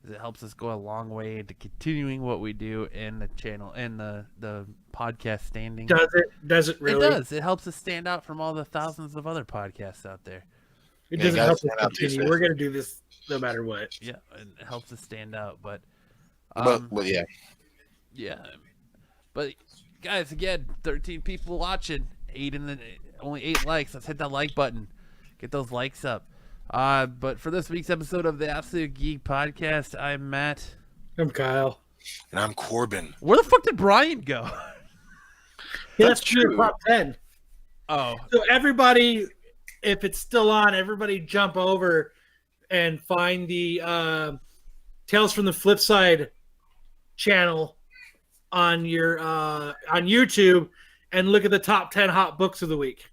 as it helps us go a long way into continuing what we do in the channel and the podcast standing. Does it? Does it really? It does. It helps us stand out from all the thousands of other podcasts out there. It Yeah, doesn't guys, help us stand out too, continue. sis. We're going to do this no matter what. Yeah, it helps us stand out. But But yeah, yeah. But guys, again, 13 people watching, only 8 likes. Let's hit that like button. Get those likes up. But for this week's episode of the Absolute Geek Podcast, I'm Matt. I'm Kyle. and I'm Corbin. Where the fuck did Bryan go? Yeah, That's that's true. true. Top 10. Oh, So everybody, if it's still on, everybody jump over and find the Tales from the Flip Side channel on your on YouTube and look at the top 10 hot books of the week.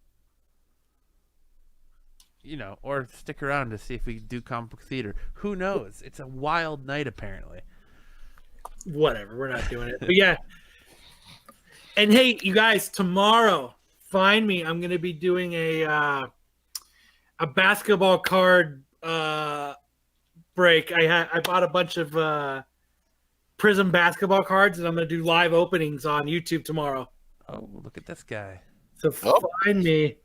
or stick around to see if we do comic book theater. Who knows? It's a wild night, apparently. Whatever, we're not doing it. But yeah. And hey, you guys, tomorrow, find me. I'm going to be doing a basketball card break. I bought a bunch of Prism basketball cards, and I'm going to do live openings on YouTube tomorrow. Oh, look at this guy. So find me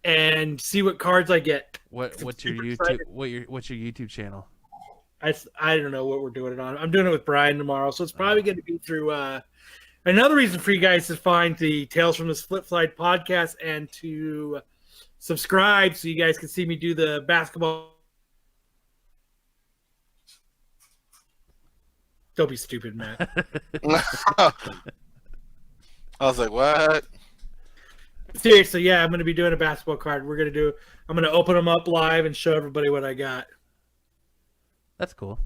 and see what cards I get. What's your super YouTube? excited. What's your YouTube channel? I don't know what we're doing it on. I'm doing it with Bryan tomorrow, so it's probably going to be through. Another reason for you guys to find the Tales from the Flip Side podcast and to subscribe so you guys can see me do the basketball. Don't be stupid, Matt. I was like, what? Seriously, yeah, I'm going to be doing a basketball card. I'm going to open them up live and show everybody what I got. That's cool.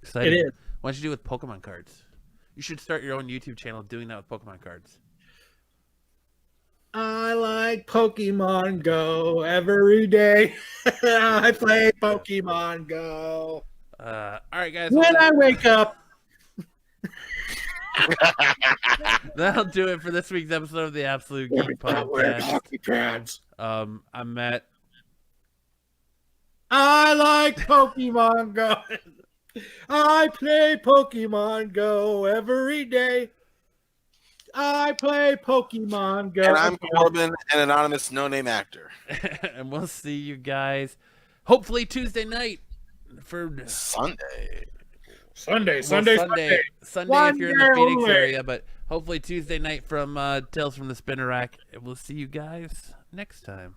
Exciting. It is. Why don't you do it with Pokemon cards? You should start your own YouTube channel doing that with Pokemon cards. I like Pokemon Go every day. I play Pokemon Go. All right, guys. When I wake up, That'll do it for this week's episode of the Absolute Geek Podcast. Hockey pads. I'm Matt. I like Pokemon Go. I play Pokemon Go every day. I play Pokemon Go. And I'm Corbin, an anonymous no-name actor. And we'll see you guys hopefully Tuesday night for Sunday. Sunday if you're in the Phoenix area, but hopefully Tuesday night from Tales from the Spinner Rack. And we'll see you guys next time.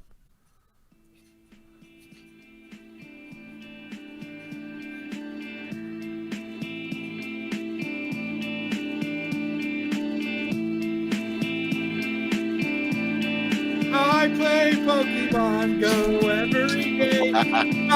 I play Pokemon Go every day.